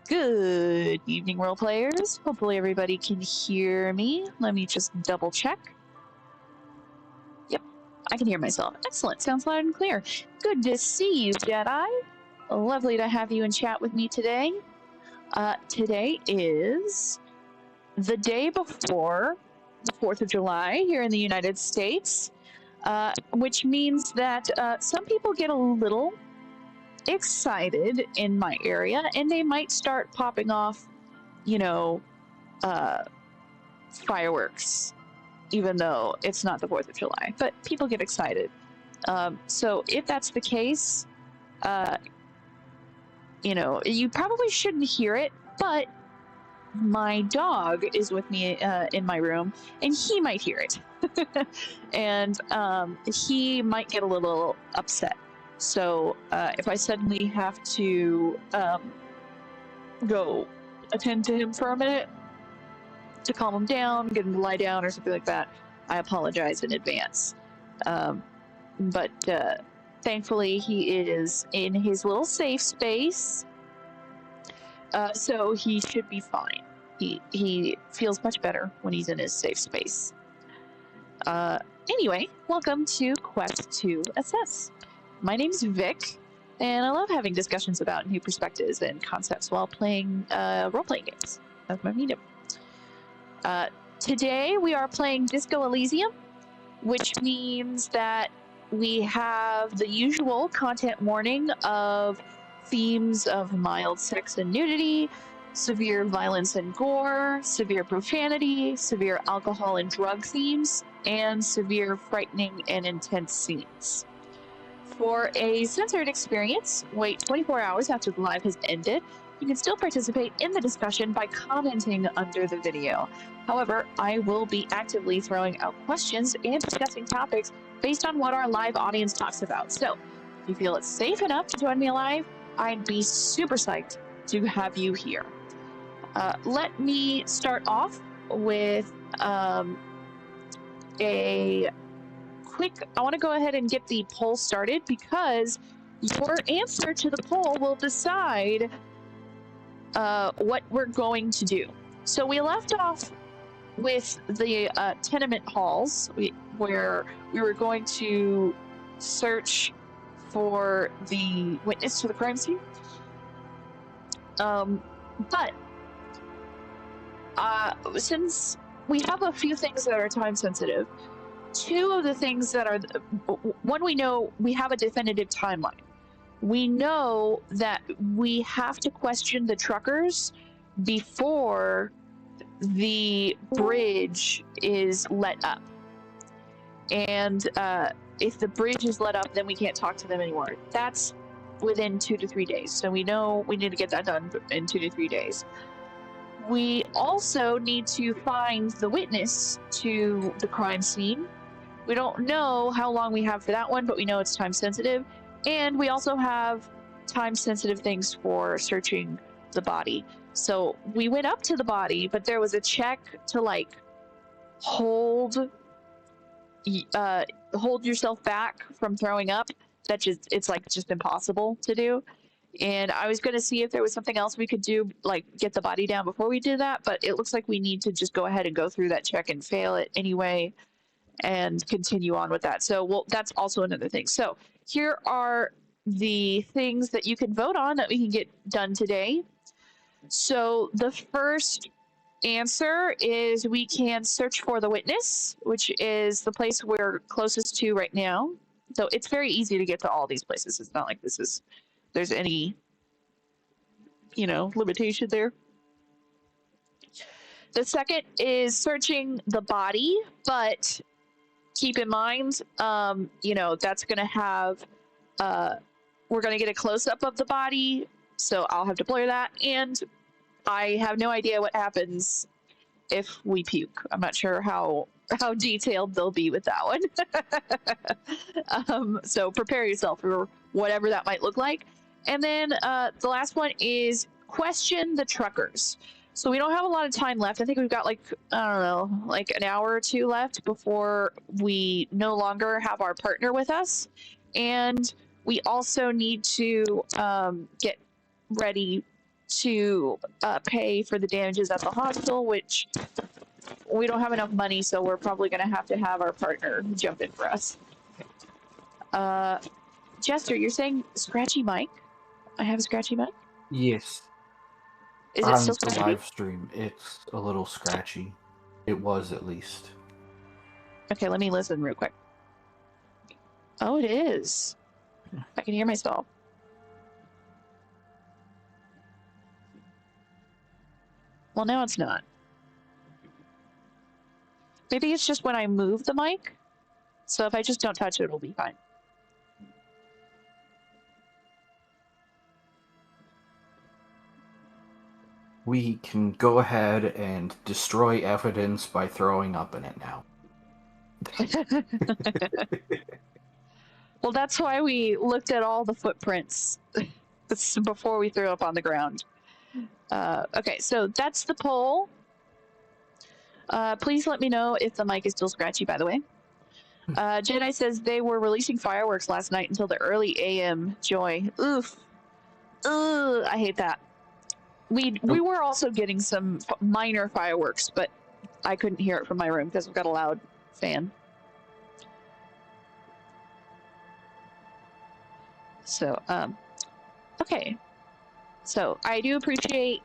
Good evening, role players. Hopefully everybody can hear me. Let me just double check. Yep, I can hear myself. Excellent, sounds loud and clear. Good to see you, Jedi. Lovely to have you in chat with me today. Today is the day before the 4th of July here in the United States, which means that some people get a little excited in my area and they might start popping off, you know, fireworks, even though it's not the 4th of July, but people get excited. So if that's the case, you probably shouldn't hear it, but my dog is with me in my room and he might hear it. And he might get a little upset. So if I suddenly have to go attend to him for a minute to calm him down, get him to lie down or something like that, I apologize in advance. But thankfully he is in his little safe space, so he should be fine. He feels much better when he's in his safe space. Anyway, welcome to Quest to Assess. My name's Vic, and I love having discussions about new perspectives and concepts while playing role-playing games. That's my medium. Today we are playing Disco Elysium, which means that we have the usual content warning of themes of mild sex and nudity, severe violence and gore, severe profanity, severe alcohol and drug themes, and severe frightening and intense scenes. For a censored experience, wait 24 hours after the live has ended. You can still participate in the discussion by commenting under the video. However, I will be actively throwing out questions and discussing topics based on what our live audience talks about. So, if you feel it's safe enough to join me live, I'd be super psyched to have you here. Let me start off with a quick, I want to go ahead and get the poll started because your answer to the poll will decide what we're going to do. So we left off with the tenement halls where we were going to search for the witness to the crime scene. But since we have a few things that are time sensitive, two of the things that are, one, we know we have a definitive timeline. We know that we have to question the truckers before the bridge is let up. And if the bridge is let up, then we can't talk to them anymore. That's within 2 to 3 days. So we know we need to get that done in 2 to 3 days. We also need to find the witness to the crime scene. We don't know how long we have for that one, but we know it's time sensitive. And we also have time sensitive things for searching the body. So we went up to the body, but there was a check to like hold yourself back from throwing up. That it's like just impossible to do. And I was going to see if there was something else we could do, like get the body down before we do that, but it looks like we need to just go ahead and go through that check and fail it anyway and continue on with that. So, well, that's also another thing. So here are the things that you can vote on that we can get done today. So the first answer is we can search for the witness, which is the place we're closest to right now. So it's very easy to get to all these places. It's not like there's any, limitation there. The second is searching the body, but keep in mind, that's going to have, we're going to get a close-up of the body, so I'll have to blur that, and I have no idea what happens if we puke. I'm not sure how detailed they'll be with that one. So prepare yourself for whatever that might look like. And then the last one is question the truckers. So we don't have a lot of time left. I think we've got like an hour or two left before we no longer have our partner with us. And we also need to get ready to pay for the damages at the hospital, which we don't have enough money, so we're probably going to have our partner jump in for us. Jester, you're saying scratchy mic? I have a scratchy mic? Yes. Is it still On the scratchy? live stream, it's a little scratchy. It was, at least. Okay, let me listen real quick. Oh, it is. I can hear myself. Well, now it's not. Maybe it's just when I move the mic. So if I just don't touch it, it'll be fine. We can go ahead and destroy evidence by throwing up in it now. Well, that's why we looked at all the footprints before we threw up on the ground. Okay, so that's the poll. Please let me know if the mic is still scratchy, by the way. Jedi says they were releasing fireworks last night until the early AM. Joy. Oof. Ugh, I hate that. We were also getting some minor fireworks, but I couldn't hear it from my room because I've got a loud fan. So, okay. So I do appreciate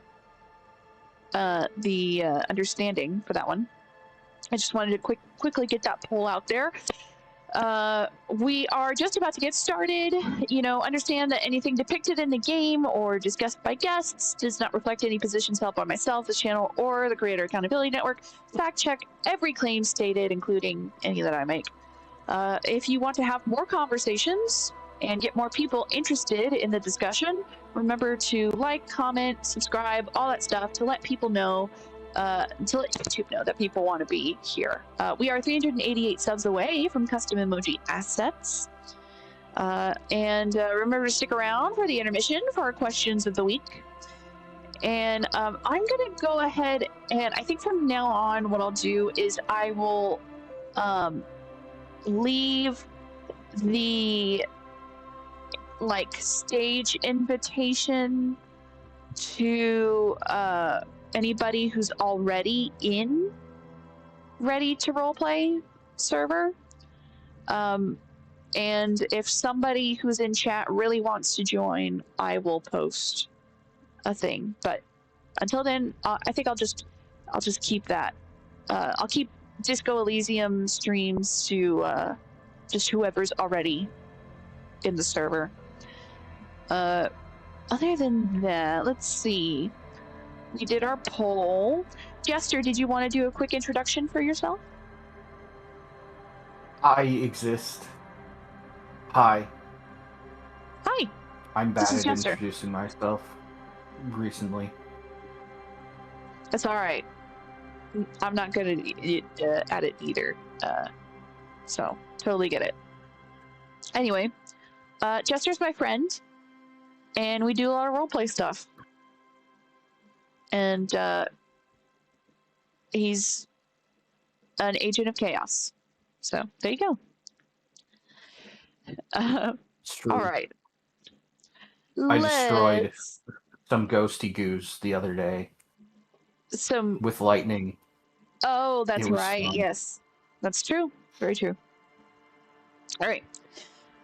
the understanding for that one. I just wanted to quickly get that poll out there. We are just about to get started. You know, understand that anything depicted in the game or discussed by guests does not reflect any positions held by myself, this channel, or the Creator Accountability Network. Fact check every claim stated, including any that I make. If you want to have more conversations and get more people interested in the discussion, remember to like, comment, subscribe, all that stuff to let people know, to let YouTube know that people want to be here. We are 388 subs away from custom emoji assets. And remember to stick around for the intermission for our questions of the week. And I'm going to go ahead and I think from now on what I'll do is I will leave the stage invitation to anybody who's already in Ready to Roleplay server. And if somebody who's in chat really wants to join, I will post a thing. But until then, I think I'll just keep that. I'll keep Disco Elysium streams to just whoever's already in the server. Other than that, let's see. We did our poll. Jester, did you want to do a quick introduction for yourself? I exist. Hi. Hi. I'm bad at introducing myself recently. That's all right. I'm not good at it either. So, totally get it. Anyway, Jester's my friend, and we do a lot of roleplay stuff. And he's an agent of chaos. So, there you go. All right. I destroyed some ghosty goose the other day. With lightning. Oh, that's right. Fun. Yes, that's true. Very true. All right.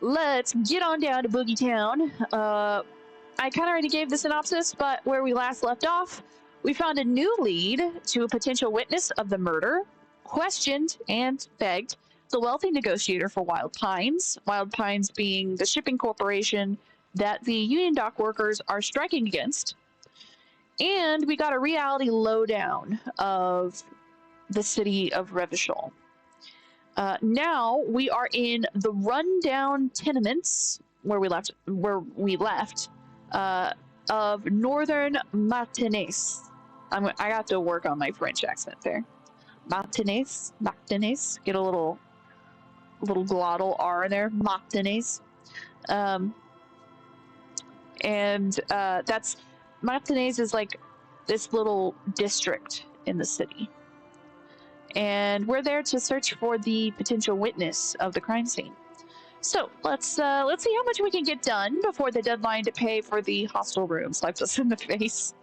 Let's get on down to Boogie Town. I kind of already gave the synopsis, but where we last left off, we found a new lead to a potential witness of the murder, questioned and begged the wealthy negotiator for Wild Pines being the shipping corporation that the Union Dock workers are striking against. And we got a reality lowdown of the city of Revachol. Now we are in the rundown tenements where we left of northern Martinaise. I got to work on my French accent there. Martinaise. Get a little glottal R in there. Martinaise. That's Martinaise is like this little district in the city. And we're there to search for the potential witness of the crime scene. So let's see how much we can get done before the deadline to pay for the hostel room slaps us in the face.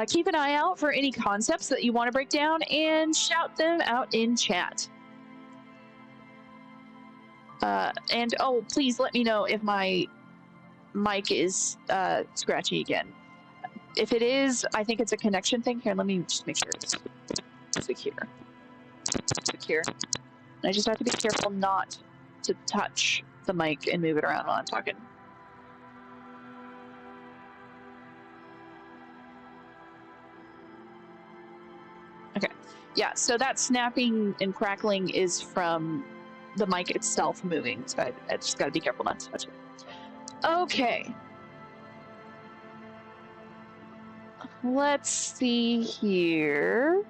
Keep an eye out for any concepts that you want to break down and shout them out in chat. And oh, please let me know if my mic is scratchy again. If it is, I think it's a connection thing. Here, let me just make sure it's secure. Secure. And I just have to be careful not to touch the mic and move it around while I'm talking. Okay. Yeah, so that snapping and crackling is from the mic itself moving. So I just got to be careful not to touch it. Okay. Let's see here.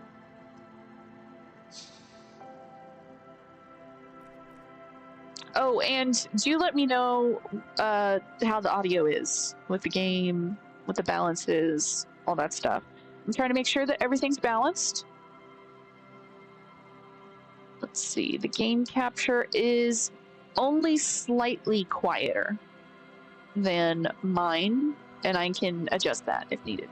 Oh, and do let me know how the audio is with the game, what the balance is, all that stuff. I'm trying to make sure that everything's balanced. Let's see, the game capture is only slightly quieter than mine, and I can adjust that if needed.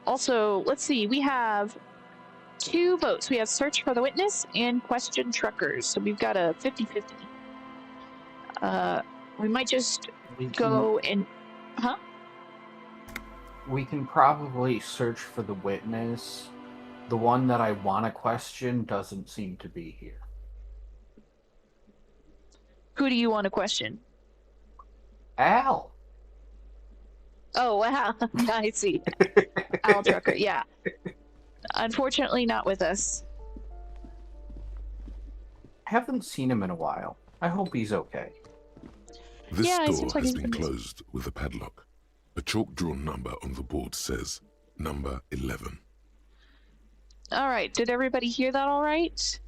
Also, let's see, we have 2 votes. We have search for the witness and question truckers. So we've got a 50-50. We might just go and... Huh? We can probably search for the witness. The one that I want to question doesn't seem to be here. Who do you want to question? Al. Oh, wow. I see. Al Trucker, yeah. Unfortunately, not with us. Haven't seen him in a while. I hope he's okay. This Yeah, door has been closed with a padlock. A chalk-drawn number on the board says number 11. All right. Did everybody hear that all right?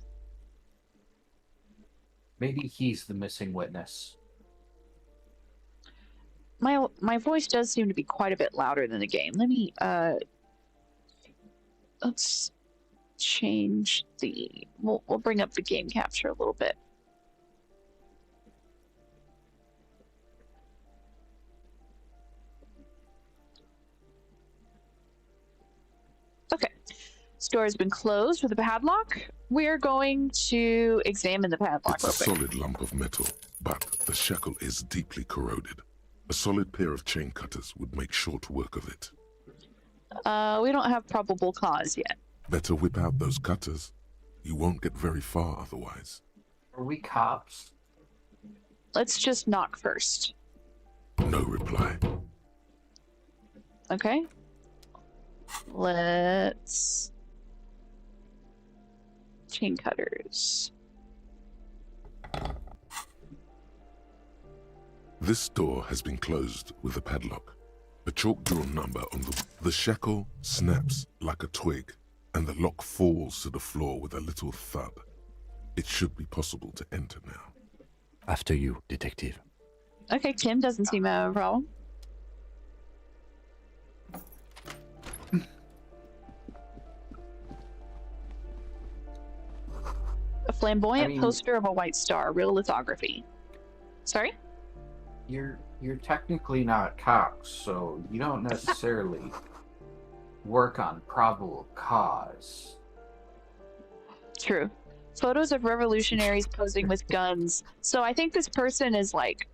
Maybe he's the missing witness. My voice does seem to be quite a bit louder than the game. Let me let's change the we'll bring up the game capture a little bit. Okay. Store has been closed with a padlock. We're going to examine the padlock. It's a solid lump of metal, but the shackle is deeply corroded. A solid pair of chain cutters would make short work of it. We don't have probable cause yet. Better whip out those cutters. You won't get very far otherwise. Are we cops? Let's just knock first. No reply. Okay. Let's... chain cutters. This door has been closed with a padlock. A chalk-drawn number on the shackle snaps like a twig, and the lock falls to the floor with a little thud. It should be possible to enter now. After you, detective. Okay, Tim doesn't seem to have a problem. A flamboyant poster of a white star, real lithography. Sorry? You're technically not cops, so you don't necessarily work on probable cause. True. Photos of revolutionaries posing with guns. So I think this person is like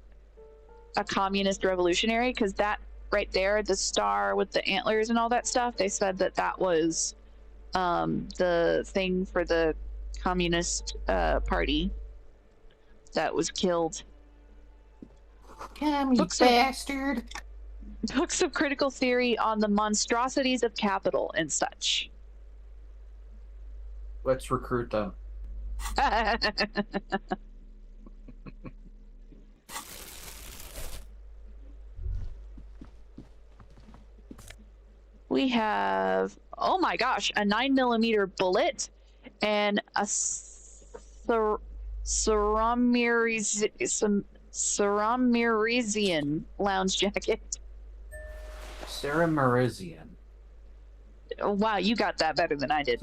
a communist revolutionary, because that right there, the star with the antlers and all that stuff, they said that that was the thing for the Communist Party that was killed. Come, you bastard! Books of critical theory on the monstrosities of capital and such. Let's recruit them. We have, oh my gosh, a 9mm bullet and a Ceramirizian lounge jacket. Ceramirizian. Oh, wow, you got that better than I did.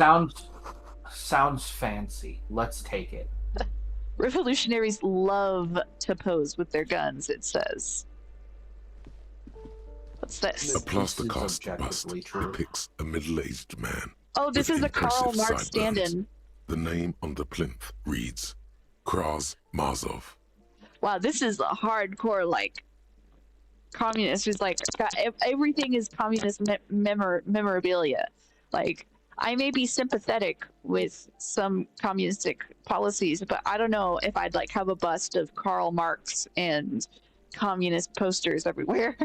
Sounds fancy. Let's take it. Revolutionaries love to pose with their guns, it says. What's this? A plaster cast bust objectively true. depicts a middle-aged man. Oh, this with is the Karl impressive Marx sideburns. stand-in. The name on the plinth reads Kraz Mazov. Wow, this is a hardcore, like, communist. Who's like, got everything is communist memorabilia. Like, I may be sympathetic with some communistic policies, but I don't know if I'd like have a bust of Karl Marx and communist posters everywhere.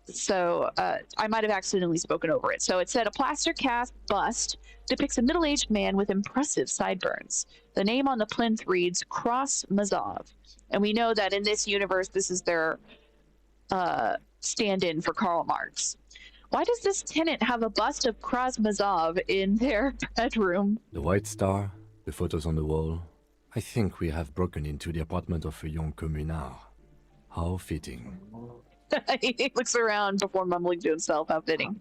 So I might have accidentally spoken over it. So it said a plaster cast bust depicts a middle-aged man with impressive sideburns. The name on the plinth reads Kraz Mazov. And we know that in this universe, this is their stand-in for Karl Marx. Why does this tenant have a bust of Kraz Mazov in their bedroom? The white star, the photos on the wall. I think we have broken into the apartment of a young communard. How fitting. He looks around before mumbling to himself. How fitting.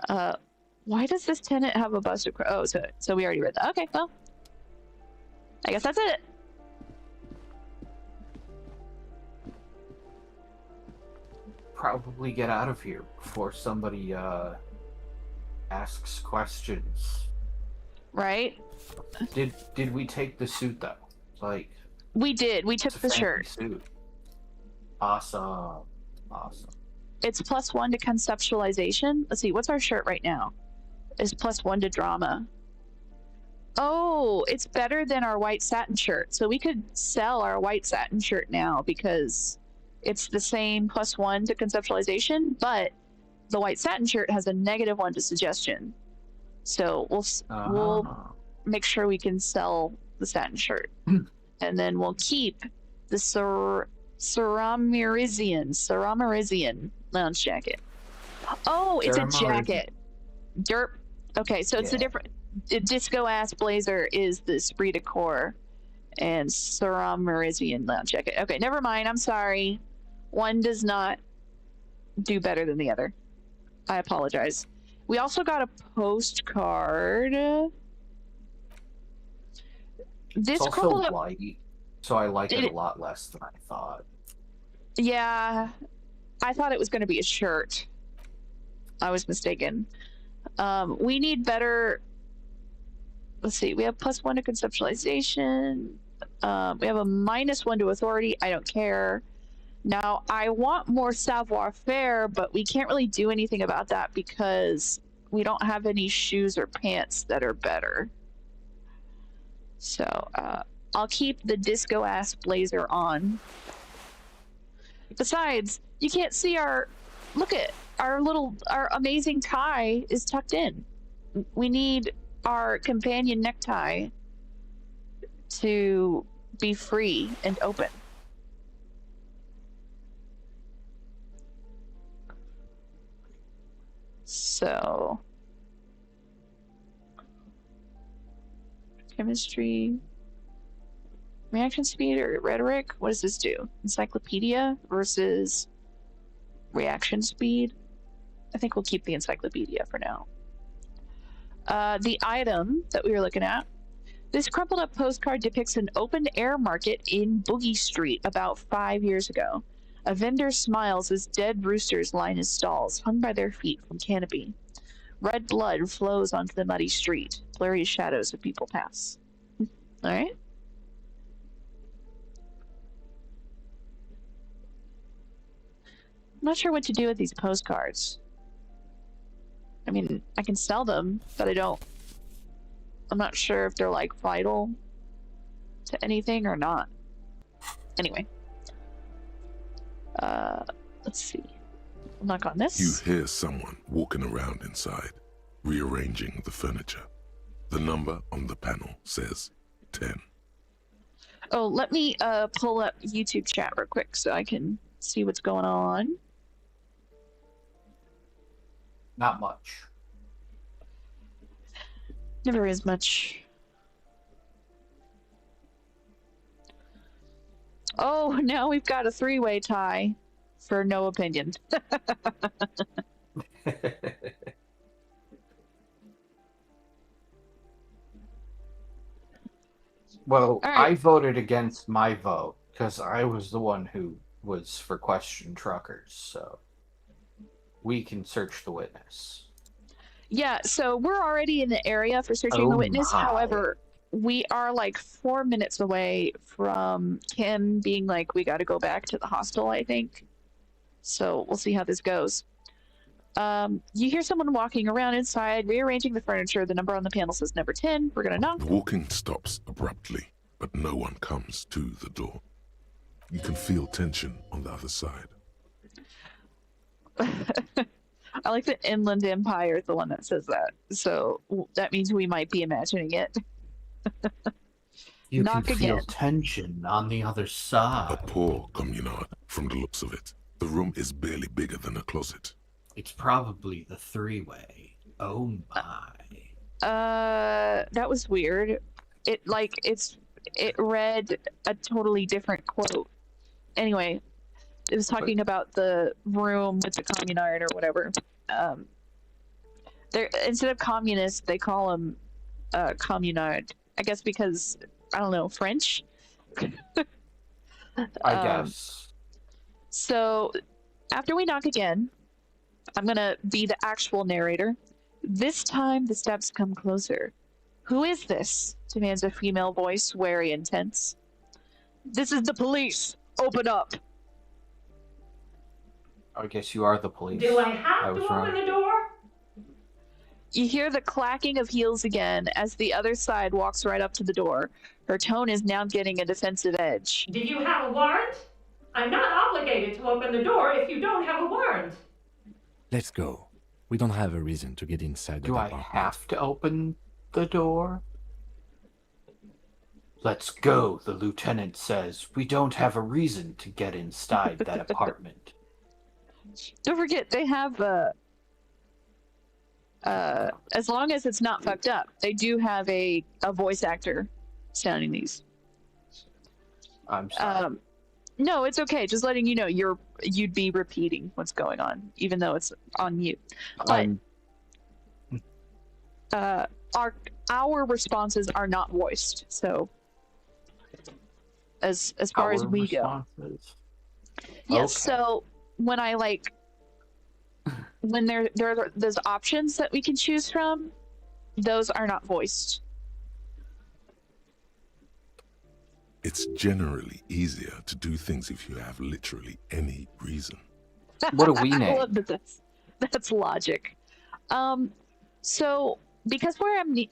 Why does this tenant have a bust of... Oh, so we already read that. Okay, well. I guess that's it. Probably get out of here before somebody asks questions. Right? Did we take the suit though? Like, We did. We took it's a the fancy shirt. Suit. Awesome. Awesome. It's +1 to conceptualization. Let's see, what's our shirt right now? It's +1 to drama. Oh, it's better than our white satin shirt. So we could sell our white satin shirt now because it's the same +1 to conceptualization, but the white satin shirt has a -1 to suggestion. So we'll make sure we can sell the satin shirt. And then we'll keep the Ceramirizian lounge jacket. Oh, it's a jacket. Derp. Okay, so it's a different... Disco ass blazer is the esprit de corps and Ceramirizian lounge jacket. Okay, never mind. I'm sorry. One does not do better than the other. I apologize. We also got a postcard. This It's also crumpled up... white, so I like it a lot less than I thought. Yeah, I thought it was going to be a shirt. I was mistaken. We need better... Let's see. We have +1 to conceptualization. We have a -1 to authority. I don't care. Now, I want more savoir-faire, but we can't really do anything about that because we don't have any shoes or pants that are better. So, I'll keep the disco-ass blazer on. Besides, you can't see our... Look at our amazing tie is tucked in. We need our companion necktie to be free and open. So, chemistry, reaction speed or rhetoric? What does this do? Encyclopedia versus reaction speed? I think we'll keep the encyclopedia for now. The item that we were looking at. This crumpled up postcard depicts an open air market in Boogie Street about 5 years ago. A vendor smiles as dead roosters line his stalls, hung by their feet from canopy. Red blood flows onto the muddy street. Blurry shadows of people pass. All right. I'm not sure what to do with these postcards. I mean, I can sell them, but I'm not sure if they're like vital to anything or not. Anyway. Let's see. I'll knock on this. You hear someone walking around inside, rearranging the furniture. The number on the panel says 10. Oh, let me pull up YouTube chat real quick so I can see what's going on. Not much. Never is much. Oh, now we've got a 3-way tie for no opinion. Well, All right. I voted against my vote because I was the one who was for question truckers, so we can search the witness. Yeah, so we're already in the area for searching the Oh witness. my. However, we are like 4 minutes away from Kim being like, we got to go back to the hostel, I think. So we'll see how this goes. You hear someone walking around inside, rearranging the furniture. The number on the panel says number 10. We're going to knock. The walking stops abruptly, but no one comes to the door. You can feel tension on the other side. I like the Inland Empire is the one that says that. So that means we might be imagining it. You Knock can feel again. tension on the other A side. poor communard, from the looks of it. The room is barely bigger than a closet. It's probably the three-way. Oh my. That was weird. It read a totally different quote. Anyway, it was talking about the room with the communard or whatever. They're instead of communist, they call them communard. I guess because I don't know French. I guess. So after we knock again, I'm gonna be the actual narrator. This time the steps come closer. Who is this? Demands a female voice, wary and tense. This is the police. Open up. I guess you are the police. Do I have was to wrong. open the door? You hear the clacking of heels again as the other side walks right up to the door. Her tone is now getting a defensive edge. Do you have a warrant? I'm not obligated to open the door if you don't have a warrant. Let's go. We don't have a reason to get inside the Do I apartment. have to open the door? Let's go, the lieutenant says. We don't have a reason to get inside that apartment. Don't forget, they have as long as it's not fucked up, they do have a voice actor sounding these. I'm sorry. No, it's okay. Just letting you know you'd be repeating what's going on, even though it's on mute. But our responses are not voiced. So as far as we go. Yes, Okay. so when I when there are those options that we can choose from, those are not voiced. It's generally easier to do things if you have literally any reason. What do we I name? love that that's logic. So because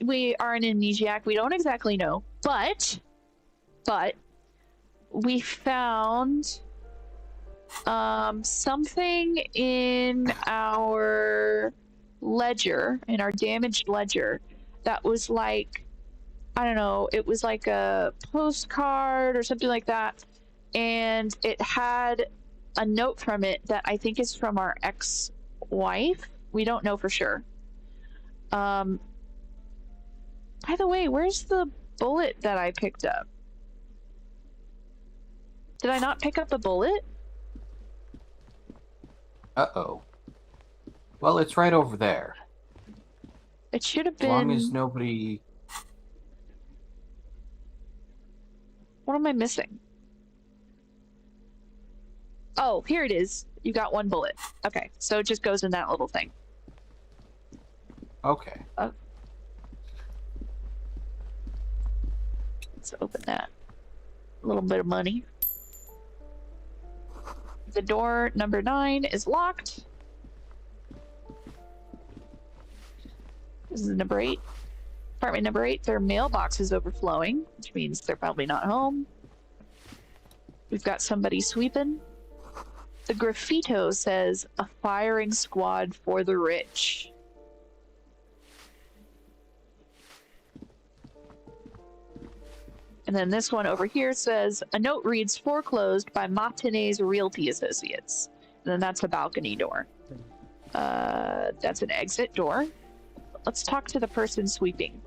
we are an amnesiac, we don't exactly know, but we found something in our ledger, in our damaged ledger, that was like, I don't know, it was like a postcard or something like that, and it had a note from it that I think is from our ex-wife. We don't know for sure. By the way, where's the bullet that I picked up? Did I not pick up a bullet? Uh-oh. Well, it's right over there. It should have As been. long as nobody... What am I missing? Oh, here it is. You got one bullet. Okay, so it just goes in that little thing. Okay. Let's open that. A little bit of money. The door number 9 is locked. This is number 8. Apartment number 8, their mailbox is overflowing, which means they're probably not home. We've got somebody sweeping. The graffito says, "A firing squad for the rich." And then this one over here says, "A note reads, foreclosed by Martinaise Realty Associates." And then that's a balcony door. That's an exit door. Let's talk to the person sweeping.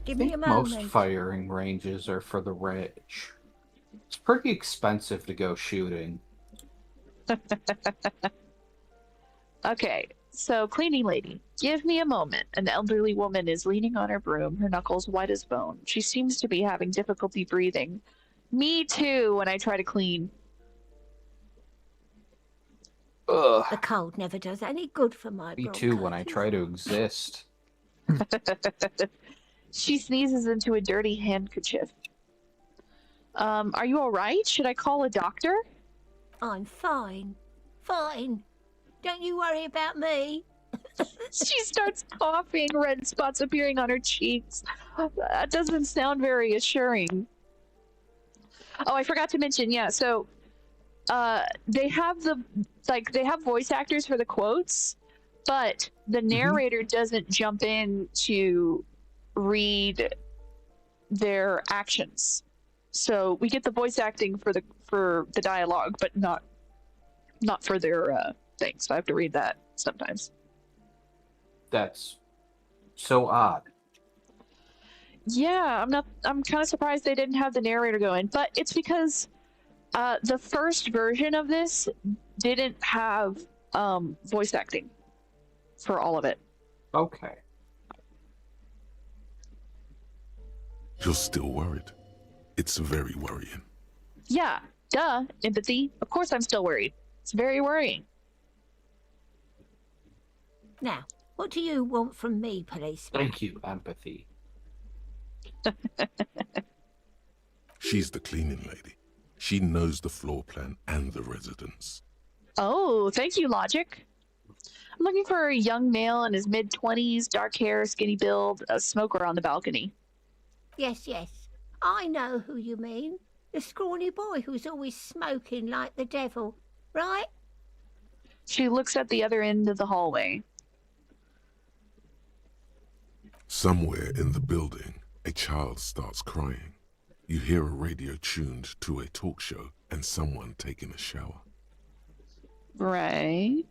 Give I me think a most moment. firing ranges are for the rich. It's pretty expensive to go shooting. Okay, So, cleaning lady, give me a moment. An elderly woman is leaning on her broom, her knuckles white as bone. She seems to be having difficulty breathing. Me too when I try to clean. Ugh. The cold never does any good for my Me too when I bronchitis. try to exist. She sneezes into a dirty handkerchief. Are you all right? Should I call a doctor? I'm fine. Fine. Don't you worry about me. She starts coughing, red spots appearing on her cheeks. That doesn't sound very assuring. Oh, I forgot to mention, yeah, so they have voice actors for the quotes, but the narrator doesn't jump in to read their actions. So we get the voice acting for the dialogue, but not for their thing. So I have to read that sometimes. That's so odd. Yeah, I'm kind of surprised they didn't have the narrator going, but it's because the first version of this didn't have voice acting for all of it. Okay. You're still worried. It's very worrying. Yeah, duh, empathy. Of course I'm still worried. It's very worrying. Now, what do you want from me, policeman? Thank you, empathy. She's the cleaning lady. She knows the floor plan and the residence. Oh, thank you, Logic. I'm looking for a young male in his mid-20s, dark hair, skinny build, a smoker on the balcony. Yes, yes. I know who you mean. The scrawny boy who's always smoking like the devil, right? She looks at the other end of the hallway. Somewhere in the building, a child starts crying. You hear a radio tuned to a talk show and someone taking a shower. Right.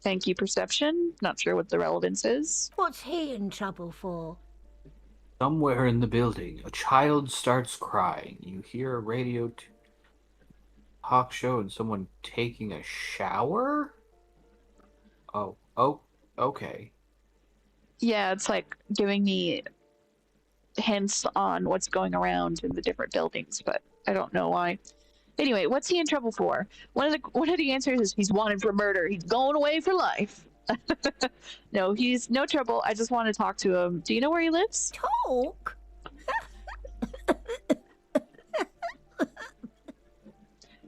Thank you, Perception. Not sure what the relevance is. What's he in trouble for? Somewhere in the building, a child starts crying. You hear a radio talk show and someone taking a shower? Oh, okay. Yeah, it's like giving me hints on what's going around in the different buildings, but I don't know why. Anyway, what's he in trouble for? One of the answers is he's wanted for murder. He's going away for life. No, he's no trouble. I just want to talk to him. Do you know where he lives? Talk?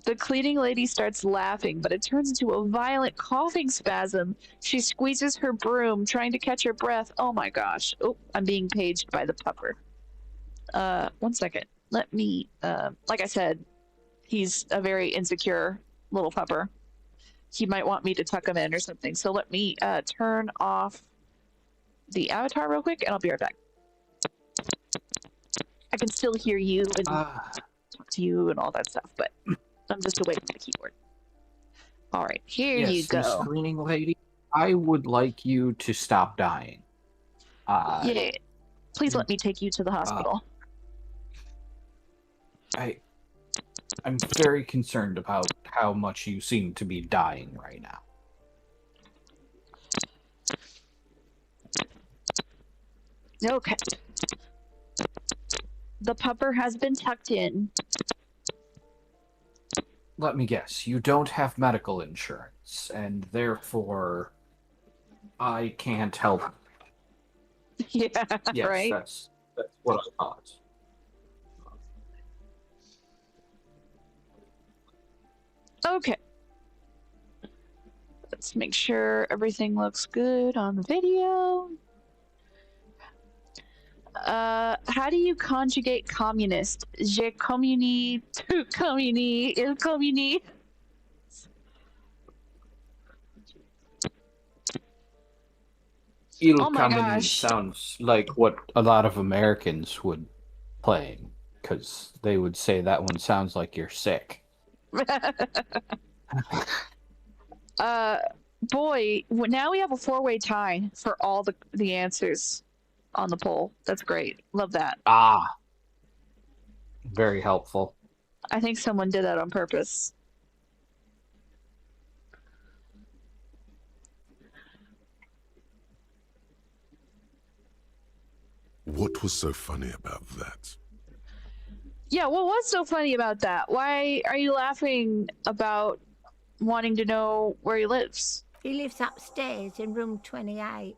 The cleaning lady starts laughing, but it turns into a violent coughing spasm. She squeezes her broom, trying to catch her breath. Oh my gosh. Oh, I'm being paged by the pupper. 1 second. Let me, like I said, he's a very insecure little pupper. He might want me to tuck him in or something. So let me turn off the avatar real quick, and I'll be right back. I can still hear you and talk to you and all that stuff, but I'm just away from the keyboard. All right, here you go. Yes, cleaning lady, I would like you to stop dying. Yeah, please let me take you to the hospital. I'm very concerned about how much you seem to be dying right now. Okay. The pupper has been tucked in. Let me guess, you don't have medical insurance, and therefore I can't help. Yeah, Yes, right? that's what I thought. Okay. Let's make sure everything looks good on the video. How do you conjugate communist? Je communie, tu communie, il communie. Il Oh my Communie gosh. sounds like what a lot of Americans would play, because they would say that one sounds like you're sick. Boy, now we have a 4-way tie for all the answers on the poll. That's great. Love that. Very helpful. I think someone did that on purpose. What was so funny about that? Yeah, well, what's so funny about that? Why are you laughing about wanting to know where he lives? He lives upstairs in room 28.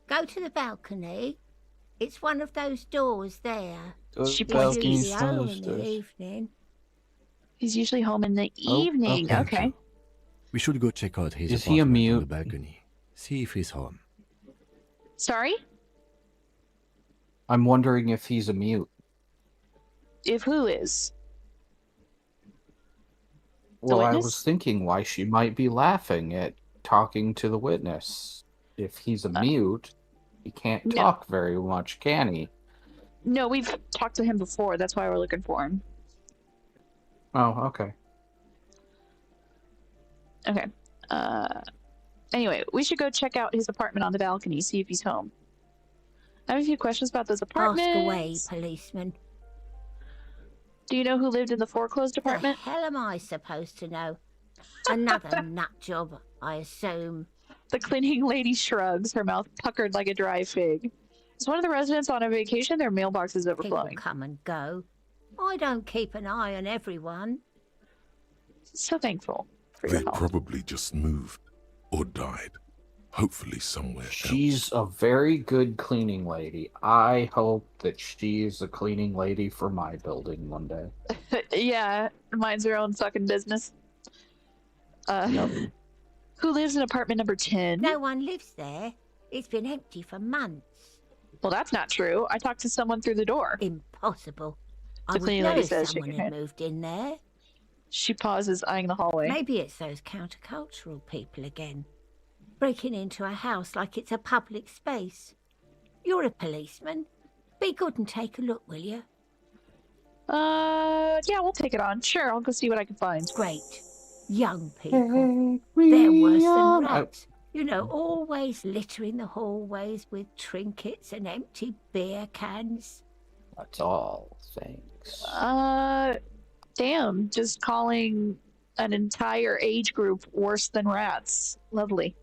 Go to the balcony. It's one of those doors there. She He's points usually east. home in the evening. He's usually home in the evening. Thank Okay. you. We should go check out his Is he a apartment on the mute? balcony. See if he's home. Sorry? I'm wondering if he's a mute. If who is? Well, I witness? was thinking why she might be laughing at talking to the witness. If he's a mute, he can't no. talk very much, can he? No, we've talked to him before. That's why we're looking for him. Oh, okay. Okay. Anyway, we should go check out his apartment on the balcony, see if he's home. I have a few questions about those apartments. Ask away, policeman. Do you know who lived in the foreclosed apartment? The hell am I supposed to know? Another nut job, I assume. The cleaning lady shrugs, her mouth puckered like a dry fig. Is one of the residents on a vacation? Their mailbox is People overflowing. come and go. I don't keep an eye on everyone. So thankful for They your help. probably just moved or died. Hopefully somewhere She's else. a very good cleaning lady. I hope that she's a cleaning lady for my building one day. Yeah, minds her own fucking business. Yep. Who lives in apartment number 10? No one lives there. It's been empty for months. Well, that's not true. I talked to someone through the door. Impossible. I The would cleaning know lady if says, someone shaking her had head. moved in there. She pauses, eyeing the hallway. Maybe it's those countercultural people again. Breaking into a house like it's a public space. You're a policeman. Be good and take a look, will you? Yeah, we'll take it on. Sure, I'll go see what I can find. Great. Young people. They're worse than rats. You know, always littering the hallways with trinkets and empty beer cans. That's all. Thanks. Damn, just calling an entire age group worse than rats. Lovely.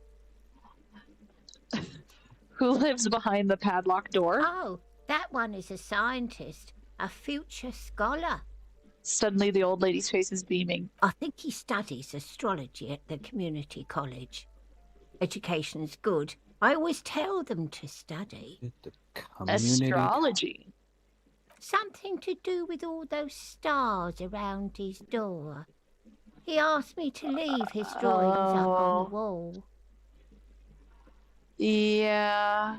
Who lives behind the padlocked door? Oh, that one is a scientist, a future scholar. Suddenly the old lady's face is beaming. I think he studies astrology at the community college. Education's good. I always tell them to study. The community. Astrology. Something to do with all those stars around his door. He asked me to leave his drawings up on the wall. Yeah.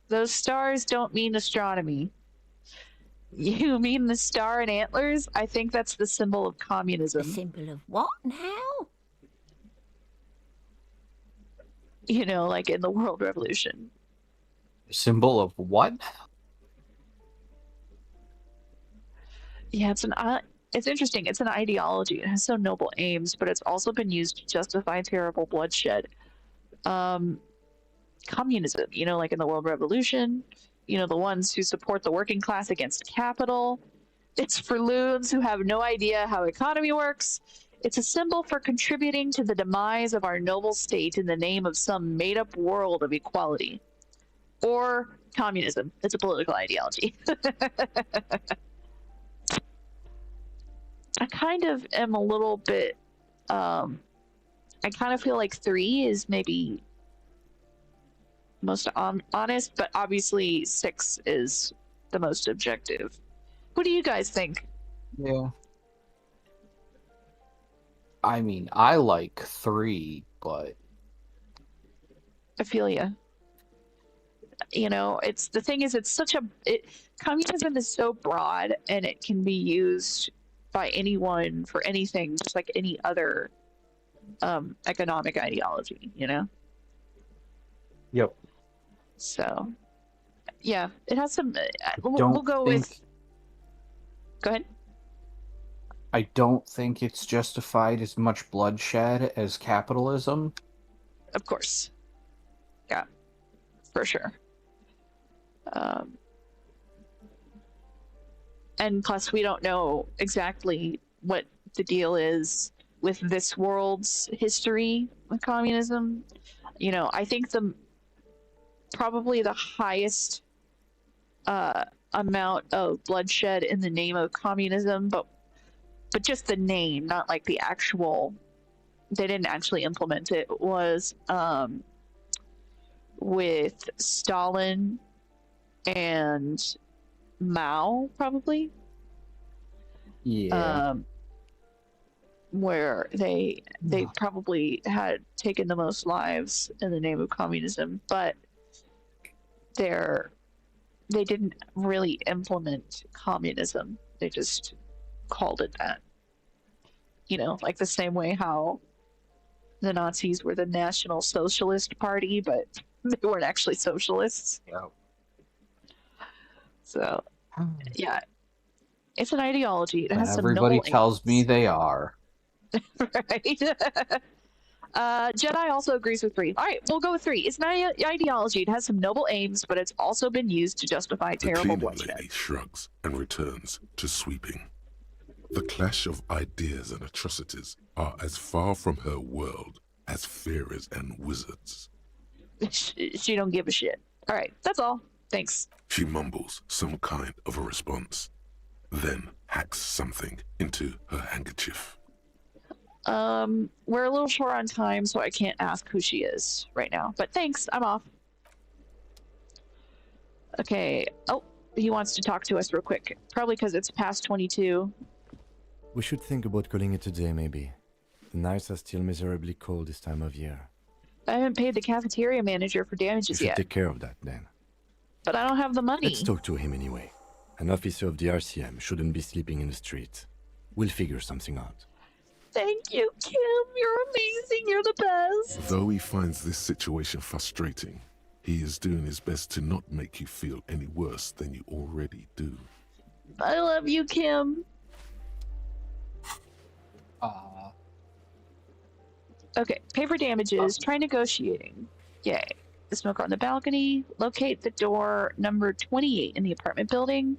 Those stars don't mean astronomy. You mean the star and antlers? I think that's the symbol of The communism. symbol of what now? You know, like in the World Revolution. Symbol of what? Yeah, it's interesting. It's an ideology. It has so noble aims, but it's also been used to justify terrible bloodshed. Communism, you know, like in the World Revolution, you know, the ones who support the working class against capital. It's for loons who have no idea how economy works. It's a symbol for contributing to the demise of our noble state in the name of some made-up world of equality. Or communism. It's a political ideology. I kind of am a little bit, I kind of feel like 3 is maybe most honest, but obviously 6 is the most objective. What do you guys think? Yeah. I mean, I like 3, but I feel you. You know, it's the thing is, it's such a communism is so broad, and it can be used by anyone for anything, just like any other economic ideology. You know. Yep. So, yeah, it has some. We'll go with. Go ahead. I don't think it's justified as much bloodshed as capitalism. Of course. Yeah, for sure. And plus, we don't know exactly what the deal is with this world's history with communism. You know, I think probably the highest amount of bloodshed in the name of communism, but just the name, not like the actual. They didn't actually implement it. Was with Stalin and Mao, probably. Yeah. Where they probably had taken the most lives in the name of communism, but they didn't really implement communism. They just called it that. You know, like the same way how the Nazis were the National Socialist Party, but they weren't actually socialists. Yeah. So, yeah, it's an ideology. It has some Everybody noble tells me aims. they are. Right? Jedi also agrees with 3. All right, we'll go with 3. It's an ideology. It has some noble aims, but it's also been used to justify The terrible cleaning bloodshed. lady shrugs and returns to sweeping. The clash of ideas and atrocities are as far from her world as fairies and wizards. She don't give a shit. All right, that's all. Thanks. She mumbles some kind of a response, then hacks something into her handkerchief. We're a little short on time, so I can't ask who she is right now. But thanks, I'm off. Okay. Oh, he wants to talk to us real quick. Probably because it's past 22. We should think about calling it a day, maybe. The nights are still miserably cold this time of year. I haven't paid the cafeteria manager for You damages should yet, take care of that, then. but I don't have the money. Let's talk to him anyway. An officer of the RCM shouldn't be sleeping in the street. We'll figure something out. Thank you, Kim. You're amazing. You're the best. Though he finds this situation frustrating, he is doing his best to not make you feel any worse than you already do. I love you, Kim. Okay, pay for damages. Try negotiating. Yay. The smoker on the balcony. Locate the door number 28 in the apartment building.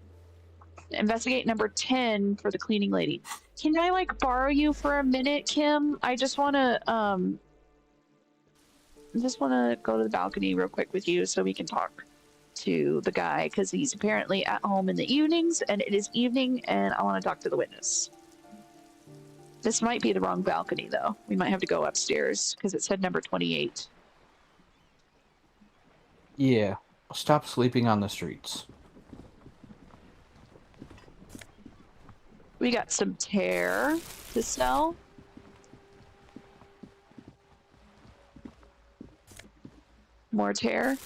Investigate number 10 for the cleaning lady. Can I, like, borrow you for a minute, Kim? I just want to, go to the balcony real quick with you so we can talk to the guy, because he's apparently at home in the evenings, and it is evening, and I want to talk to the witness. This might be the wrong balcony, though. We might have to go upstairs, because it said number 28. Yeah. Stop sleeping on the streets. We got some tear to sell. More tear.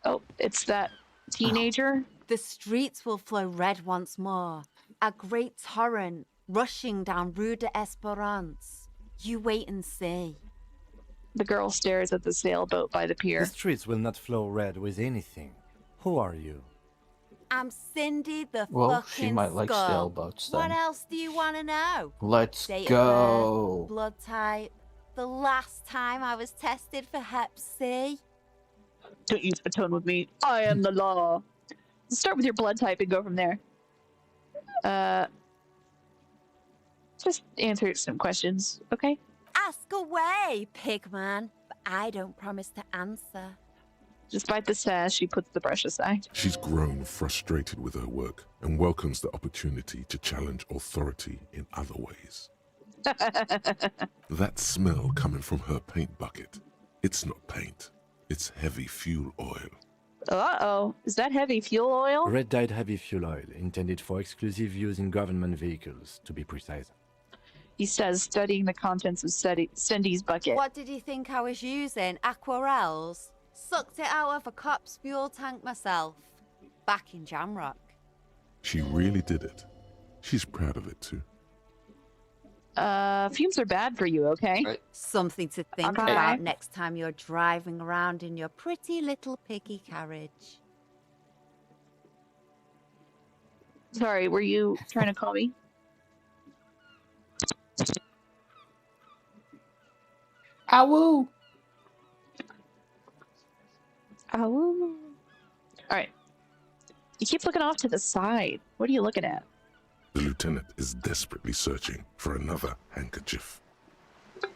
Oh, it's that teenager. The streets will flow red once more, a great torrent rushing down Rue de Esperance. You wait and see. The girl stares at the sailboat by the pier. The streets will not flow red with anything. Who are you? I'm Cindy the Well, fucking she might like Skull. sailboats What then. else do you want to know? Let's Date of go. birth, blood type. The last time I was tested for Hep C. Don't use a tone with me. I am the law. Start with your blood type and go from there. Just answer some questions, okay? Ask away, pigman. But I don't promise to answer. Despite the sass, she puts the brush aside. She's grown frustrated with her work and welcomes the opportunity to challenge authority in other ways. That smell coming from her paint bucket. It's not paint. It's heavy fuel oil. Uh-oh. Is that heavy fuel oil? Red-dyed heavy fuel oil, intended for exclusive use in government vehicles, to be precise. He says, studying the contents of Cindy's bucket. What did you think I was using? Aquarels? Sucked it out of a cop's fuel tank myself. Back in Jamrock. She really did it. She's proud of it too. Fumes are bad for you, okay? Right. Something to think Okay. about next time you're driving around in your pretty little piggy carriage. Sorry, were you trying to call me? Ow! Oh. Alright. He keeps looking off to the side. What are you looking at? The lieutenant is desperately searching for another handkerchief. Oh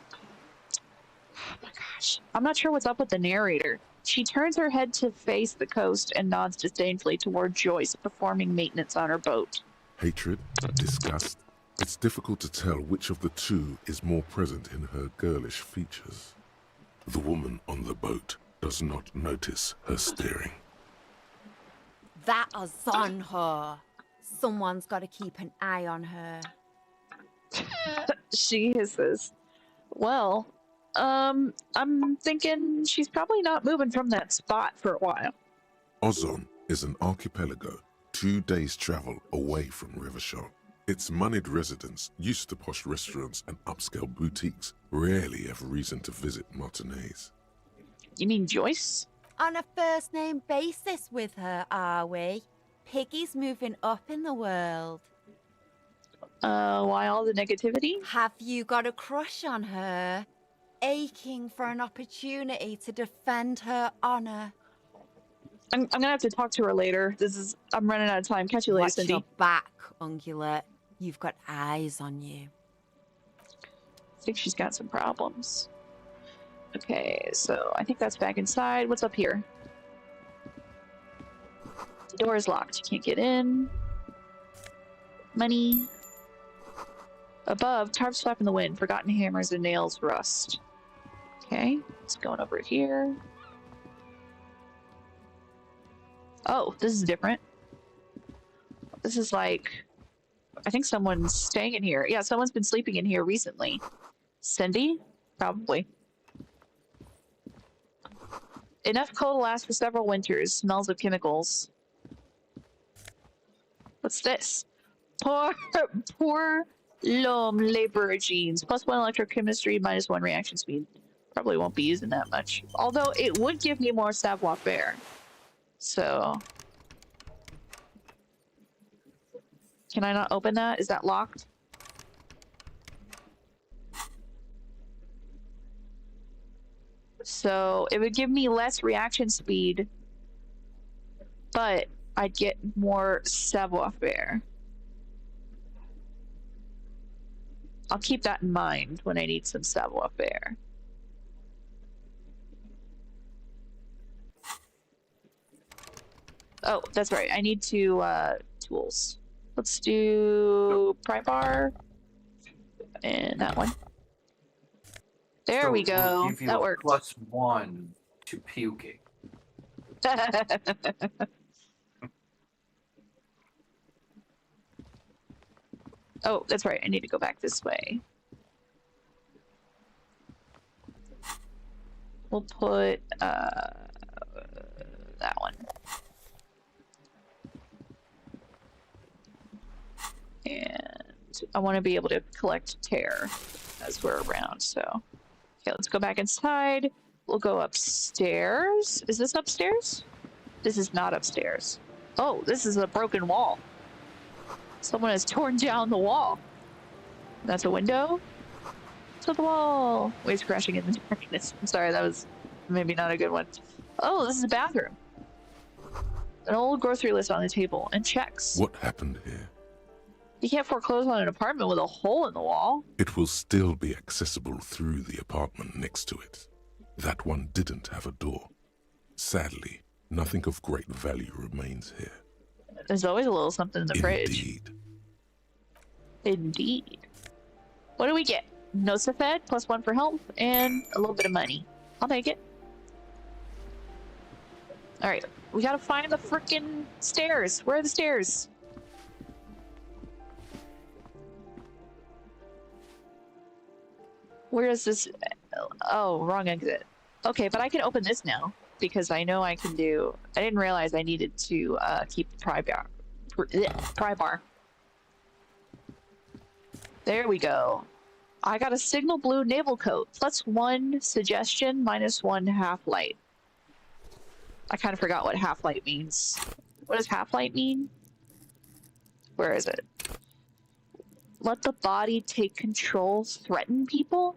my gosh. I'm not sure what's up with the narrator. She turns her head to face the coast and nods disdainfully toward Joyce, performing maintenance on her boat. Hatred, disgust. It's difficult to tell which of the two is more present in her girlish features. The woman on the boat does not notice her staring. That is on her. Someone's got to keep an eye on her. She hisses. Well, I'm thinking she's probably not moving from that spot for a while. Ozon is an archipelago 2 days' travel away from Rivershore. Its moneyed residents, used to posh restaurants and upscale boutiques, rarely have reason to visit Martinaise. You mean Joyce? On a first-name basis with her, are we? Piggy's moving up in the world. Why all the negativity? Have you got a crush on her? Aching for an opportunity to defend her honor. I'm gonna have to talk to her later. I'm running out of time. Catch you later, Watch Cindy. your back, Ungulate. You've got eyes on you. I think she's got some problems. Okay, so I think that's back inside. What's up here? The door is locked. You can't get in. Money. Above, tarps flap in the wind. Forgotten hammers and nails rust. Okay, it's going over here. Oh, this is different. This is like... I think someone's staying in here. Yeah, someone's been sleeping in here recently. Cindy? Probably. Enough coal to last for several winters. Smells of chemicals. What's this? Poor loam laborer genes. +1 electrochemistry, -1 reaction speed. Probably won't be using that much. Although it would give me more savoir-faire. So... Can I not open that? Is that locked? So it would give me less reaction speed, but I'd get more savoir-faire. I'll keep that in mind when I need some savoir-faire. Oh, that's right. I need to, tools. Let's do pry bar and that one. There So we we'll go. give you That a worked. +1 to puking. Oh, that's right. I need to go back this way. We'll put that one. And I want to be able to collect tear as we're around, so. Okay, let's go back inside. We'll go upstairs. Is this upstairs? This is not upstairs. Oh, this is a broken wall. Someone has torn down the wall. That's a window? To the wall. Waves crashing in the darkness. I'm sorry, that was maybe not a good one. Oh, this is a bathroom. An old grocery list on the table and checks. What happened here? You can't foreclose on an apartment with a hole in the wall. It will still be accessible through the apartment next to it. That one didn't have a door. Sadly, nothing of great value remains here. There's always a little something in the fridge. Indeed. Indeed. What do we get? Nosafed, +1 for health, and a little bit of money. I'll take it. Alright, we gotta find the frickin' stairs. Where are the stairs? Where is this? Oh, wrong exit. Okay, but I can open this now because I know I can do. I didn't realize I needed to keep the pry bar. Pry bar. There we go. I got a signal blue naval coat. +1 suggestion, -1 half light. I kind of forgot what half light means. What does half light mean? Where is it? Let the body take control, threaten people?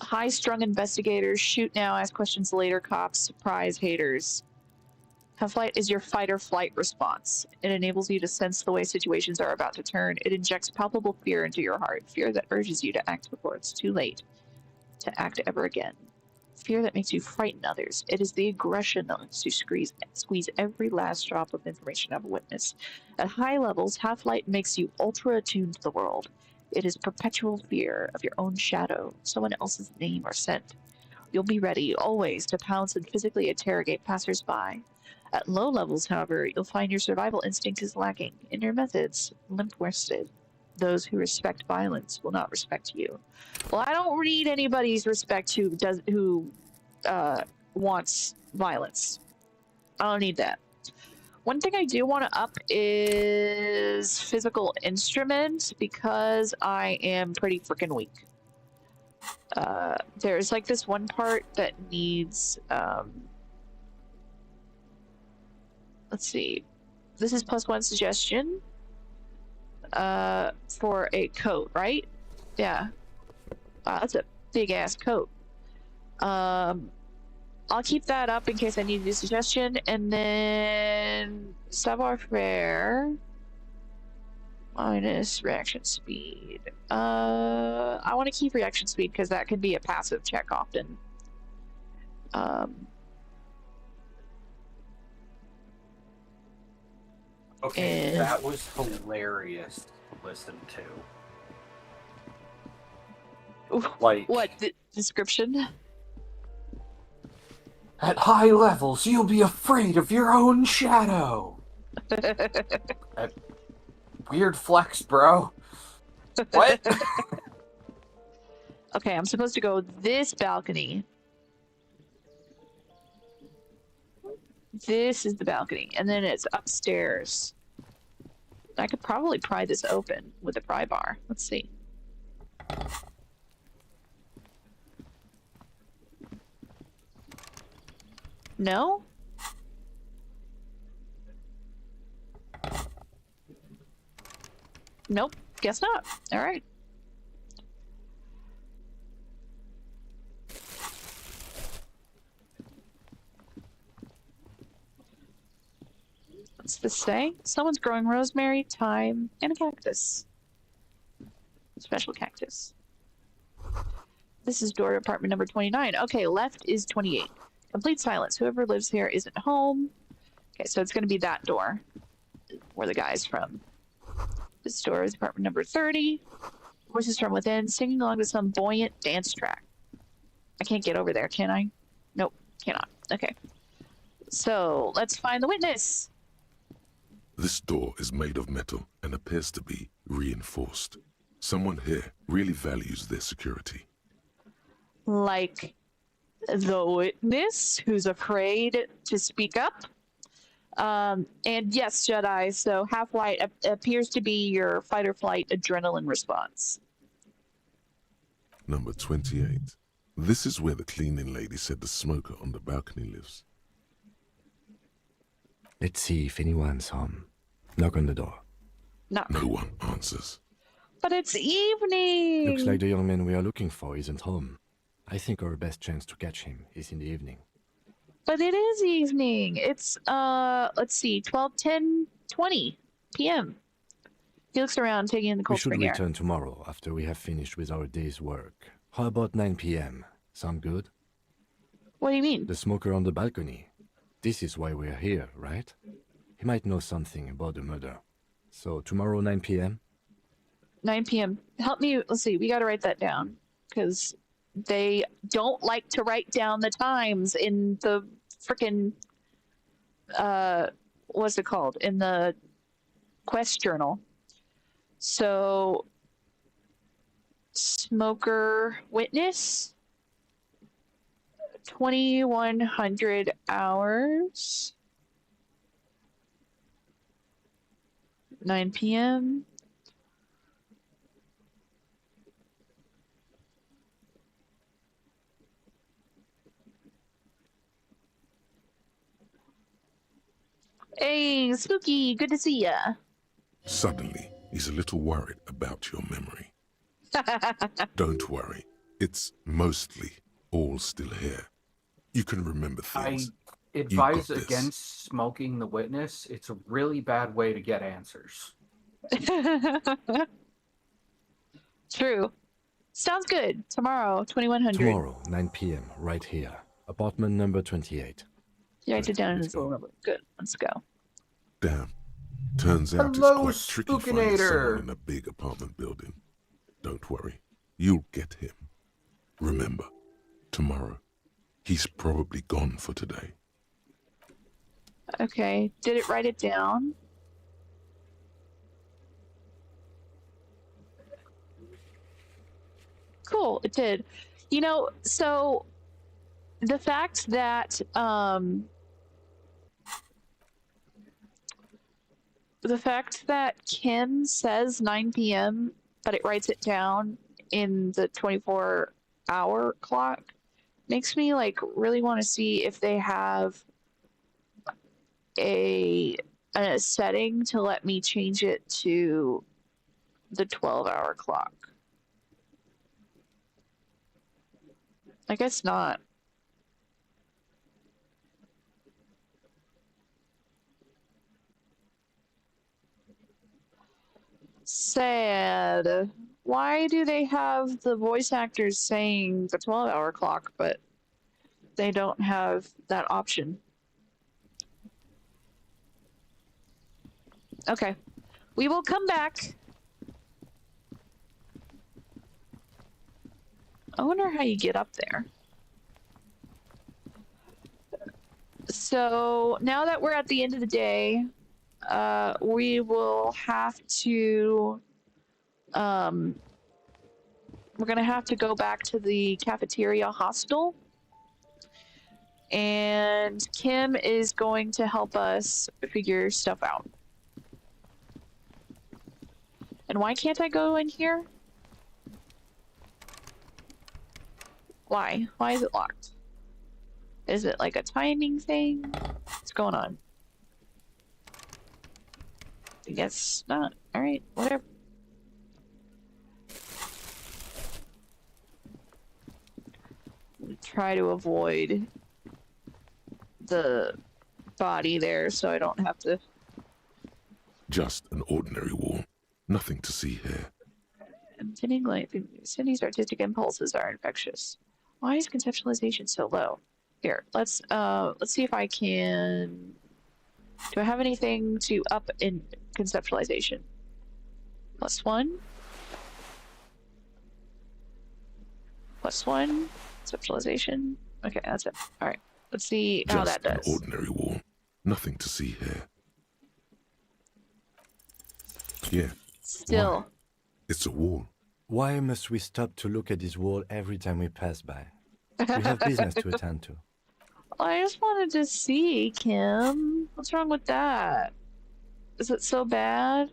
High-strung investigators, shoot now, ask questions later, cops, surprise haters. Half-light is your fight-or-flight response. It enables you to sense the way situations are about to turn. It injects palpable fear into your heart, fear that urges you to act before it's too late to act ever again. fear that makes you frighten others. It is the aggression that lets you squeeze every last drop of information out of a witness. At high levels, half-light makes you ultra-attuned to the world. It is perpetual fear of your own shadow, someone else's name or scent. You'll be ready, always, to pounce and physically interrogate passers-by. At low levels, however, you'll find your survival instinct is lacking, and your methods limp-wristed. Those who respect violence will not respect you. Well, I don't need anybody's respect who wants violence. I don't need that. One thing I do want to up is physical instrument, because I am pretty freaking weak. There's like this one part that needs let's see. This is +1 suggestion for a coat, right? Yeah. Wow, that's a big ass coat. I'll keep that up in case I need a new suggestion, and then savoir-faire minus reaction speed. I want to keep reaction speed because that can be a passive check often. Okay, And that was hilarious to listen to. Like, what the description? at high levels, you'll be afraid of your own shadow. Weird flex, bro. What? Okay, I'm supposed to go this balcony. This is the balcony, and then it's upstairs. I could probably pry this open with a pry bar. Let's see. No? Nope, guess not. All right. What's this say? Someone's growing rosemary, thyme, and a cactus. Special cactus. This is door apartment number 29. Okay, left is 28. Complete silence. Whoever lives here isn't home. Okay, so it's going to be that door where the guy's from. This door is apartment number 30. Voices from within, singing along to some buoyant dance track. I can't get over there, can I? Nope, cannot. Okay. So, let's find the witness. This door is made of metal and appears to be reinforced. Someone here really values their security. Like the witness who's afraid to speak up. And yes, Jedi, so half-light appears to be your fight or flight adrenaline response. Number 28. This is where the cleaning lady said the smoker on the balcony lives. Let's see if anyone's home. Knock on the door. No. No one answers. But it's evening! Looks like the young man we are looking for isn't home. I think our best chance to catch him is in the evening. But it is evening. It's, let's see, 12:10:20 p.m. He looks around, taking in the We cold should spring air. return tomorrow after we have finished with our day's work. How about 9 p.m.? Sound good? What do you mean? The smoker on the balcony. This is why we're here, right? He might know something about the murder. So tomorrow 9 p.m.? 9 p.m. Help me, let's see, we gotta write that down. Because they don't like to write down the times in the frickin', what's it called? In the quest journal. So, smoker witness, 2100 hours, 9 p.m. Hey, Spooky, good to see ya. Suddenly, he's a little worried about your memory. Don't worry. It's mostly all still here. You can remember I things. advise this. against smoking the witness. It's a really bad way to get answers. True. Sounds good. Tomorrow, 2100. Tomorrow, 9 p.m., right here. Apartment number 28. You write it down in let's his little go. number. Good. Let's go. Damn. Turns out Hello, it's quite tricky finding Spookinator. someone in a big apartment building. Don't worry. You'll get him. Remember, tomorrow. He's probably gone for today. Okay. Did it write it down? Cool. It did. You know, so the fact that Kim says 9 p.m., but it writes it down in the 24-hour clock makes me like really want to see if they have a setting to let me change it to the 12-hour clock. I guess not. Sad. Why do they have the voice actors saying the 12-hour clock, but they don't have that option? Okay. We will come back. I wonder how you get up there. So now that we're at the end of the day, we will have to we're gonna have to go back to the cafeteria hostel, and Kim is going to help us figure stuff out. And why can't I go in here? Why is it locked? Is it like a timing thing? What's going on? I guess not. Alright, whatever. Try to avoid the body there so I don't have to. Just an ordinary wall. Nothing to see here. Intending light. Cindy's artistic impulses are infectious. Why is conceptualization so low? Here, let's see if I can. Do I have anything to up in conceptualization? +1. +1. Conceptualization. Okay, that's it. All right. Let's see how that Just does. an ordinary wall. Nothing to see here. Yeah. Still. Why? It's a wall. Why must we stop to look at this wall every time we pass by? We have business to attend to. I just wanted to see, Kim. What's wrong with that? Is it so bad?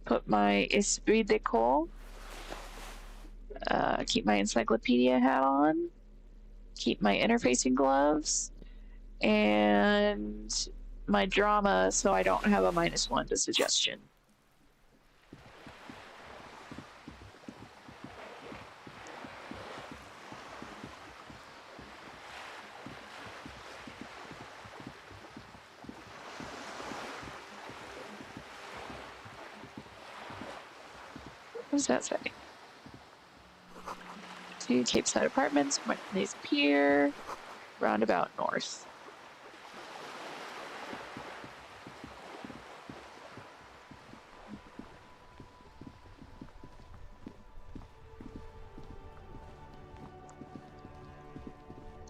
Put my esprit de corps. Keep my encyclopedia hat on. Keep my interfacing gloves. And my drama so I don't have a -1 to suggestion. What does that say? To Cape Side Apartments, Martinaise Pier, roundabout north.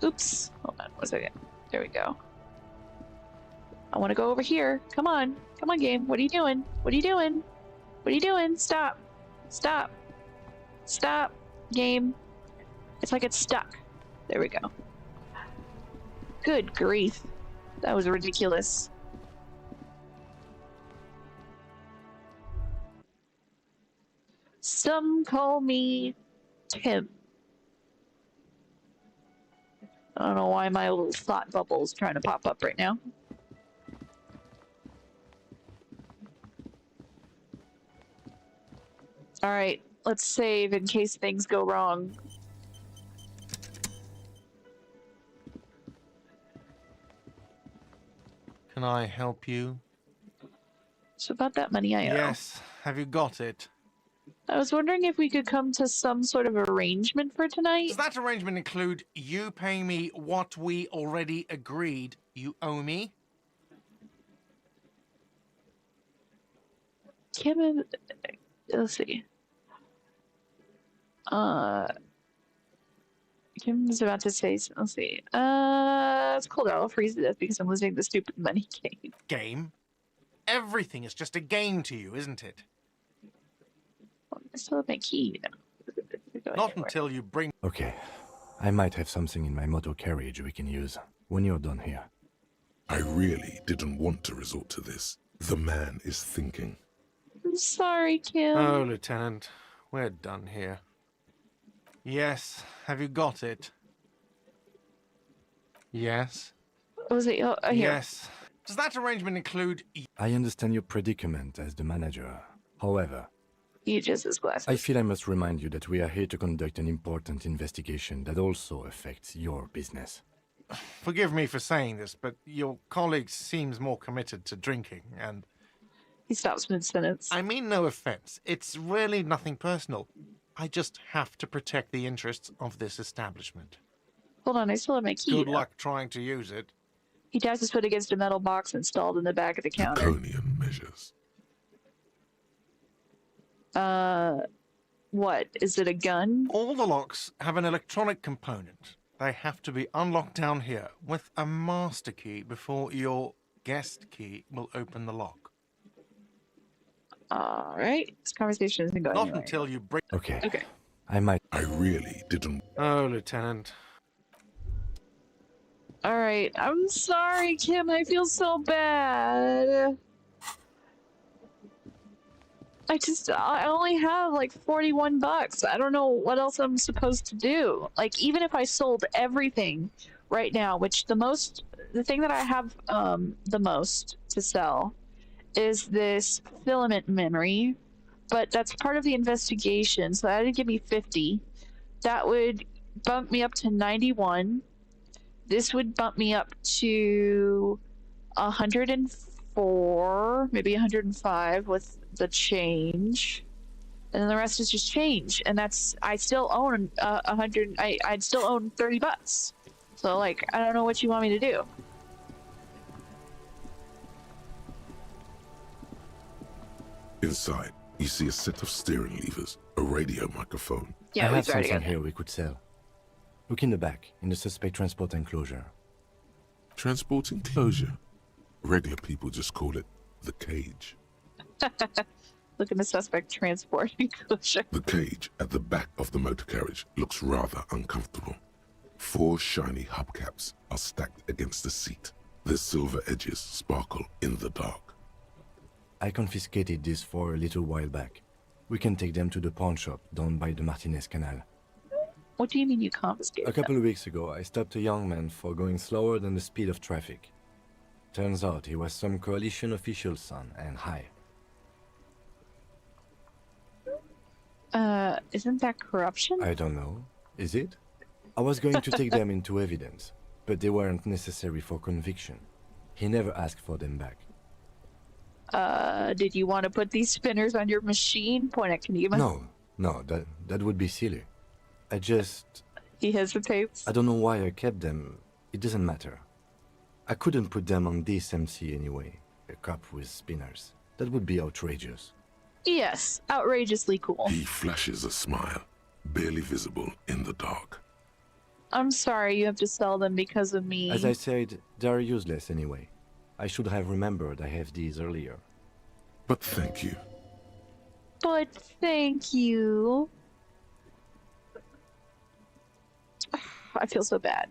Oops. Hold on 1 second. There we go. I want to go over here. Come on. Come on, game. What are you doing? What are you doing? What are you doing? Stop. Stop. Stop, game. It's like it's stuck. There we go. Good grief. That was ridiculous. Some call me Tim. I don't know why my little thought bubble is trying to pop up right now. All right, let's save in case things go wrong. Can I help you? So about that money I owe. Yes. Have you got it? I was wondering if we could come to some sort of arrangement for tonight. Does that arrangement include you paying me what we already agreed you owe me? Kim, let's see. Kim's about to say, let's see. It's cold out. I'll freeze to death because I'm losing the stupid money game. Game? Everything is just a game to you, isn't it? I still have my key, Not until you bring... Okay, I might have something in my motor carriage we can use when you're done here. I really didn't want to resort to this. The man is thinking. I'm sorry, Kim. Oh, Lieutenant, we're done here. Yes, have you got it? Yes? Was it? Oh, here. Yes. Does that arrangement include... I understand your predicament as the manager. However, He adjusts his glasses. I feel I must remind you that we are here to conduct an important investigation that also affects your business. Forgive me for saying this, but your colleague seems more committed to drinking, and... He stops mid-sentence. I mean no offense. It's really nothing personal. I just have to protect the interests of this establishment. Hold on, I still have my key. Good though. luck trying to use it. He taps his foot against a metal box installed in the back of the counter. Draconian measures. What? Is it a gun? All the locks have an electronic component. They have to be unlocked down here with a master key before your guest key will open the lock. Alright. This conversation isn't going Not anywhere. until you bring... Okay. Okay. I might... I really didn't. Oh, Lieutenant. Alright. I'm sorry, Kim. I feel so bad. I only have like 41 bucks. I don't know what else I'm supposed to do. Like, even if I sold everything right now, which the thing that I have the most to sell is this filament memory, but that's part of the investigation, so that would give me 50. That would bump me up to 91. This would bump me up to 104, maybe 105 with the change, and then the rest is just change, and that's I still own 100. I'd still own 30 bucks. So like, I don't know what you want me to do. Inside, you see a set of steering levers, a radio microphone. Yeah, I we've have already something got here we could sell. Look in the back, in the suspect transport enclosure. Transport enclosure. Regular people just call it the cage. Look at the suspect transport enclosure. The cage at the back of the motor carriage looks rather uncomfortable. 4 shiny hubcaps are stacked against the seat. Their silver edges sparkle in the dark. I confiscated these 4 a little while back. We can take them to the pawn shop down by the Martinaise canal. What do you mean you confiscated? A couple of weeks ago, I stopped a young man for going slower than the speed of traffic. Turns out he was some coalition official's son and high. Isn't that corruption? I don't know. Is it? I was going to take them into evidence, but they weren't necessary for conviction. He never asked for them back. Did you want to put these spinners on your machine? Point at Kanema. No, that would be silly. He hesitates. I don't know why I kept them. It doesn't matter. I couldn't put them on this MC anyway. A cup with spinners. That would be outrageous. Yes, outrageously cool. He flashes a smile, barely visible in the dark. I'm sorry you have to sell them because of me. As I said, they're useless anyway. I should have remembered I have these earlier. But thank you. But thank you. I feel so bad.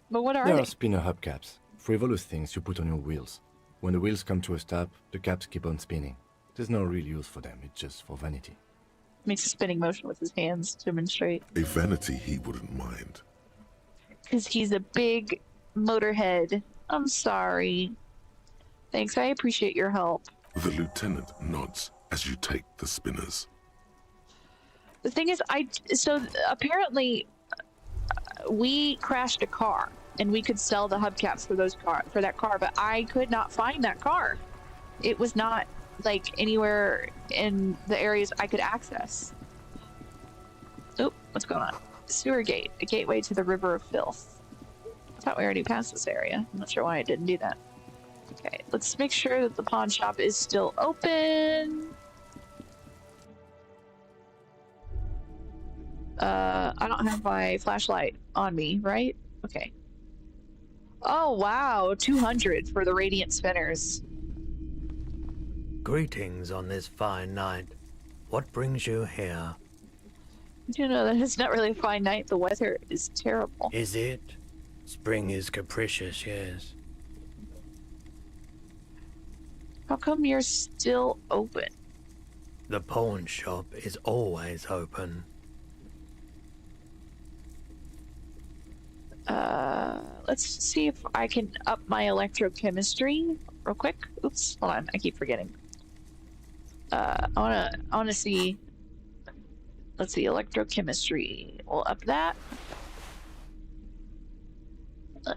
But what are There they? are spinner hubcaps, frivolous things you put on your wheels. When the wheels come to a stop, the caps keep on spinning. There's no real use for them, it's just for vanity. Makes a spinning motion with his hands to demonstrate. A vanity he wouldn't mind. Because he's a big motorhead. I'm sorry. Thanks, I appreciate your help. The lieutenant nods as you take the spinners. The thing is, so apparently we crashed a car and we could sell the hubcaps for that car, but I could not find that car. It was not like anywhere in the areas I could access. Oh, what's going on? Sewer gate, a gateway to the river of filth. I thought we already passed this area. I'm not sure why I didn't do that. Okay, let's make sure that the pawn shop is still open. I don't have my flashlight on me, right? Okay. Oh, wow. 200 for the radiant spinners. Greetings on this fine night. What brings you here? You know that it's not really a fine night. The weather is terrible. Is it? Spring is capricious, yes. How come you're still open? The pawn shop is always open. Let's see if I can up my electrochemistry real quick. Oops, hold on, I keep forgetting. I wanna see. Let's see, electrochemistry. We'll up that.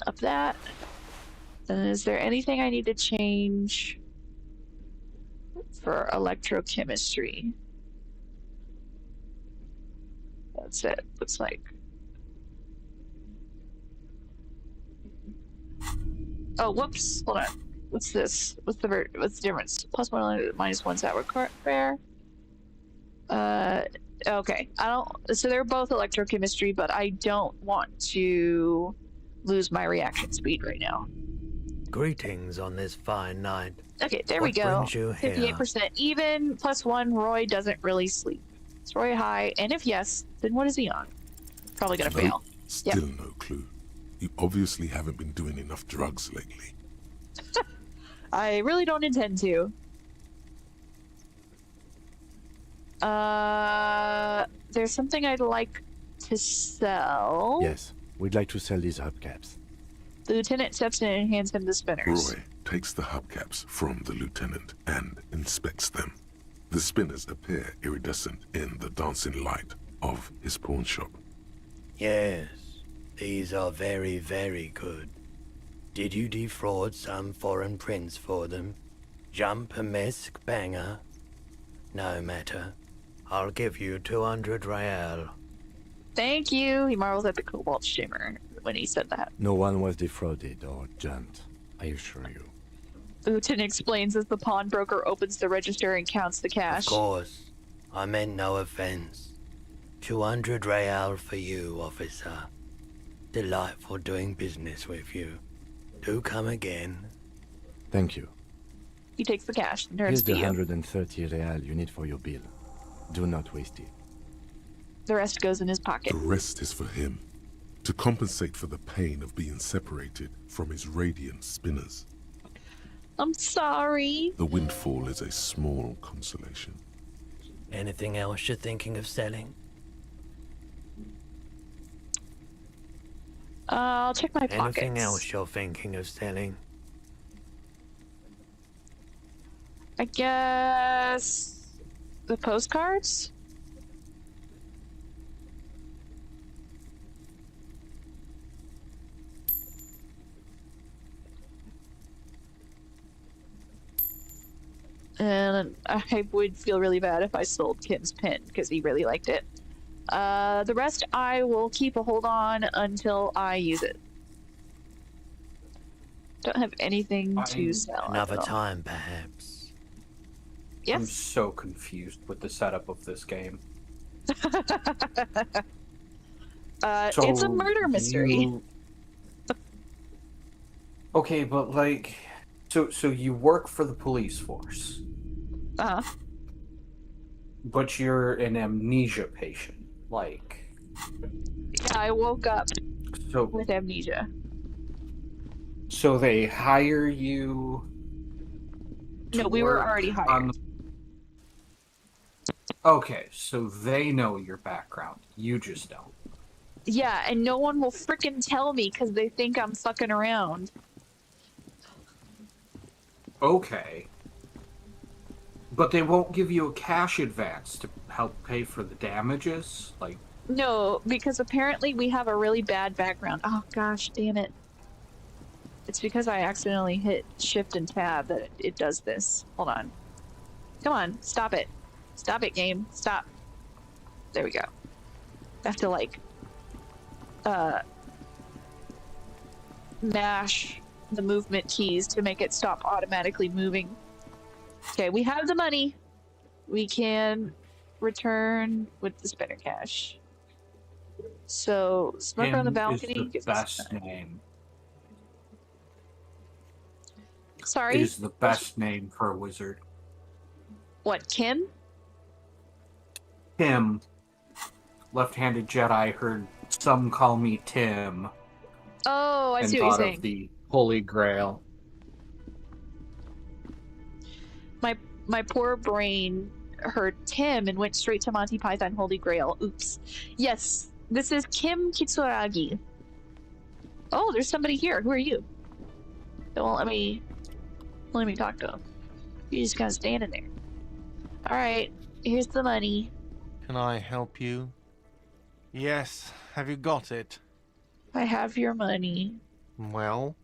Up that. And is there anything I need to change for electrochemistry? That's it, looks like. Oh, whoops, hold on. What's this? What's the difference? Plus one, minus one, that require? Okay. I don't, so they're both electrochemistry, but I don't want to lose my reaction speed right now. Greetings on this fine night. Okay, there we What go. brings you here? 58% even, plus one, Roy doesn't really sleep. Is Roy high? And if yes, then what is he on? Probably gonna fail. Still no clue. You obviously haven't been doing enough drugs lately. I really don't intend to. There's something I'd like to sell. Yes, we'd like to sell these hubcaps. The lieutenant steps in and hands him the spinners. Roy takes the hubcaps from the lieutenant and inspects them. The spinners appear iridescent in the dancing light of his pawn shop. Yes, these are very, very good. Did you defraud some foreign prince for them? Jump-a-mesque banger? No matter. I'll give you 200 real. Thank you. He marvels at the cobalt shimmer when he said that. No one was defrauded or jumped, I assure you. The lieutenant explains as the pawnbroker opens the register and counts the cash. Of course. I meant no offense. 200 real for you, officer. Delightful doing business with you. Do come again. Thank you. He takes the cash and turns Here's to the you. 130 real you need for your bill. Do not waste it. The rest goes in his pocket. The rest is for him, to compensate for the pain of being separated from his radiant spinners. I'm sorry. The windfall is a small consolation. Anything else you're thinking of selling? I'll check my pockets. Anything else you're thinking of selling? I guess the postcards? And I would feel really bad if I sold Kim's pin because he really liked it. The rest I will keep a hold on until I use it. Don't have anything to sell. Another time, perhaps. Yes. I'm so confused with the setup of this game. It's a murder mystery. Okay, but like, so you work for the police force. Uh-huh. But you're an amnesia patient. Like, Yeah, I woke up so with amnesia. so they hire you. No, to we were work already hired. on Okay, so they know your background. You just don't. Yeah, and no one will frickin' tell me because they think I'm fucking around. Okay. But they won't give you a cash advance to help pay for the damages? Like, No, because apparently we have a really bad background. Oh gosh, damn it. It's because I accidentally hit shift and tab that it does this. Hold on. Come on, stop it. Stop it, game. Stop. There we go. I have to like mash the movement keys to make it stop automatically moving. Okay, we have the money. We can return with the spinner cash. So, smoker on the balcony is the gives us best name. Sorry? Is the best name for a wizard. What, Kim? Tim. Left-handed Jedi heard some call me Tim. Oh, I and see what you're thought saying. of the Holy Grail. My poor brain heard Tim and went straight to Monty Python Holy Grail. Oops. Yes, this is Kim Kitsuragi. Oh, there's somebody here. Who are you? Don't let me talk to him. You just kind of standing there. All right, here's the money. Can I help you? Yes. Have you got it? I have your money. Well?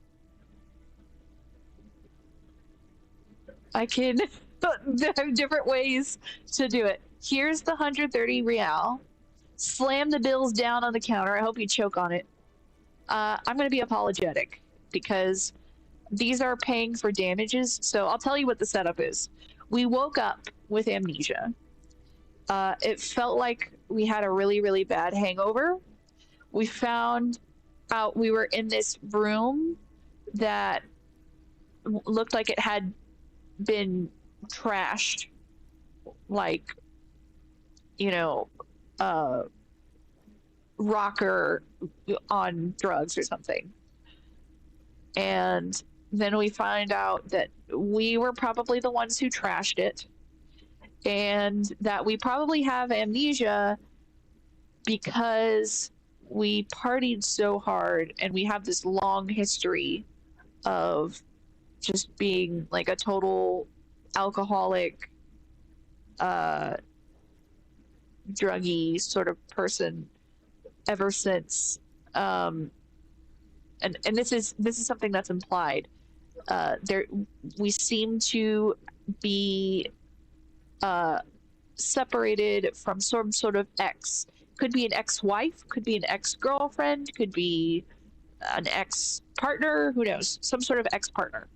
I can. There are different ways to do it. Here's the 130 real. Slam the bills down on the counter. I hope you choke on it. I'm going to be apologetic because these are paying for damages. So I'll tell you what the setup is. We woke up with amnesia. It felt like we had a really, really bad hangover. We found out we were in this room that looked like it had been trashed, like, you know, rocker on drugs or something. And then we find out that we were probably the ones who trashed it, and that we probably have amnesia because we partied so hard and we have this long history of just being like a total alcoholic, druggy sort of person ever since. And this is something that's implied. We seem to be separated from some sort of ex. Could be an ex-wife, could be an ex-girlfriend, could be an ex-partner, who knows? Some sort of ex-partner.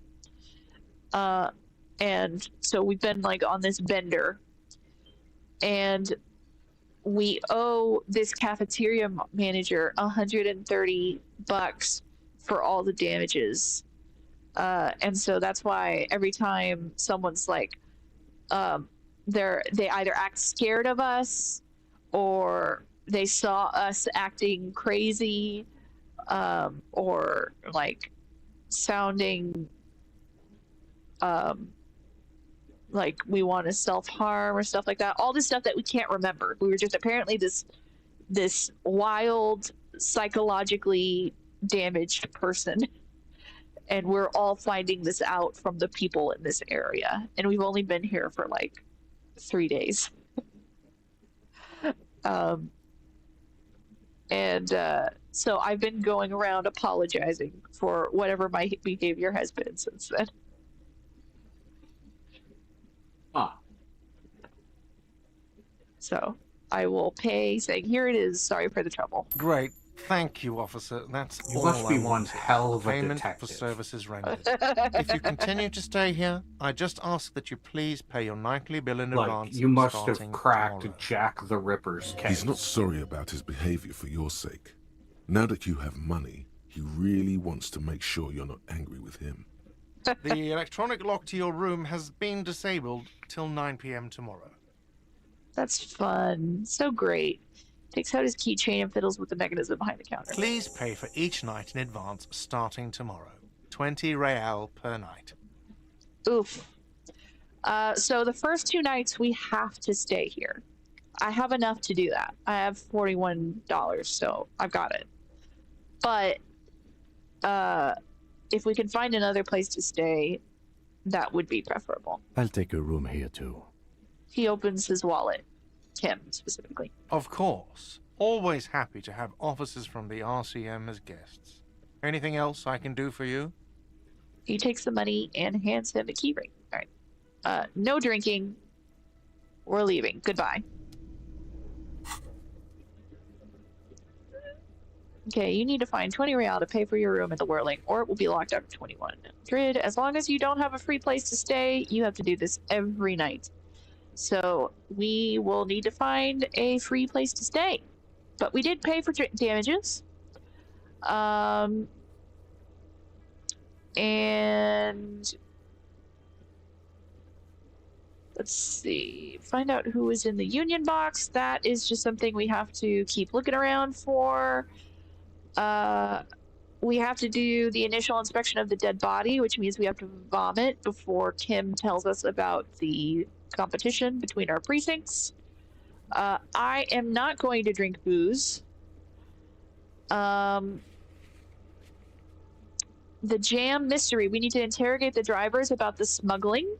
And so we've been like on this bender, and we owe this cafeteria manager $130 for all the damages. And so that's why every time someone's like, they either act scared of us or they saw us acting crazy, or like sounding like we want to self-harm or stuff like that. All this stuff that we can't remember. We were just apparently this wild, psychologically damaged person. And we're all finding this out from the people in this area. And we've only been here for like 3 days. So I've been going around apologizing for whatever my behavior has been since then. So I will pay, saying, here it is, sorry for the trouble. Great. Thank you, officer. That's You all must be I one wanted. hell of a Payment detective. for services rendered. If you continue to stay here, I just ask that you please pay your nightly bill in Like, advance. you must have starting cracked tomorrow. Jack the Ripper's case. He's not sorry about his behavior for your sake. Now that you have money, he really wants to make sure you're not angry with him. The electronic lock to your room has been disabled till 9 p.m. tomorrow. That's fun. So great. Takes out his keychain and fiddles with the mechanism behind the counter. Please pay for each night in advance starting tomorrow. 20 real per night. Oof. So the first 2 nights we have to stay here. I have enough to do that. I have $41, so I've got it. But if we can find another place to stay, that would be preferable. I'll take a room here too. He opens his wallet. Tim, specifically. Of course. Always happy to have officers from the RCM as guests. Anything else I can do for you? He takes the money and hands him a keyring. All right. No drinking. We're leaving. Goodbye. Okay, you need to find 20 real to pay for your room at the Whirling, or it will be locked after 2100. As long as you don't have a free place to stay, you have to do this every night. So we will need to find a free place to stay. But we did pay for damages. And let's see, find out who is in the union box. That is just something we have to keep looking around for. We have to do the initial inspection of the dead body, which means we have to vomit before Kim tells us about the competition between our precincts. I am not going to drink booze. The jam mystery. We need to interrogate the drivers about the smuggling.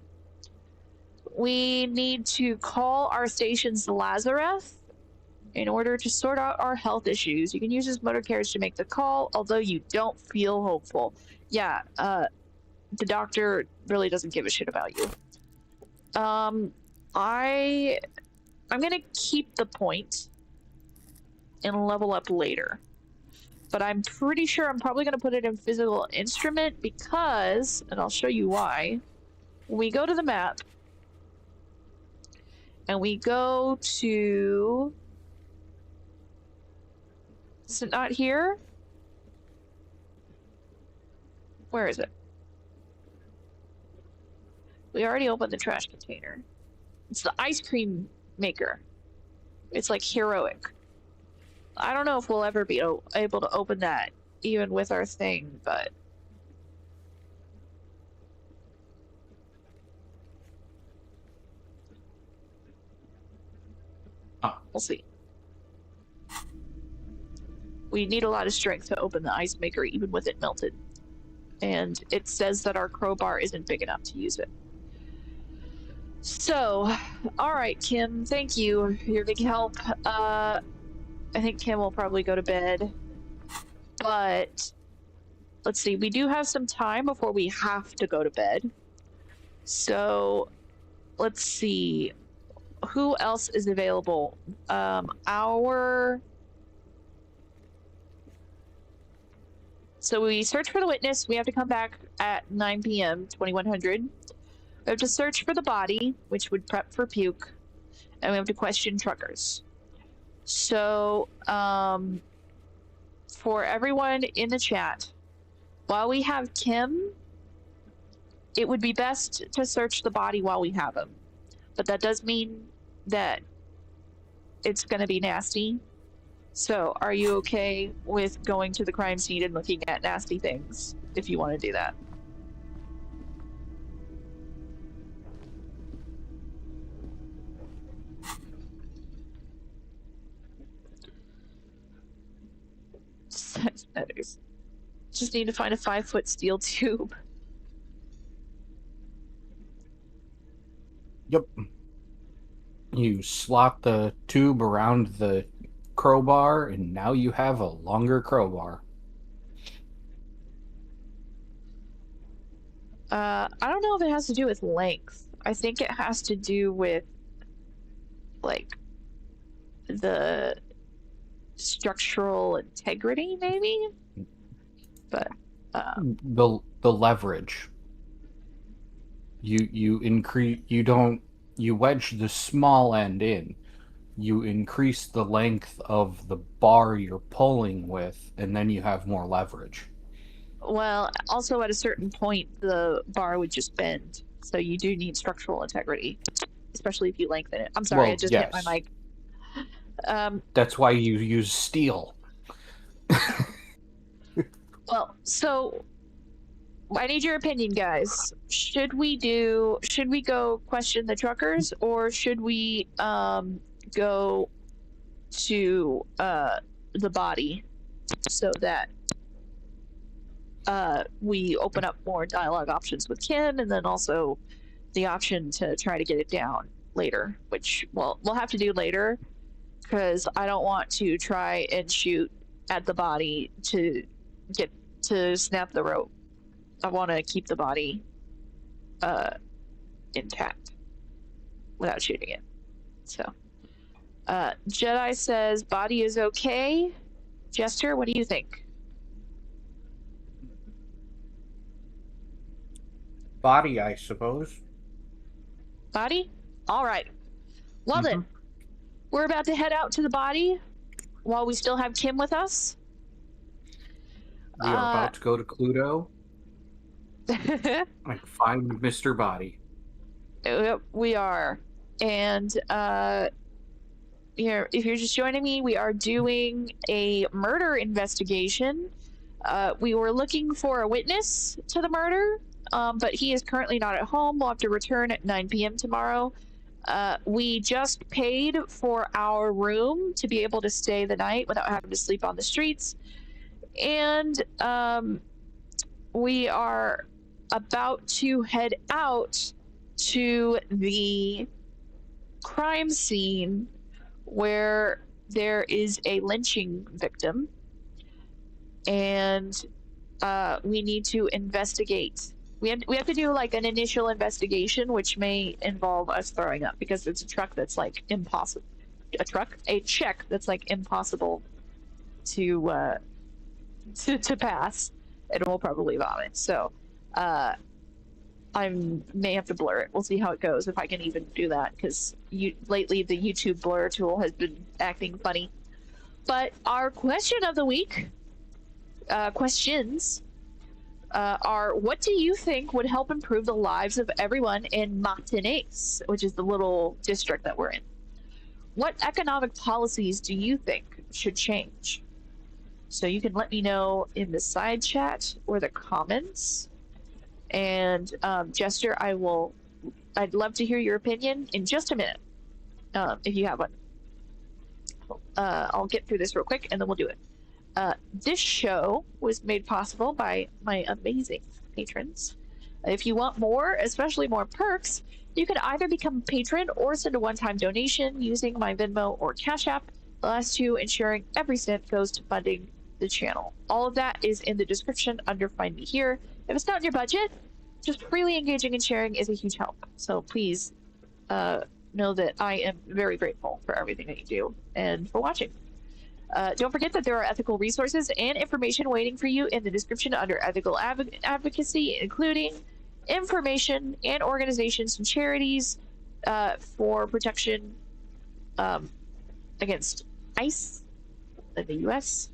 We need to call our station's Lazarus in order to sort out our health issues. You can use his motor carriage to make the call, although you don't feel hopeful. Yeah, the doctor really doesn't give a shit about you. I'm gonna keep the point and level up later. But I'm pretty sure I'm probably gonna put it in physical instrument because, and I'll show you why, we go to the map and we go to, is it not here? Where is it? We already opened the trash container. It's the ice cream maker. It's like heroic. I don't know if we'll ever be able to open that even with our thing, but we'll see. We need a lot of strength to open the ice maker even with it melted. And it says that our crowbar isn't big enough to use it. So, alright, Kim, thank you for your big help. I think Kim will probably go to bed. But, let's see, we do have some time before we have to go to bed. So, let's see. Who else is available? So we search for the witness. We have to come back at 9 p.m., 2100. We have to search for the body, which would prep for puke. And we have to question truckers. So, for everyone in the chat, while we have Kim, it would be best to search the body while we have him. But that does mean that it's going to be nasty. So, are you okay with going to the crime scene and looking at nasty things, if you want to do that? Just need to find a 5-foot steel tube. Yep. You slot the tube around the crowbar, and now you have a longer crowbar. I don't know if it has to do with length. I think it has to do with, like, the structural integrity, maybe? But, the leverage. You increase, you wedge the small end in. You increase the length of the bar you're pulling with, and then you have more leverage. Well, also at a certain point, the bar would just bend. So you do need structural integrity, especially if you lengthen it. I'm sorry, Well, I just yes. hit my mic. That's why you use steel. Well, so I need your opinion, guys. Should we go question the truckers, or should we go to the body so that we open up more dialogue options with Kim, and then also the option to try to get it down later, which we'll have to do later, because I don't want to try and shoot at the body to get to snap the rope. I want to keep the body intact without shooting it. So Jedi says body is okay. Jester, what do you think? Body, I suppose. Body? All right. Well then, we're about to head out to the body while we still have Kim with us. We are about to go to Cluedo and find Mr. Body. We are. And if you're just joining me, we are doing a murder investigation. We were looking for a witness to the murder, but he is currently not at home. We'll have to return at 9 p.m. tomorrow. We just paid for our room to be able to stay the night without having to sleep on the streets. And we are about to head out to the crime scene where there is a lynching victim, and we need to investigate. We have to do like an initial investigation, which may involve us throwing up because it's a truck that's like impossible. A check that's like impossible to pass, and we'll probably vomit. So I may have to blur it. We'll see how it goes, if I can even do that, because lately the YouTube blur tool has been acting funny. But our question of the week, questions, are: what do you think would help improve the lives of everyone in Martinaise, which is the little district that we're in? What economic policies do you think should change? So you can let me know in the side chat or the comments. And Jester, I'd love to hear your opinion in just a minute, if you have one. I'll get through this real quick and then we'll do it. This show was made possible by my amazing patrons. If you want more, especially more perks, you can either become a patron or send a one-time donation using my Venmo or CashApp, the last two ensuring every cent goes to funding the channel. All of that is in the description under Find Me Here. If it's not in your budget, just freely engaging and sharing is a huge help. So please know that I am very grateful for everything that you do and for watching. Don't forget that there are ethical resources and information waiting for you in the description under ethical advocacy, including information and organizations and charities for protection against ICE in the US.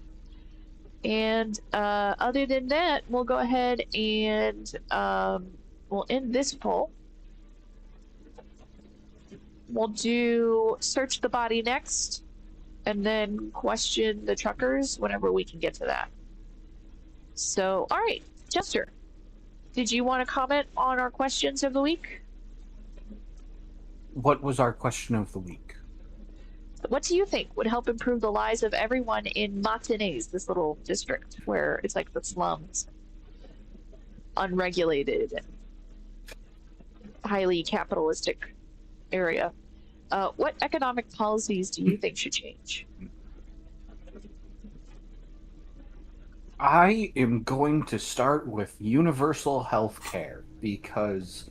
And other than that, we'll go ahead and we'll end this poll. We'll do search the body next, and then question the truckers whenever we can get to that. So, all right, Jester, did you want to comment on our questions of the week? What was our question of the week? What do you think would help improve the lives of everyone in Martinaise, this little district where it's like the slums, unregulated, and highly capitalistic area? What economic policies do you think should change? I am going to start with universal health care because,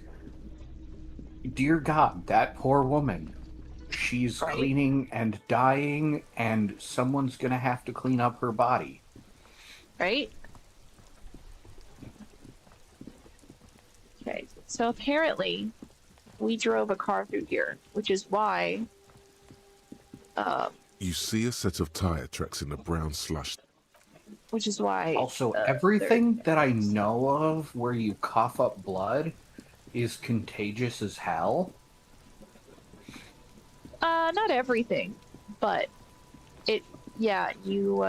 dear God, that poor woman. She's cleaning and dying, and someone's gonna have to clean up her body. Right? Okay, so apparently we drove a car through here, which is why... You see a set of tire tracks in the brown slush. Which is why... Also, everything that I know of where you cough up blood is contagious as hell. Not everything, but yeah, you,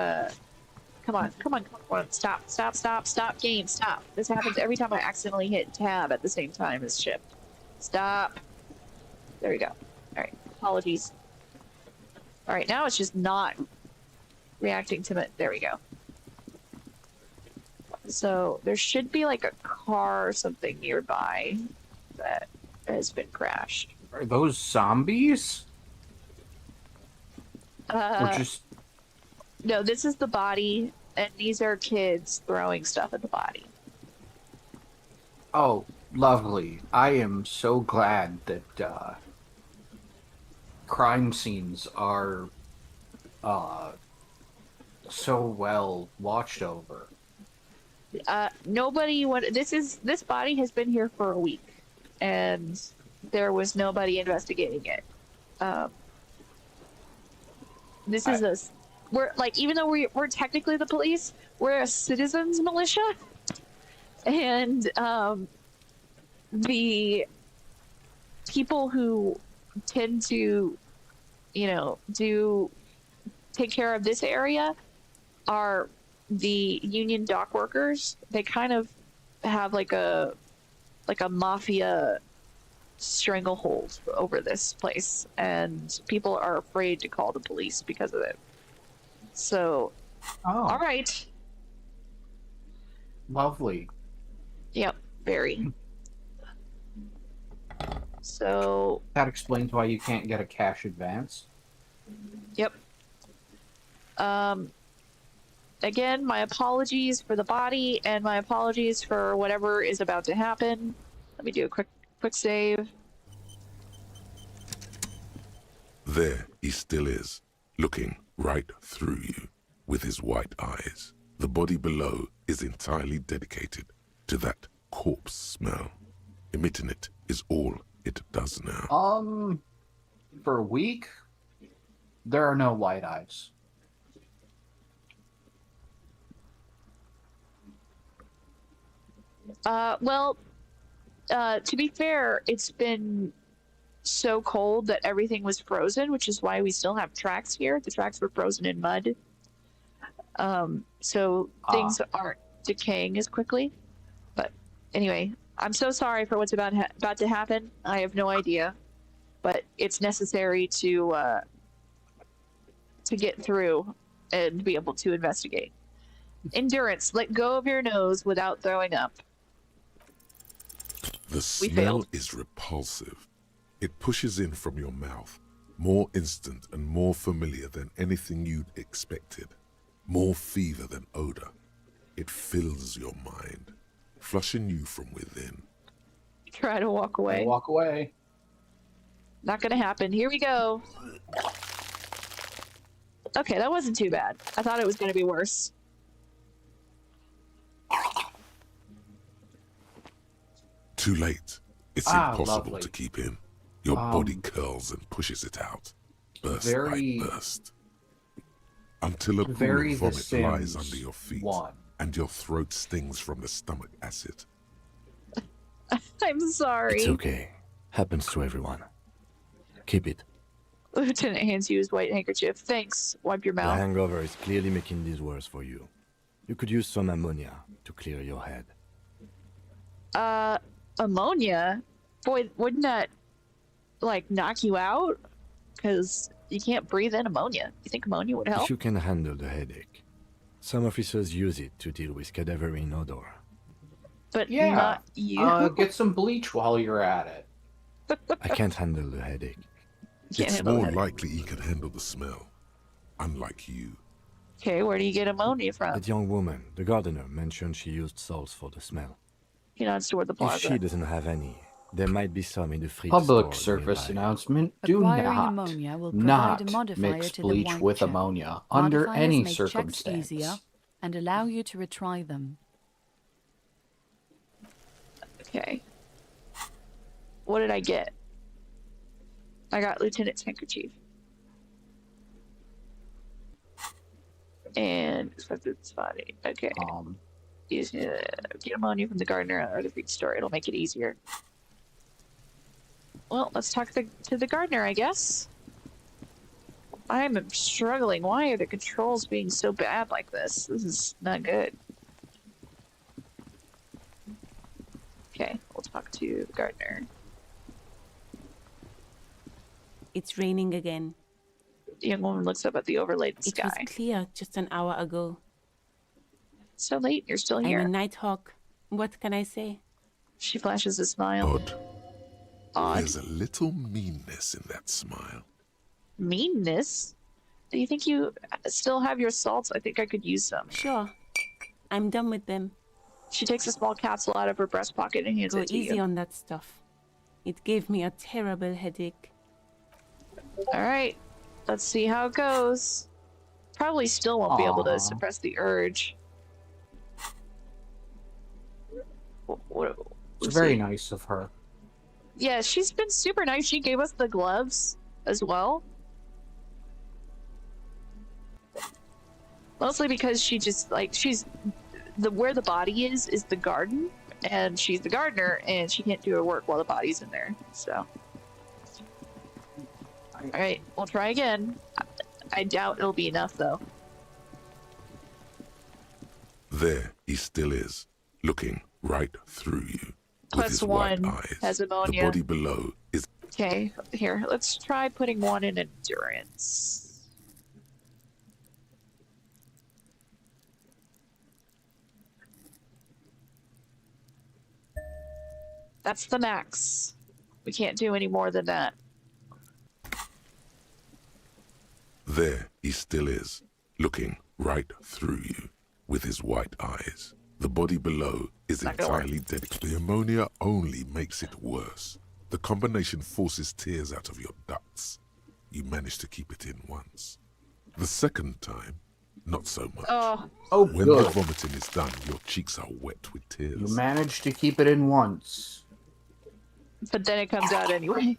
come on, stop, game, stop. This happens every time I accidentally hit tab at the same time as shift. Stop. There we go. Alright, apologies. Alright, now it's just not reacting to it. There we go. So, there should be like a car or something nearby that has been crashed. Are those zombies? Or just... No, this is the body, and these are kids throwing stuff at the body. Oh, lovely. I am so glad that crime scenes are so well watched over? Nobody. This body has been here for a week, and there was nobody investigating it. This is we're like, even though we're technically the police, we're a citizens militia, and the people who tend to, take care of this area are the union dock workers. They kind of have like a mafia stranglehold over this place, and people are afraid to call the police because of it. So, all right. Lovely. Yep, very. So that explains why you can't get a cash advance. Yep. Again, my apologies for the body, and my apologies for whatever is about to happen. Let me do a quick save. There he still is, looking right through you with his white eyes. The body below is entirely dedicated to that corpse smell. Emitting it is all it does now. For a week, there are no white eyes. To be fair, it's been so cold that everything was frozen, which is why we still have tracks here. The tracks were frozen in mud. So things aren't decaying as quickly. But anyway, I'm so sorry for what's about to happen. I have no idea, but it's necessary to get through and be able to investigate. Endurance, let go of your nose without throwing up. The smell is repulsive. It pushes in from your mouth, more instant and more familiar than anything you'd expected. More fever than odor. It fills your mind, flushing you from within. Try to walk away. Walk away. Not gonna happen. Here we go. Okay, that wasn't too bad. I thought it was gonna be worse. Too late. It's impossible lovely. to keep in. Your body curls and pushes it out, burst by burst, until a pool of vomit lies under your feet, and your throat stings from the stomach acid. I'm sorry. It's okay. Happens to everyone. Keep it. Lieutenant hands you his white handkerchief. Thanks. Wipe your The mouth. hangover is clearly making this worse for you. You could use some ammonia to clear your head. Ammonia? Boy, wouldn't that, like, knock you out? Because you can't breathe in ammonia. You think ammonia would help? If you can handle the headache. Some officers use it to deal with cadaverine odor. But not you. Get some bleach while you're at it. I can't handle the headache. It's more likely he can handle the smell, unlike you. Okay, where do you get ammonia from? That young woman, the gardener, mentioned she used salts for the smell. He nods toward the plaza. If she doesn't have any, there might be some in the fridge Public store service nearby. announcement. Do Acquiring not, ammonia will provide a modifier mix to the bleach white with check. ammonia under Modifiers any make circumstance. checks easier and allow you to retry them. Okay. What did I get? I got Lieutenant's handkerchief. And spotty. Okay. Use get ammonia from the gardener or the feed store. It'll make it easier. Well, let's talk to the gardener, I guess. I am struggling. Why are the controls being so bad like this? This is not good. Okay, we'll talk to the gardener. It's raining again. The young woman looks up at the overlaid sky. It was clear just an hour ago. So late, you're still here. I'm a nighthawk. What can I say? She flashes a smile. Odd. There's a little meanness in that smile. Meanness? Do you think you still have your salts? I think I could use some. Sure. I'm done with them. She takes a small capsule out of her breast pocket and hands it to you. Go easy on that stuff. It gave me a terrible headache. All right. Let's see how it goes. probably still won't be able to Aw. suppress the urge. It's very nice of her. Yeah, she's been super nice. She gave us the gloves as well. Mostly because she just, like, she's... where the body is the garden, and she's the gardener, and she can't do her work while the body's in there, so... Alright, we'll try again. I doubt it'll be enough, though. There he still is, looking right through you. With his +1 white eyes. has The ammonia. body below is... Okay, here, let's try putting 1 in endurance. That's the max. We can't do any more than that. There he still is, looking right through you. With his white eyes. The body below is entirely dead. The ammonia only makes it worse. The combination forces tears out of your ducts. You manage to keep it in once. The second time, not so much. Oh, when good. the vomiting is done, your cheeks are wet with tears. You managed to keep it in once. But then it comes out anyway.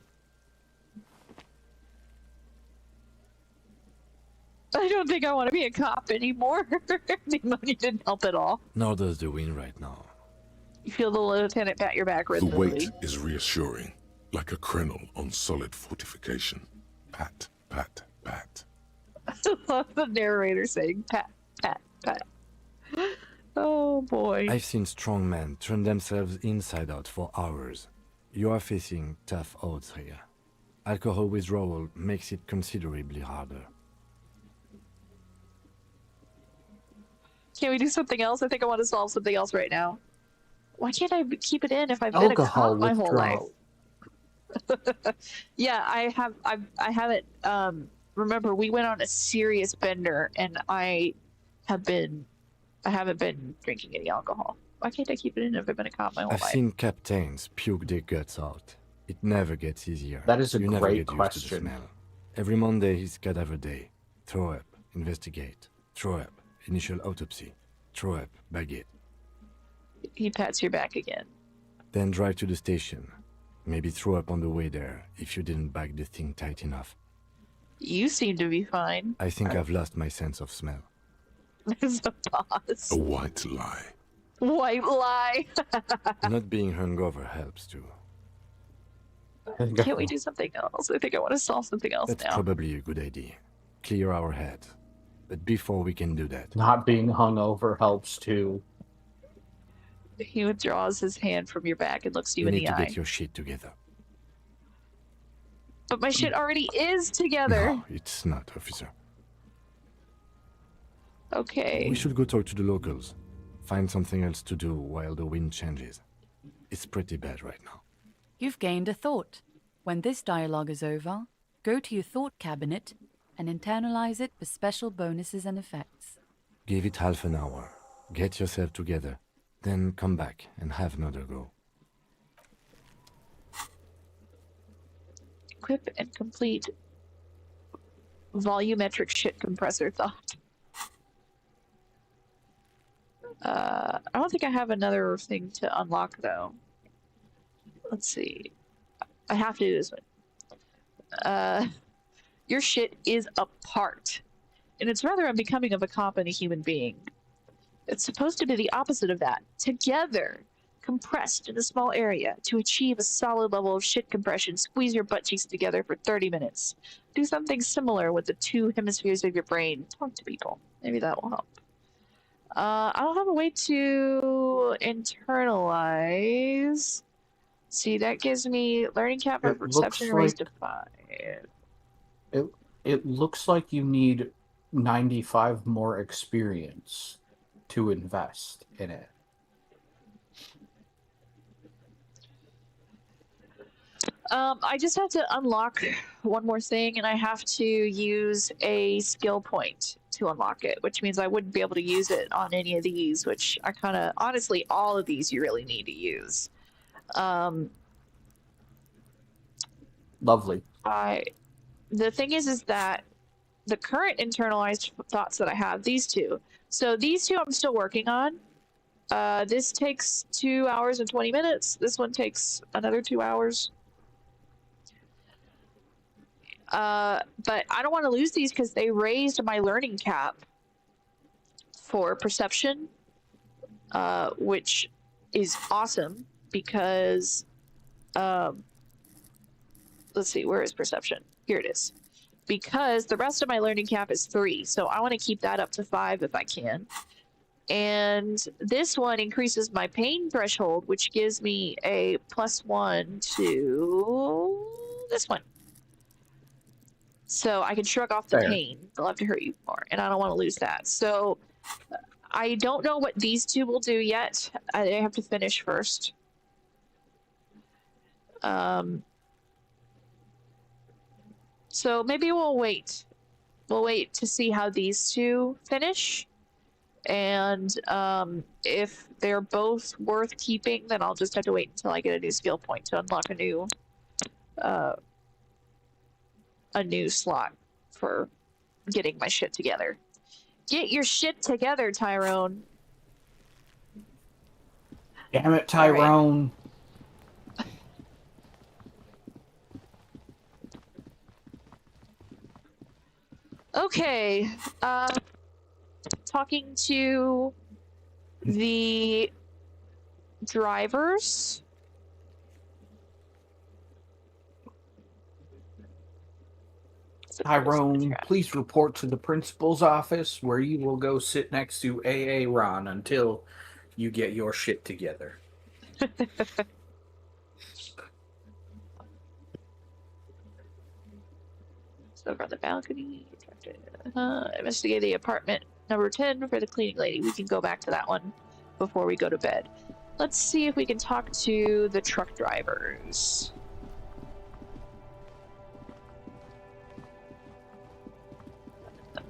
I don't think I want to be a cop anymore. The money didn't help at all. Nor does the wind right now. You feel the lieutenant pat your back The rhythmically. weight is reassuring, like a crenel on solid fortification. Pat, pat, pat. I love the narrator saying pat, pat, pat. Oh boy. I've seen strong men turn themselves inside out for hours. You are facing tough odds here. Alcohol withdrawal makes it considerably harder. Can't we do something else? I think I want to solve something else right now. Why can't I keep it in if I've been a cop my whole life? Yeah, I haven't. Remember, we went on a serious bender, and I haven't been drinking any alcohol. Why can't I keep it in if I've been a cop my whole I've life? seen captains puke their guts out. It never gets easier. That is a You never great get used to the question. smell. Every Monday is cadaver day. Throw up, investigate. Throw up, initial autopsy. Throw up, bag it. He pats your back again. Then drive to the station. Maybe throw up on the way there if you didn't bag the thing tight enough. You seem to be fine. I think I've lost my sense of smell. There's a pause. A white lie. White lie. Not being hungover helps too. Can't we do something else? I think I want to solve something else That's now. probably a good idea. Clear our head. But before we can do that, Not being hungover helps too. He withdraws his hand from your back and looks you you in need the to eye. get your shit together. But my shit already is together. No, it's not, officer. Okay. We should go talk to the locals. Find something else to do while the wind changes. It's pretty bad right now. You've gained a thought. When this dialogue is over, go to your thought cabinet and internalize it for special bonuses and effects. Give it half an hour. Get yourself together. Then come back and have another go. Equip and complete volumetric shit compressor thought. I don't think I have another thing to unlock though. Let's see. I have to do this one. Your shit is apart. And it's rather unbecoming of a cop and a human being. It's supposed to be the opposite of that. Together, compressed in a small area to achieve a solid level of shit compression, squeeze your butt cheeks together for 30 minutes. Do something similar with the two hemispheres of your brain. Talk to people. Maybe that will help. I don't have a way to internalize. See, that gives me learning cap for perception raised to 5. It looks like you need 95 more experience to invest in it. I just have to unlock one more thing, and I have to use a skill point to unlock it, which means I wouldn't be able to use it on any of these, which I kind of, honestly, all of these you really need to use. Lovely. The thing is that the current internalized thoughts that I have, these two. So these two I'm still working on. This takes 2 hours and 20 minutes. This one takes another 2 hours. But I don't want to lose these because they raised my learning cap for perception, which is awesome because, let's see, where is perception? Here it is. Because the rest of my learning cap is 3, so I want to keep that up to 5 if I can. And this one increases my pain threshold, which gives me a +1 to this one. So I can shrug off the pain. They'll have to hurt you more, and I don't want to lose that. So I don't know what these two will do yet. I have to finish first. So maybe we'll wait. We'll wait to see how these two finish. And if they're both worth keeping, then I'll just have to wait until I get a new skill point to unlock a new slot for getting my shit together. Get your shit together, Tyrone. Damn it, Tyrone. Okay, talking to the drivers. Tyrone, please report to the principal's office where you will go sit next to AA Ron until you get your shit together. So from the balcony, investigate the apartment number 10 for the cleaning lady. We can go back to that one before we go to bed. Let's see if we can talk to the truck drivers.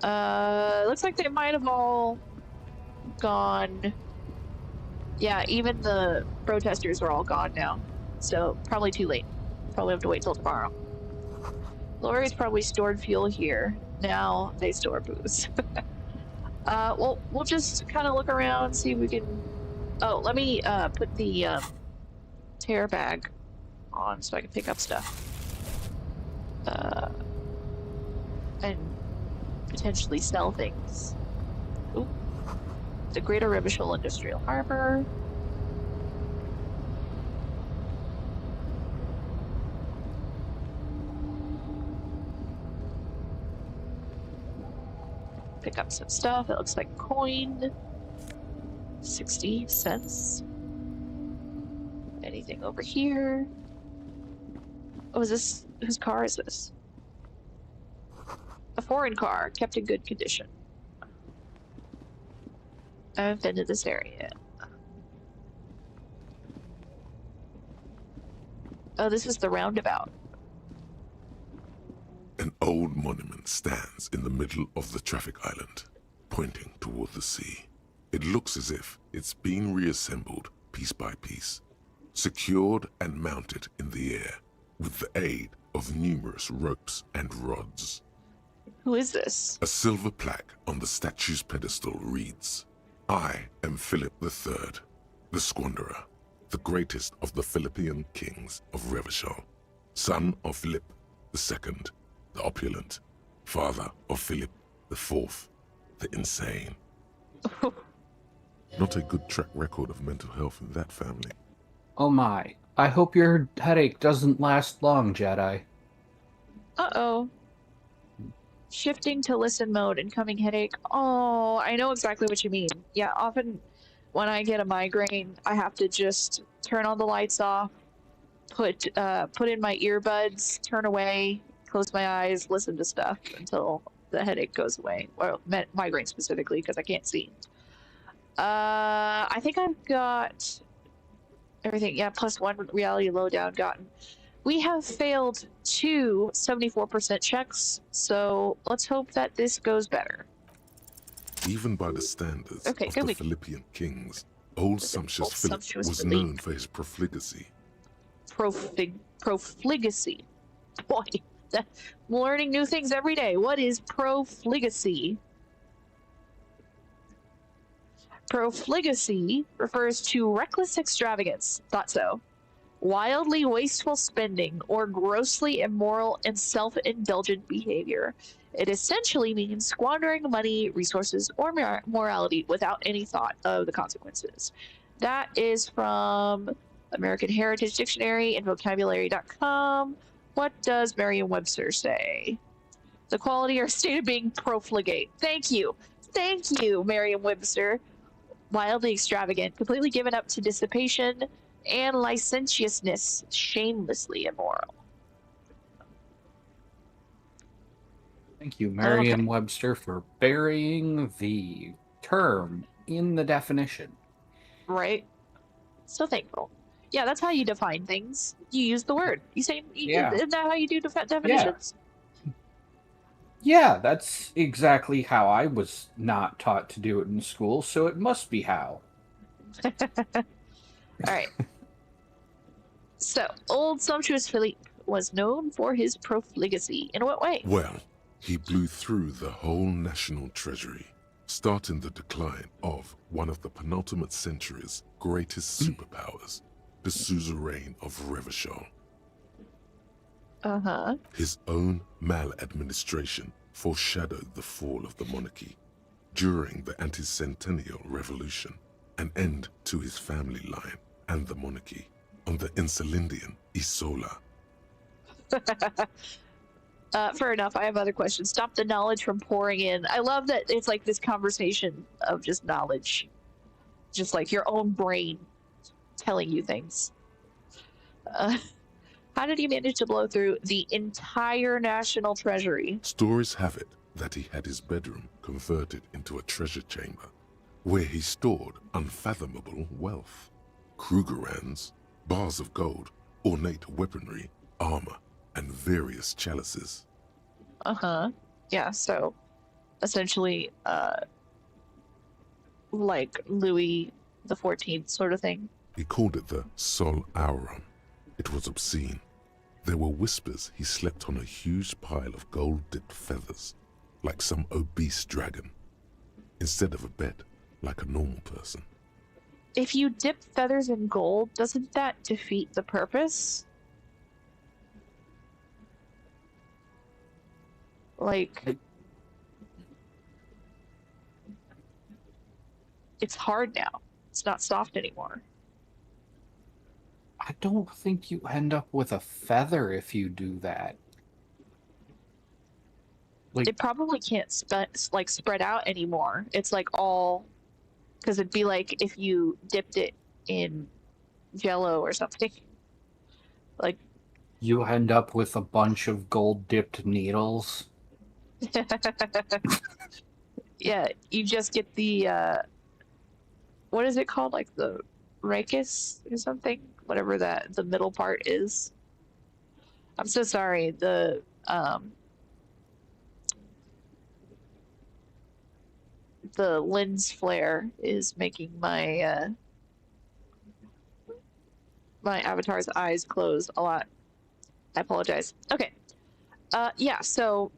Looks like they might have all gone. Yeah, even the protesters are all gone now. So probably too late. Probably have to wait till tomorrow. Lori's probably stored fuel here. Now they store booze. Well, we'll just kind of look around, see if we can... Oh, let me put the tear bag on so I can pick up stuff. And potentially sell things. Ooh. The Greater Revachol Industrial Harbor. Pick up some stuff. It looks like coin. 60 cents. Anything over here? Oh, is this... Whose car is this? A foreign car, kept in good condition. I haven't been to this area yet. Oh, this is the roundabout. An old monument stands in the middle of the traffic island, pointing toward the sea. It looks as if it's been reassembled piece by piece, secured and mounted in the air with the aid of numerous ropes and rods. Who is this? A silver plaque on the statue's pedestal reads, "I am Philip III, the Squanderer, the greatest of the Philippian kings of Revachol, son of Philip II, the opulent, father of Philip IV, the insane." Not a good track record of mental health in that family. Oh my. I hope your headache doesn't last long, Jedi. Uh-oh. Shifting to listen mode, incoming headache. Oh, I know exactly what you mean. Yeah, often when I get a migraine, I have to just turn all the lights off, put in my earbuds, turn away, close my eyes, listen to stuff until the headache goes away. Well, migraine specifically, because I can't see. I think I've got everything. Yeah, +1 reality lowdown gotten. We have failed 2 74% checks, so let's hope that this goes better. Even by the standards of the Philippian kings, old sumptuous Philip was known for his profligacy. Profligacy. Boy, Learning new things every day. What is profligacy? Profligacy refers to reckless extravagance. Thought so. Wildly wasteful spending or grossly immoral and self-indulgent behavior. It essentially means squandering money, resources, or morality without any thought of the consequences. That is from American Heritage Dictionary and Vocabulary.com. What does Merriam-Webster say? The quality or state of being profligate. Thank you. Thank you, Merriam-Webster. Wildly extravagant, completely given up to dissipation and licentiousness, shamelessly immoral. Thank you, Merriam-Webster, for burying the term in the definition. Right? So thankful. Yeah, that's how you define things. You use the word. You say, isn't that how you do definitions? Yeah, that's exactly how I was not taught to do it in school, so it must be how. All right. So, old sumptuous Philippe was known for his profligacy. In what way? Well, he blew through the whole national treasury, starting the decline of one of the penultimate century's greatest superpowers, the suzerain of Revachol. Uh-huh. His own maladministration foreshadowed the fall of the monarchy. During the anti-centennial revolution, an end to his family line and the monarchy on the Insulindian Isola. Fair enough. I have other questions. Stop the knowledge from pouring in. I love that it's like this conversation of just knowledge. Just like your own brain telling you things. How did he manage to blow through the entire national treasury? Stories have it that he had his bedroom converted into a treasure chamber, where he stored unfathomable wealth. Krugerrands, bars of gold, ornate weaponry, armor, and various chalices. Uh-huh. Yeah, so essentially like Louis the 14th sort of thing. He called it the Sol Aurum. It was obscene. There were whispers he slept on a huge pile of gold-dipped feathers, like some obese dragon, instead of a bed, like a normal person. If you dip feathers in gold, doesn't that defeat the purpose? Like, it's hard now. It's not soft anymore. I don't think you end up with a feather if you do that. Like, it probably can't spread out anymore. It's like all, because it'd be like if you dipped it in Jello or something. Like, you end up with a bunch of gold-dipped needles. yeah, you just get the what is it called? Like the rachis or something? Whatever that the middle part is. I'm so sorry. The lens flare is making my my avatar's eyes close a lot. I apologize. Okay. Yeah, so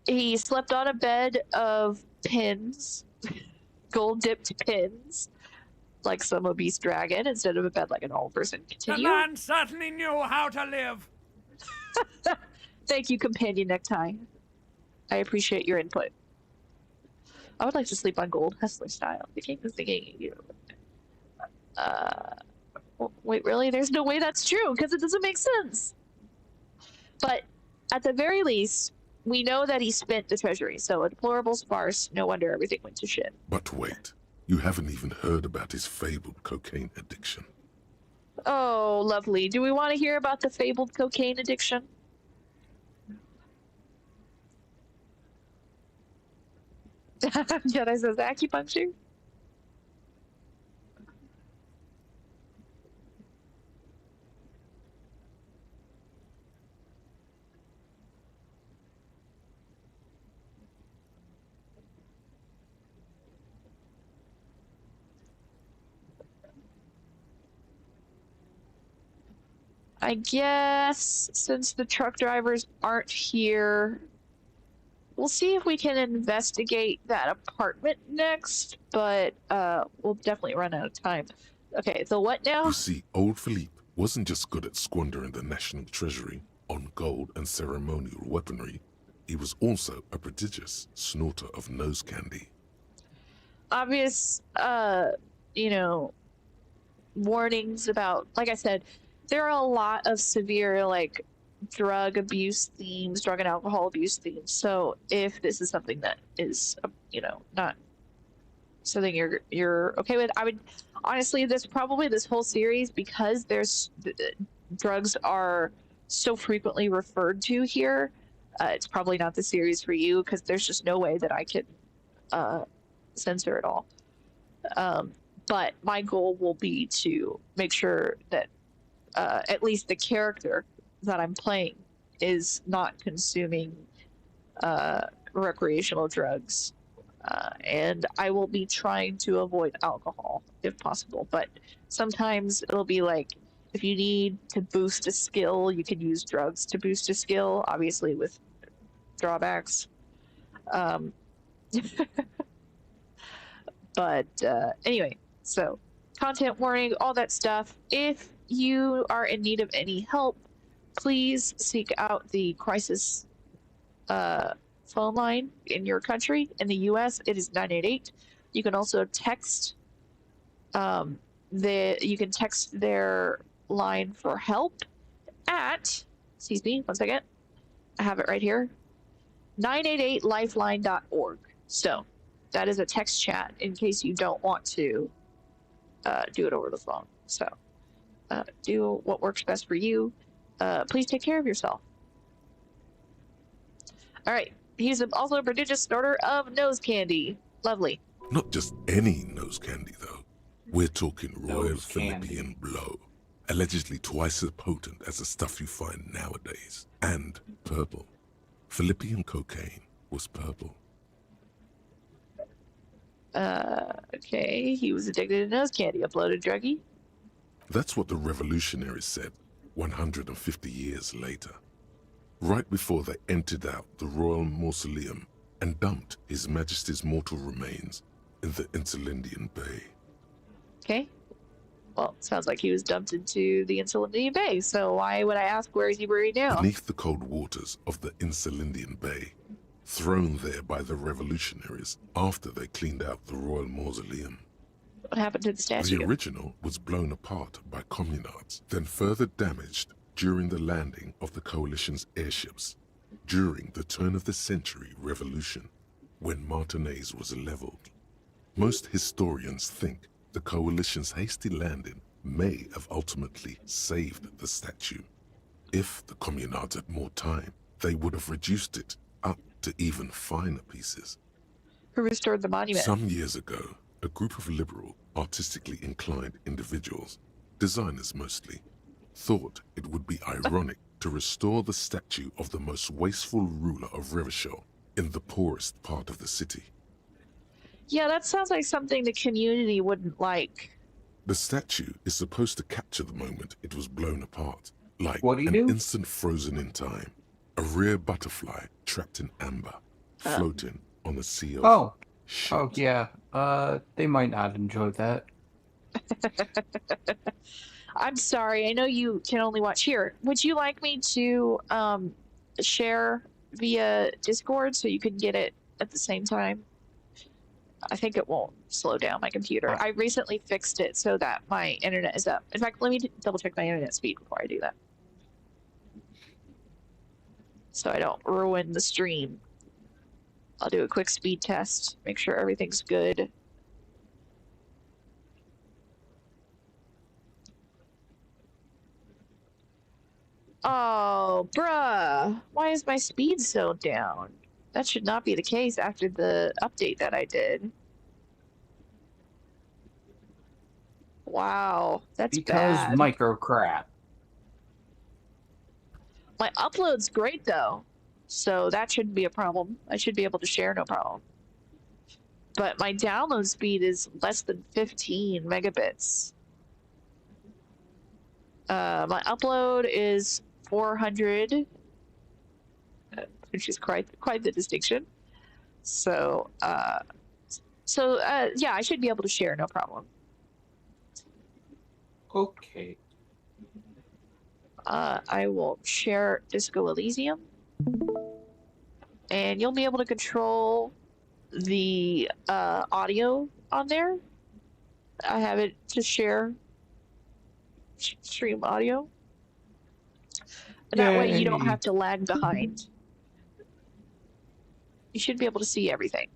he slept on a bed of pins, gold-dipped pins, like some obese dragon, instead of a bed like a normal person. Continue. The man certainly knew how to live. Thank you, companion necktie. I appreciate your input. I would like to sleep on gold, hustler style. The king is thinking you. Wait, really? There's no way that's true, because it doesn't make sense. But at the very least, we know that he spent the treasury, so a deplorable farce. No wonder everything went to shit. But wait, you haven't even heard about his fabled cocaine addiction. Oh, lovely. Do we want to hear about the fabled cocaine addiction? Jedi says acupuncture. I guess since the truck drivers aren't here, we'll see if we can investigate that apartment next, but we'll definitely run out of time. Okay, the what now? You see, old Philippe wasn't just good at squandering the national treasury on gold and ceremonial weaponry, he was also a prodigious snorter of nose candy. Obvious, you know, warnings about, like I said, there are a lot of severe, like, drug abuse themes, drug and alcohol abuse themes. So if this is something that is, you know, not something you're okay with, I would honestly, this whole series, because there's drugs are so frequently referred to here, it's probably not the series for you, because there's just no way that I could censor it all. But my goal will be to make sure that at least the character that I'm playing is not consuming recreational drugs. And I will be trying to avoid alcohol if possible. But sometimes it'll be like, if you need to boost a skill, you can use drugs to boost a skill, obviously with drawbacks. But anyway, so content warning, all that stuff. If you are in need of any help, please seek out the crisis phone line in your country. In the US, it is 988. You can also text you can text their line for help at, excuse me, one second, I have it right here, 988lifeline.org. So that is a text chat in case you don't want to do it over the phone. So do what works best for you. Please take care of yourself. All right. He's also a prodigious snorter of nose candy. Lovely. Not just any nose candy, though. We're talking royal Nose candy. Philippian blow, allegedly twice as potent as the stuff you find nowadays, and purple. Philippian cocaine was purple. Okay. He was addicted to nose candy. A bloated druggie. That's what the revolutionaries said 150 years later, right before they emptied out the royal mausoleum and dumped His Majesty's mortal remains in the Insulindian Bay. Okay. Well, sounds like he was dumped into the Insulindian Bay, so why would I ask where is he buried now? Beneath the cold waters of the Insulindian Bay, thrown there by the revolutionaries after they cleaned out the royal mausoleum. What happened to the statue? The original was blown apart by communards, then further damaged during the landing of the coalition's airships during the turn-of-the-century revolution, when Martinaise was leveled. Most historians think the coalition's hasty landing may have ultimately saved the statue. If the communards had more time, they would have reduced it up to even finer pieces. Who restored the monument? Some years ago, a group of liberal, artistically inclined individuals, designers mostly, thought it would be ironic to restore the statue of the most wasteful ruler of Revachol in the poorest part of the city. Yeah, that sounds like something the community wouldn't like. The statue is supposed to capture the moment it was blown apart, like What do you an do? instant frozen in time, a rare butterfly trapped in amber, floating on a sea of Oh shit. yeah. They might not enjoy that. I'm sorry, I know you can only watch here. Would you like me to share via Discord so you can get it at the same time? I think it won't slow down my computer. I recently fixed it so that my internet is up. In fact, let me double check my internet speed before I do that, so I don't ruin the stream. I'll do a quick speed test, make sure everything's good. Oh, bruh. Why is my speed so down? That should not be the case after the update that I did. Wow, that's Because bad. micro crap. My upload's great though, so that shouldn't be a problem. I should be able to share no problem. But my download speed is less than 15 megabits. My upload is 400, which is quite the distinction. So, yeah, I should be able to share, no problem. Okay. I will share Disco Elysium, and you'll be able to control the audio on there. I have it to share stream audio. That way you don't have to lag behind. You should be able to see everything.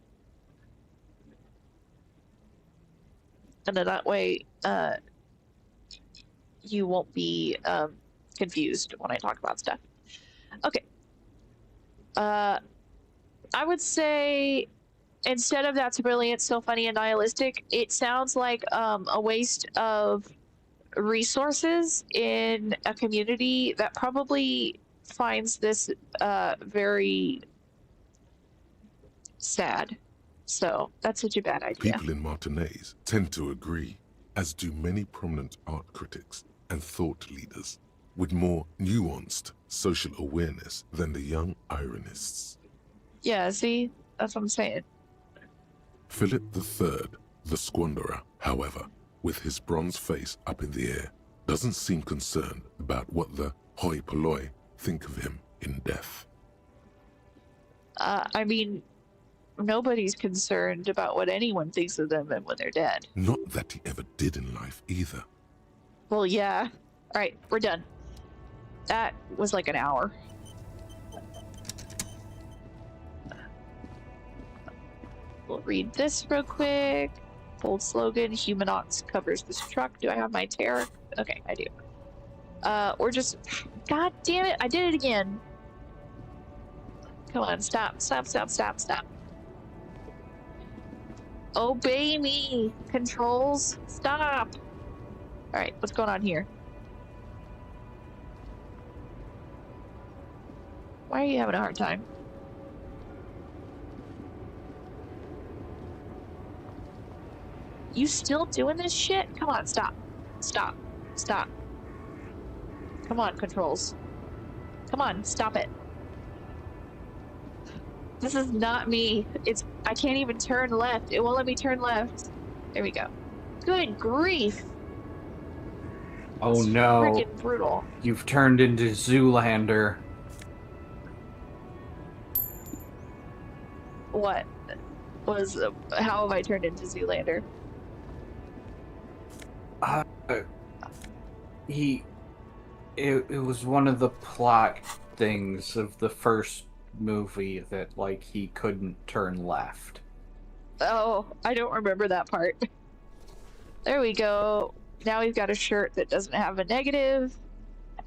And then that way you won't be confused when I talk about stuff. Okay. I would say instead of that's brilliant, so funny and nihilistic, it sounds like a waste of resources in a community that probably finds this very sad. So that's such a bad idea. People in Martinaise tend to agree, as do many prominent art critics and thought leaders with more nuanced social awareness than the young ironists. Yeah, see? That's what I'm saying. Philip III, the squanderer, however, with his bronze face up in the air, doesn't seem concerned about what the hoi polloi think of him in death. I mean, nobody's concerned about what anyone thinks of them when they're dead. Not that he ever did in life either. Well, yeah. All right, we're done. That was like an hour. We'll read this real quick. Bold slogan, Humanox covers this truck. Do I have my terror? Okay, I do. Or just, god damn it, I did it again. Come on, stop. Obey me, controls, stop. All right, what's going on here? Why are you having a hard time? You still doing this shit? Come on, stop. Come on, controls. Come on, stop it. This is not me. I can't even turn left. It won't let me turn left. There we go. Good grief. Oh no. Freaking brutal. You've turned into Zoolander. What was how have I turned into Zoolander? It was one of the plot things of the first movie that like he couldn't turn left. Oh, I don't remember that part. There we go. Now we've got a shirt that doesn't have a negative,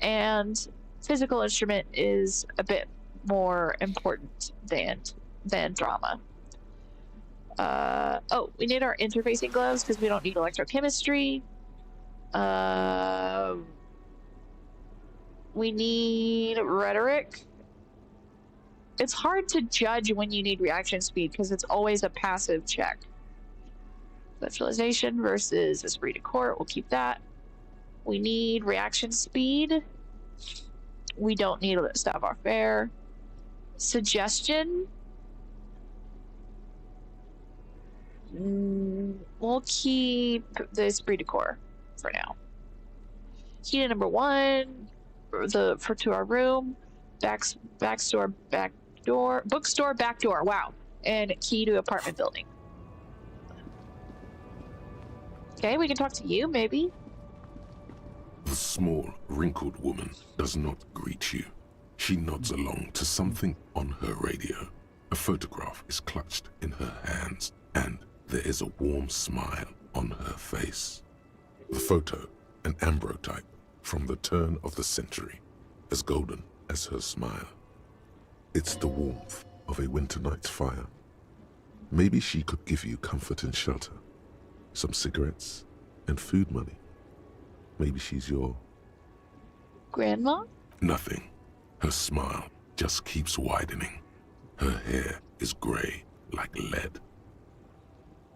and physical instrument is a bit more important than drama. Oh, we need our interfacing gloves because we don't need electrochemistry. We need rhetoric. It's hard to judge when you need reaction speed because it's always a passive check. Specialization versus esprit de corps. We'll keep that. We need reaction speed. We don't need savoir-faire. Suggestion. We'll keep the esprit de corps for now. Key to number 1. To our room. Bookstore, back door. Wow. And key to apartment building. Okay, we can talk to you, maybe. The small, wrinkled woman does not greet you. She nods along to something on her radio. A photograph is clutched in her hands, and there is a warm smile on her face. The photo, an ambrotype from the turn of the century, as golden as her smile. It's the warmth of a winter night's fire. Maybe she could give you comfort and shelter, some cigarettes and food money. Maybe she's your... Grandma? Nothing. Her smile just keeps widening. Her hair is gray like lead.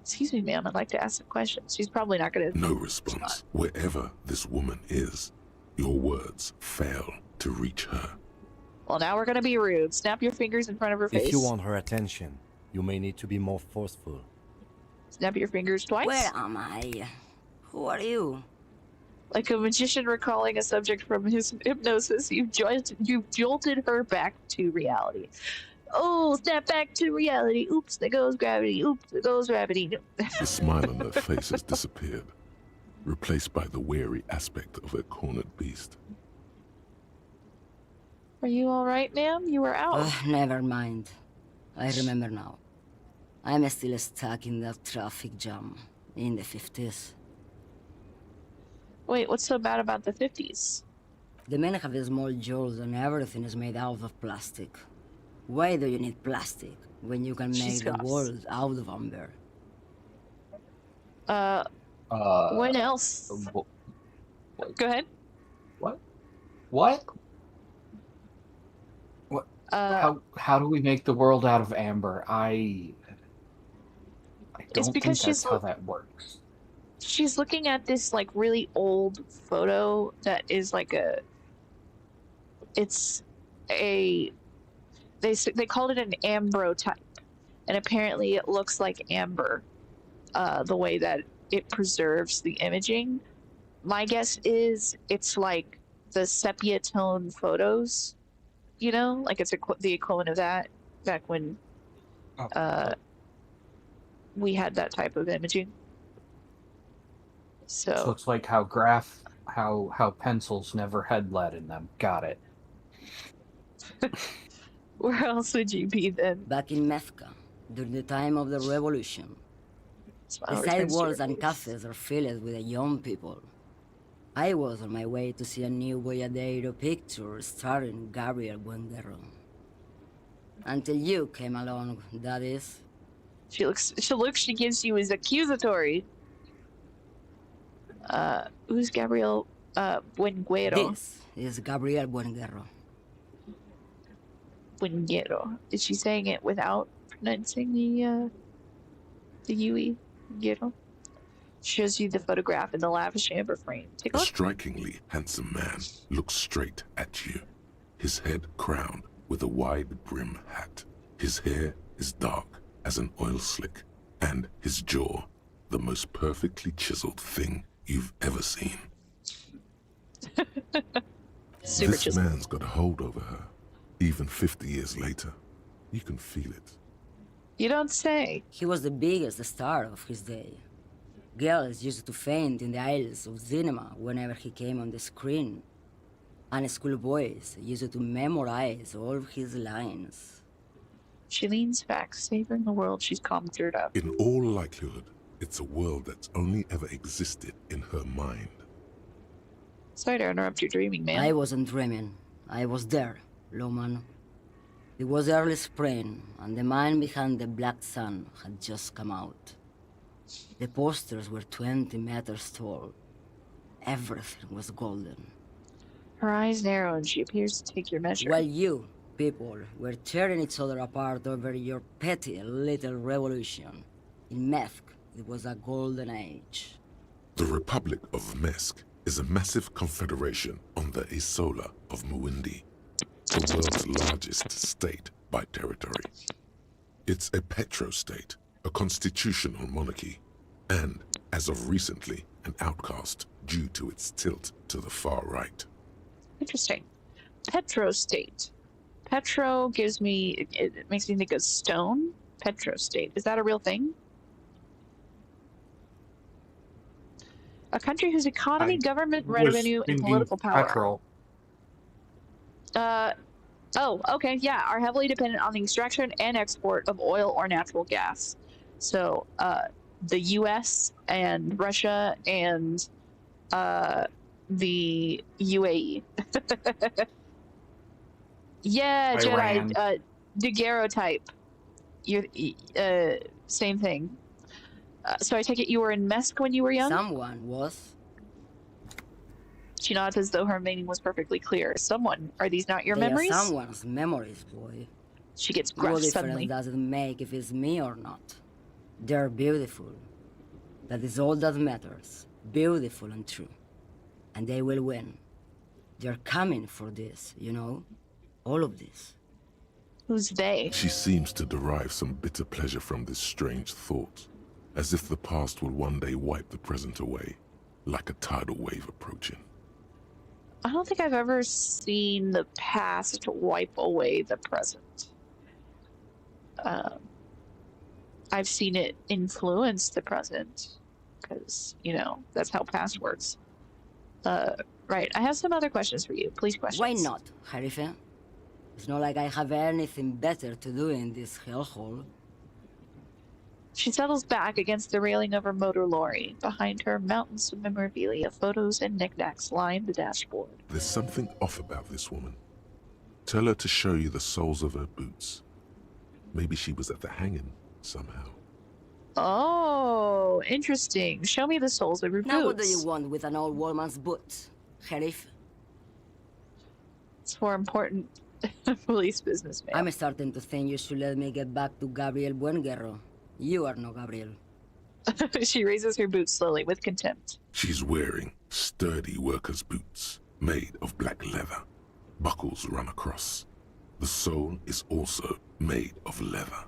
Excuse me, ma'am, I'd like to ask a question. She's probably not going to... No response. Wherever this woman is, Your words fail to reach her. Well, now we're gonna be rude. Snap your fingers in front of her face. If you want her attention, you may need to be more forceful. Snap your fingers twice. Where am I? Who are you? Like a magician recalling a subject from his hypnosis, you've jolted her back to reality. Oh, snap back to reality. Oops, there goes gravity. Oops, there goes gravity. The smile on her face has disappeared, replaced by the wary aspect of a cornered beast. Are you alright, ma'am? You were out. Never mind. I remember now. I'm still stuck in that traffic jam in the 50s. Wait, what's so bad about the 50s? The men have small jaws and everything is made out of plastic. Why do you need plastic when you can make the world out of amber? When else? Go ahead. What? What? What? How do we make the world out of amber? I don't think that's how that works. She's looking at this like really old photo that is like they called it an ambrotype, and apparently it looks like amber, the way that it preserves the imaging. My guess is it's like the sepia tone photos, you know, like it's the equivalent of that back when we had that type of imaging. So it's like how pencils never had lead in them. Got it. Where else would you be then? Back in Mefka, during the time of the revolution. The sidewalks and cafes are filled with young people. I was on my way to see a new Boyadero picture starring Gabriel Buenguerro. Until you came along, that is. She gives you is accusatory. Who's Gabriel Buenguerro? This is Gabriel Buenguerro. Buenguerro. Is she saying it without pronouncing the UE? Buenguerro? Shows you the photograph in the lavish amber frame. Take a A look. strikingly handsome man looks straight at you, his head crowned with a wide brim hat. His hair is dark as an oil slick, and his jaw the most perfectly chiseled thing you've ever seen. This man's got a hold over her, even 50 years later. You can feel it. You don't say. He was the biggest star of his day. Girls used to faint in the aisles of cinema whenever he came on the screen. And schoolboys used to memorize all of his lines. She leans back, savoring the world she's conjured up. In all likelihood, it's a world that's only ever existed in her mind. Sorry to interrupt your dreaming, man. I wasn't dreaming. I was there, Lawman. It was early spring, and the man behind the black sun had just come out. The posters were 20 meters tall. Everything was golden. Her eyes narrow and she appears to take your measure. While you, people, were tearing each other apart over your petty little revolution, in Mefk, it was a golden age. The Republic of Mesk is a massive confederation on the Isola of Muindi, the world's largest state by territory. It's a petrostate, a constitutional monarchy, and, as of recently, an outcast due to its tilt to the far right. Interesting. Petrostate. Petro gives me, it makes me think of stone. Petrostate. Is that a real thing? A country whose economy, government, revenue, and political power. Petrol. Oh, okay, yeah, are heavily dependent on the extraction and export of oil or natural gas. So, the U.S. and Russia and the UAE. Yeah, Iran. Jedi, daguerreotype. You're same thing. So I take it you were in Mesk when you were young? Someone was. She nods as though her meaning was perfectly clear. Someone. Are these not your memories? They are someone's memories, boy. She gets gruff What suddenly. difference does it make if it's me or not? They're beautiful. That is all that matters. Beautiful and true. And they will win. They're coming for this, you know? All of this. Who's they? She seems to derive some bitter pleasure from this strange thought, as if the past will one day wipe the present away, like a tidal wave approaching. I don't think I've ever seen the past wipe away the present. I've seen it influence the present, because, you know, that's how past works. Right, I have some other questions for you. Please, questions. Why not, Harife? It's not like I have anything better to do in this hellhole. She settles back against the railing of her motor lorry. Behind her, mountains of memorabilia, photos, and knickknacks line the dashboard. There's something off about this woman. Tell her to show you the soles of her boots. Maybe she was at the hanging somehow. Oh, interesting. Show me the soles of your boots. Now what do you want with an old woman's boots, Sheriff? It's more important police business, man. I'm starting to think you should let me get back to Gabriel Buenguerro. You are no Gabriel. She raises her boots slowly with contempt. She's wearing sturdy worker's boots made of black leather. Buckles run across. The sole is also made of leather.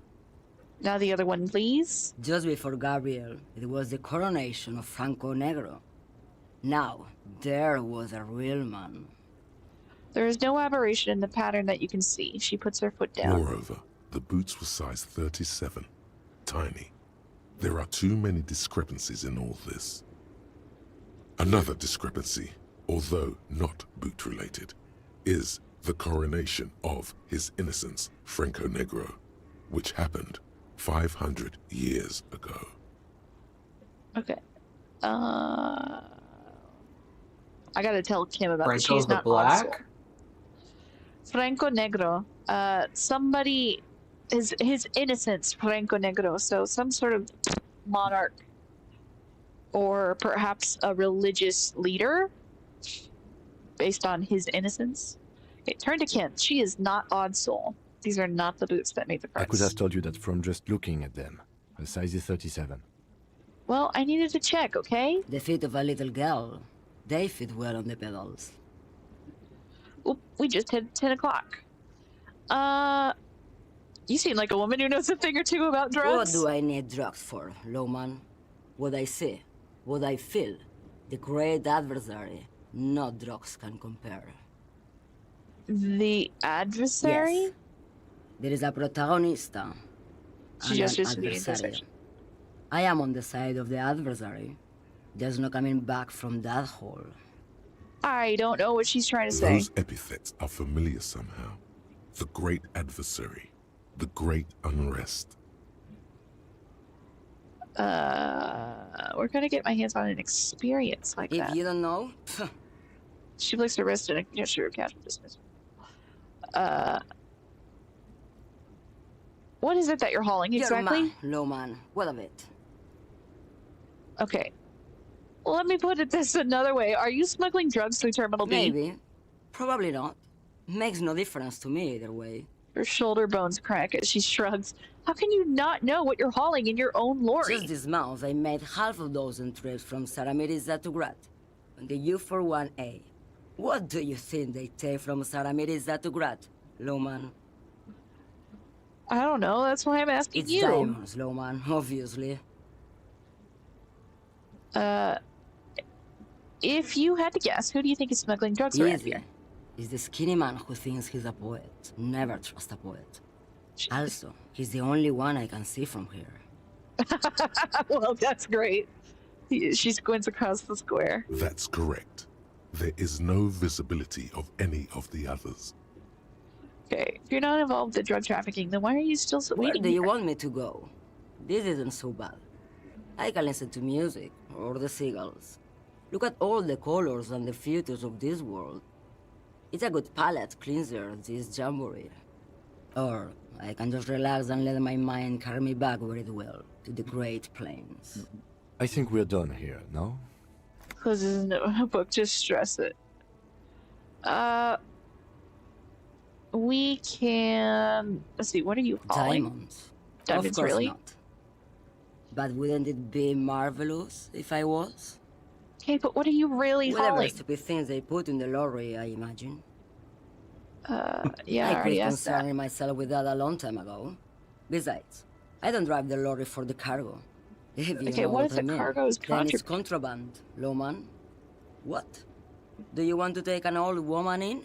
Now the other one, please. Just before Gabriel, it was the coronation of Franco Negro. Now, there was a real man. There is no aberration in the pattern that you can see. She puts her foot down. Moreover, the boots were size 37. Tiny. There are too many discrepancies in all this. Another discrepancy, although not boot-related, is the coronation of His Innocence, Franco Negro, which happened 500 years ago. Okay. I gotta tell Kim about this. Franco's She's the not Black? console. Franco Negro. Somebody... His innocence, Franco Negro. So some sort of monarch. Or perhaps a religious leader. Based on his innocence. Okay, turn to Kim. She is not odd soul. These are not the boots that made the press. I could have told you that from just looking at them. A size is 37. Well, I needed to check, okay? The feet of a little girl. They fit well on the pedals. Oop, we just hit 10 o'clock. You seem like a woman who knows a thing or two about drugs. What do I need drugs for, Lowman? What I see, what I feel. The great adversary. No drugs can compare. The adversary? Yes. There is a protagonista. She and just an the adversary. intersection. I am on the side of the adversary. There's no coming back from that hole. I don't know what she's trying to say. Those epithets are familiar somehow. The great adversary. The great unrest. Where can I get my hands on an experience like that? If you don't know, She flicks her wrist and a gesture of casual dismissal. What is it that you're hauling exactly? Lowman, what of it? Okay. Let me put it this another way. Are you smuggling drugs through Terminal B? Maybe. Probably not. Makes no difference to me either way. Her shoulder bones crack as she shrugs. How can you not know what you're hauling in your own lorry? Just this month, I made half a dozen trips from Saramiriza to Grat. On the U41A. What do you think they take from Saramiriza to Grat, Lowman? I don't know. That's why I'm asking It's you. diamonds, Lowman, obviously. If you had to guess, who do you think is smuggling drugs around Easy. here? He's the skinny man who thinks he's a poet. Never trust a poet. Also, he's the only one I can see from here. Well, that's great. She squints across the square. That's correct. There is no visibility of any of the others. Okay, if you're not involved in drug trafficking, then why are you still Where waiting do you here? want me to go? This isn't so bad. I can listen to music, or the seagulls. Look at all the colors and the futures of this world. It's a good palate cleanser, this jamboree. Or I can just relax and let my mind carry me back where it will, to the Great Plains. I think we're done here, no? Closes his notebook, just stress it. We can... Let's see, what are you hauling? Diamonds. Diamonds, Of course really? not. But wouldn't it be marvelous if I was? Okay, but what are you really Whatever hauling? stupid things they put in the lorry, I imagine. Yeah, I I already quit asked that. concerning myself with that a long time ago. Besides, I don't drive the lorry for the cargo. If you Okay, know what what if I the mean. cargo is Then it's contraband? contraband, lawman. What? Do you want to take an old woman in?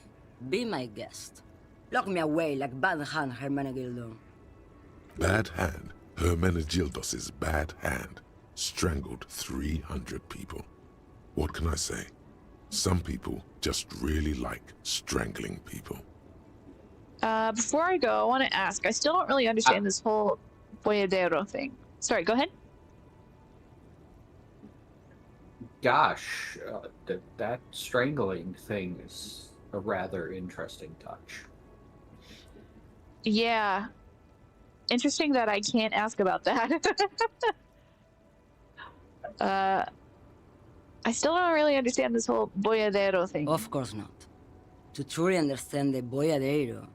Be my guest. Lock me away like Bad Hand Hermenegildo. Bad Hand, Hermenegildos's bad hand, strangled 300 people. What can I say? Some people just really like strangling people. Before I go, I want to ask. I still don't really understand this whole boyadero thing. Sorry, go ahead. Gosh, that strangling thing is a rather interesting touch. Yeah. Interesting that I can't ask about that. I still don't really understand this whole boyadero thing. Of course not. To truly understand the boyadero,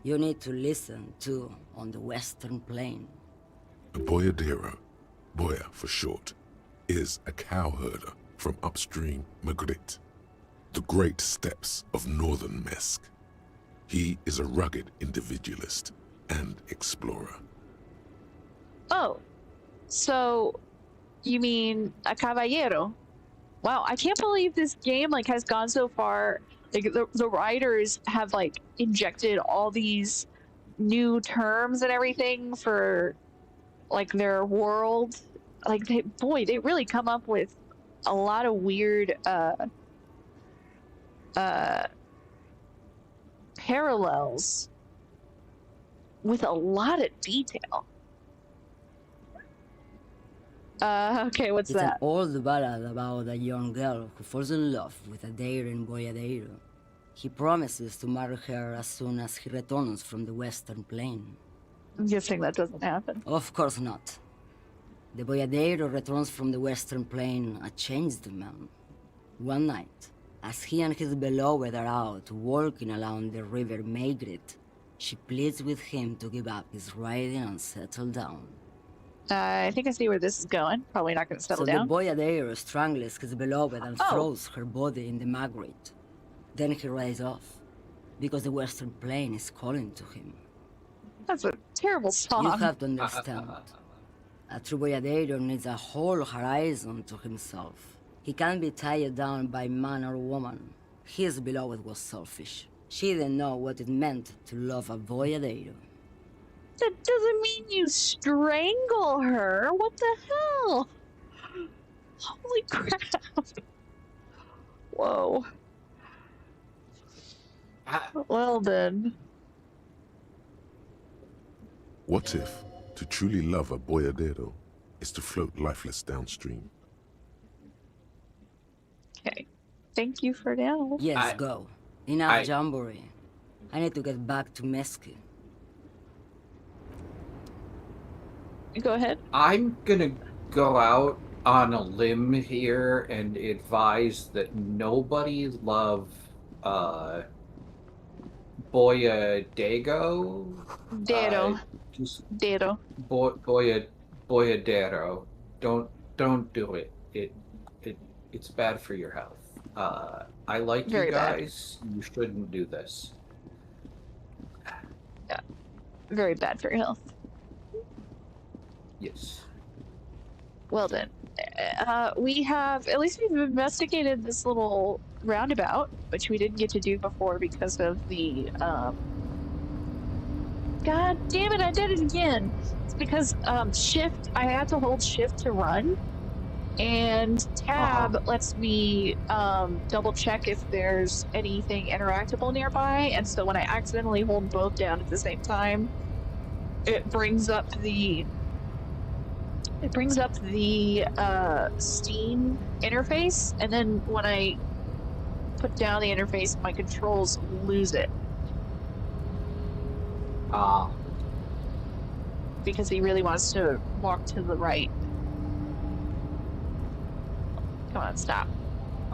you need to listen to on the Western Plain. A boyadero, boya for short, is a cowherder from upstream Magritte, the great steppes of northern Mesk. He is a rugged individualist and explorer. Oh, so you mean a caballero? Wow, I can't believe this game like has gone so far. Like the writers have like injected all these new terms and everything for like their world. Like they really come up with a lot of weird parallels with a lot of detail. Okay, what's It's that? an old ballad about a young girl who falls in love with a daring boyadero. He promises to marry her as soon as he returns from the Western Plain. I'm guessing that doesn't happen. Of course not. The boyadero returns from the Western Plain a changed man. One night, as he and his beloved are out walking along the river Maigret, she pleads with him to give up his riding and settle down. I think I see where this is going. Probably not going to settle So down. the boyadero strangles his beloved and Oh. throws her body in the Magritte. Then he rides off, because the Western Plain is calling to him. That's a terrible song. You have to understand. A true boyadero needs a whole horizon to himself. He can't be tied down by man or woman. His beloved was selfish. She didn't know what it meant to love a boyadero. That doesn't mean you strangle her. What the hell? Holy crap. Whoa. Well then. What if to truly love a boyadero is to float lifeless downstream? Okay. Thank you for now. Yes, go. Enough jamboree. I need to get back to Mesque. Go ahead. I'm gonna go out on a limb here and advise that nobody love Boyadego. Dero. Just Dero. Boyadero. Don't do it. It's bad for your health. I like Very you bad. guys. You shouldn't do this. Yeah. Very bad for your health. Yes. Well then. At least we've investigated this little roundabout, which we didn't get to do before because of the, God damn it, I did it again! It's because, shift, I had to hold shift to run, and tab lets me, double check if there's anything interactable nearby, and so when I accidentally hold both down at the same time, it brings up the Steam interface, and then when I put down the interface, my controls lose it. Because he really wants to walk to the right. Come on, stop.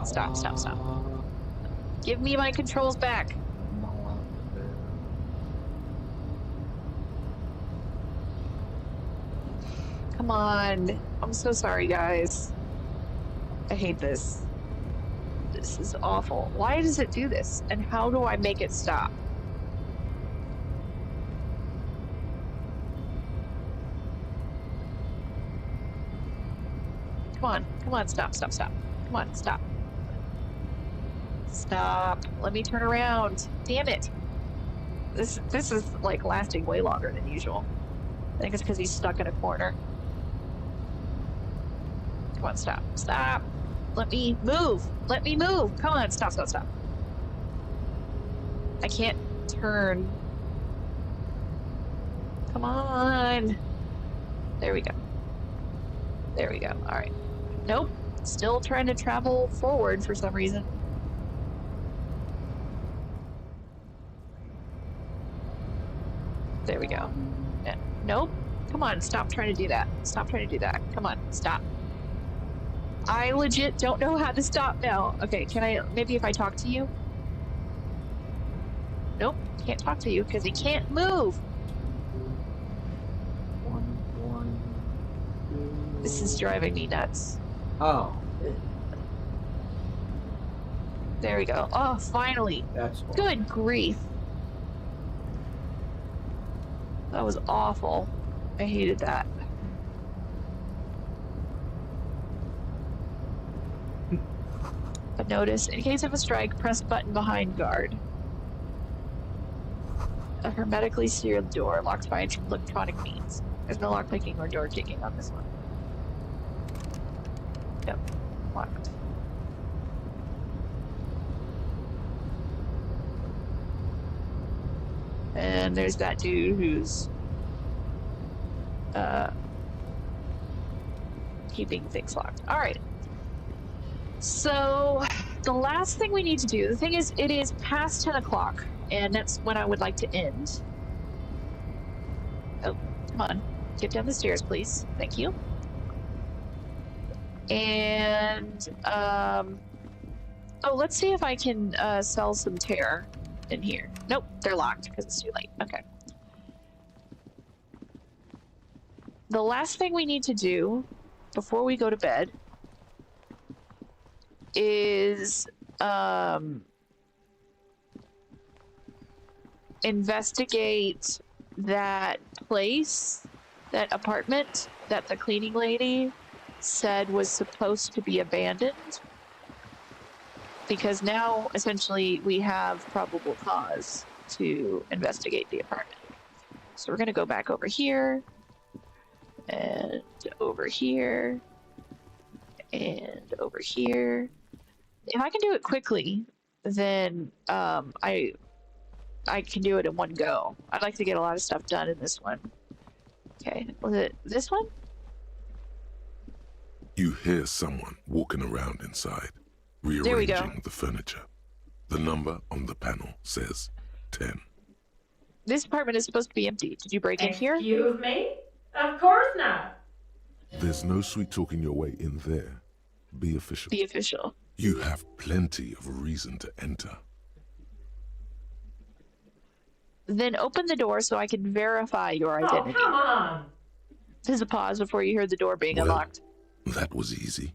Stop. Give me my controls back. Come on. I'm so sorry, guys. I hate this. This is awful. Why does it do this? And how do I make it stop? Come on, stop. Come on, stop. Stop. Let me turn around. Damn it. This is like lasting way longer than usual. I think it's because he's stuck in a corner. Come on, stop. Stop. Let me move. Let me move. Come on, stop. I can't turn. Come on. There we go. All right. Nope. Still trying to travel forward for some reason. There we go. Nope. Come on, stop trying to do that. Come on, stop. I legit don't know how to stop now. Okay, can I, maybe if I talk to you? Nope, can't talk to you because he can't move. This is driving me nuts. Oh. There we go. Oh, finally. That's good grief. That was awful. I hated that. A notice. In case of a strike, press button behind guard. A hermetically sealed door locked by electronic means. There's no lock picking or door kicking on this one. Yep. Locked. And there's that dude who's keeping things locked. All right. So the last thing we need to do, the thing is, it is past 10 o'clock, and that's when I would like to end. Oh, come on. Get down the stairs, please. Thank you. And, oh, let's see if I can sell some terror in here. Nope, they're locked because it's too late. Okay. The last thing we need to do before we go to bed is investigate that place, that apartment that the cleaning lady said was supposed to be abandoned. Because now, essentially, we have probable cause to investigate the apartment. So we're going to go back over here, and over here, and over here. If I can do it quickly, then I can do it in one go. I'd like to get a lot of stuff done in this one. Okay, was it this one? You hear someone walking around inside, There we go. rearranging the furniture. The number on the panel says 10. This apartment is supposed to be empty. Did you break in here? Excuse me? Of course not. There's no sweet talking your way in there. Be official. Be official. You have plenty of reason to enter. Then open the door so I can verify your identity. Oh, come on. There's a pause before you hear the door being Well, unlocked. That was easy.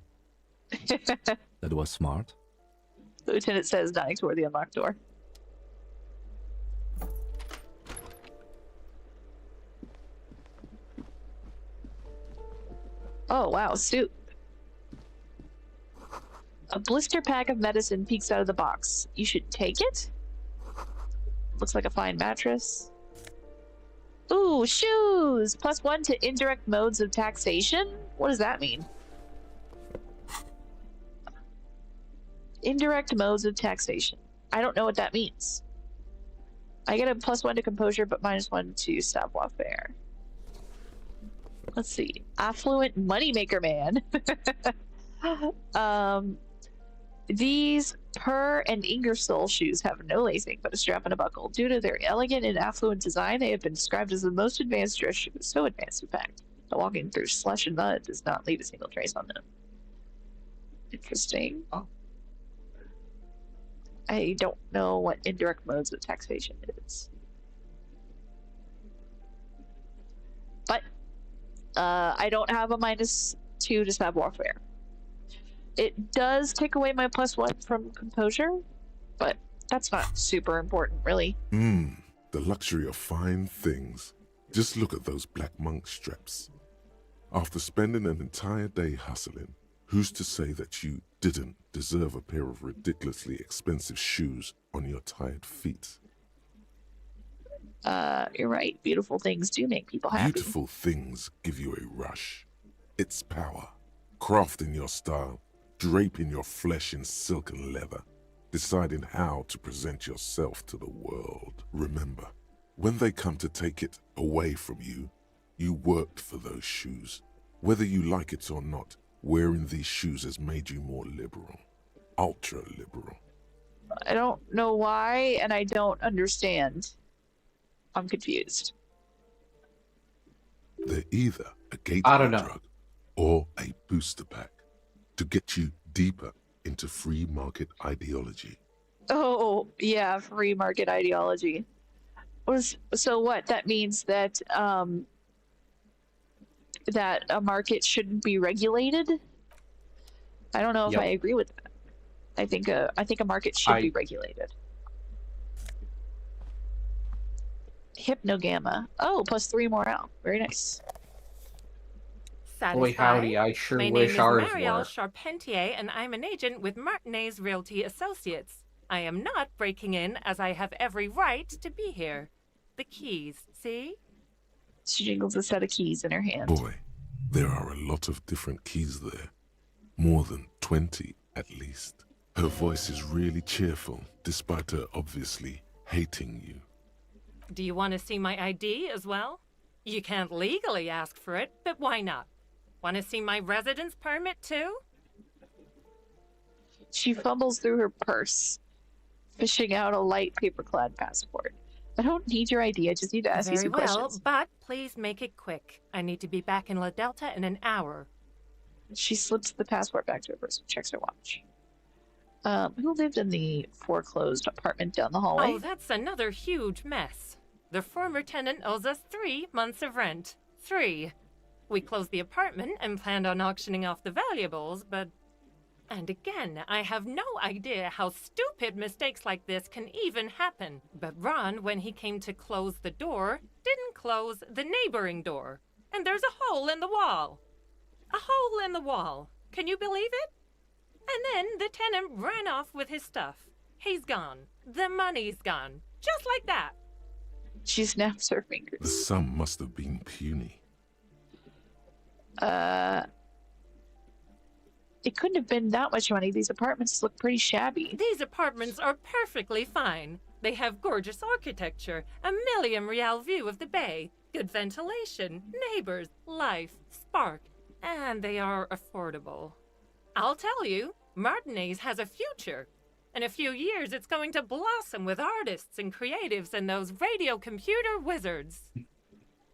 That was smart. The lieutenant says, nodding toward the unlocked door. Oh, wow, soup. A blister pack of medicine peeks out of the box. You should take it? Looks like a fine mattress. Ooh, shoes! +1 to indirect modes of taxation? What does that mean? Indirect modes of taxation. I don't know what that means. I get a +1 to composure, but -1 to savoir-faire. Let's see. Affluent moneymaker man. These Per and Ingersoll shoes have no lacing, but a strap and a buckle. Due to their elegant and affluent design, they have been described as the most advanced dress shoes. So advanced, in fact, that walking through slush and mud does not leave a single trace on them. Interesting. Oh. I don't know what indirect modes of taxation is. But I don't have a -2 to savoir-faire. It does take away my +1 from composure, but that's not super important, really. The luxury of fine things. Just look at those black monk straps. After spending an entire day hustling, who's to say that you didn't deserve a pair of ridiculously expensive shoes on your tired feet? You're right. Beautiful things do make people happy. Beautiful things give you a rush. It's power. Crafting your style, draping your flesh in silk and leather, deciding how to present yourself to the world. Remember, when they come to take it away from you, you worked for those shoes. Whether you like it or not, wearing these shoes has made you more liberal. Ultra liberal. I don't know why, and I don't understand. I'm confused. They're either a gateway drug or a booster pack to get you deeper into free market ideology. Oh, yeah, free market ideology. So what? That means that that a market shouldn't be regulated? I don't know if I agree with that. I think a market should be regulated. Hypnogamma. Oh, +3 morale. Very nice. Boy, howdy, I sure wish ours were. My name is Marielle Charpentier, and I'm an agent with Martinaise Realty Associates. I am not breaking in, as I have every right to be here. The keys, see? She jingles a set of keys in her hand. Boy, there are a lot of different keys there. More than 20, at least. Her voice is really cheerful, despite her obviously hating you. Do you want to see my ID as well? You can't legally ask for it, but why not? Want to see my residence permit too? She fumbles through her purse, fishing out a light paper-clad passport. I don't need your ID, I just need to ask you some questions. But please make it quick. I need to be back in La Delta in an hour. She slips the passport back to her purse and checks her watch. Who lived in the foreclosed apartment down the hallway? Oh, that's another huge mess. The former tenant owes us 3 months of rent. 3. We closed the apartment and planned on auctioning off the valuables, but... And again, I have no idea how stupid mistakes like this can even happen. But Ron, when he came to close the door, didn't close the neighboring door. And there's a hole in the wall. A hole in the wall. Can you believe it? And then the tenant ran off with his stuff. He's gone. The money's gone. Just like that. She snaps her fingers. The sum must have been puny. It couldn't have been that much money. These apartments look pretty shabby. These apartments are perfectly fine. They have gorgeous architecture, a million-real view of the bay, good ventilation, neighbors, life, spark, and they are affordable. I'll tell you, Martinaise has a future. In a few years, it's going to blossom with artists and creatives and those radio computer wizards.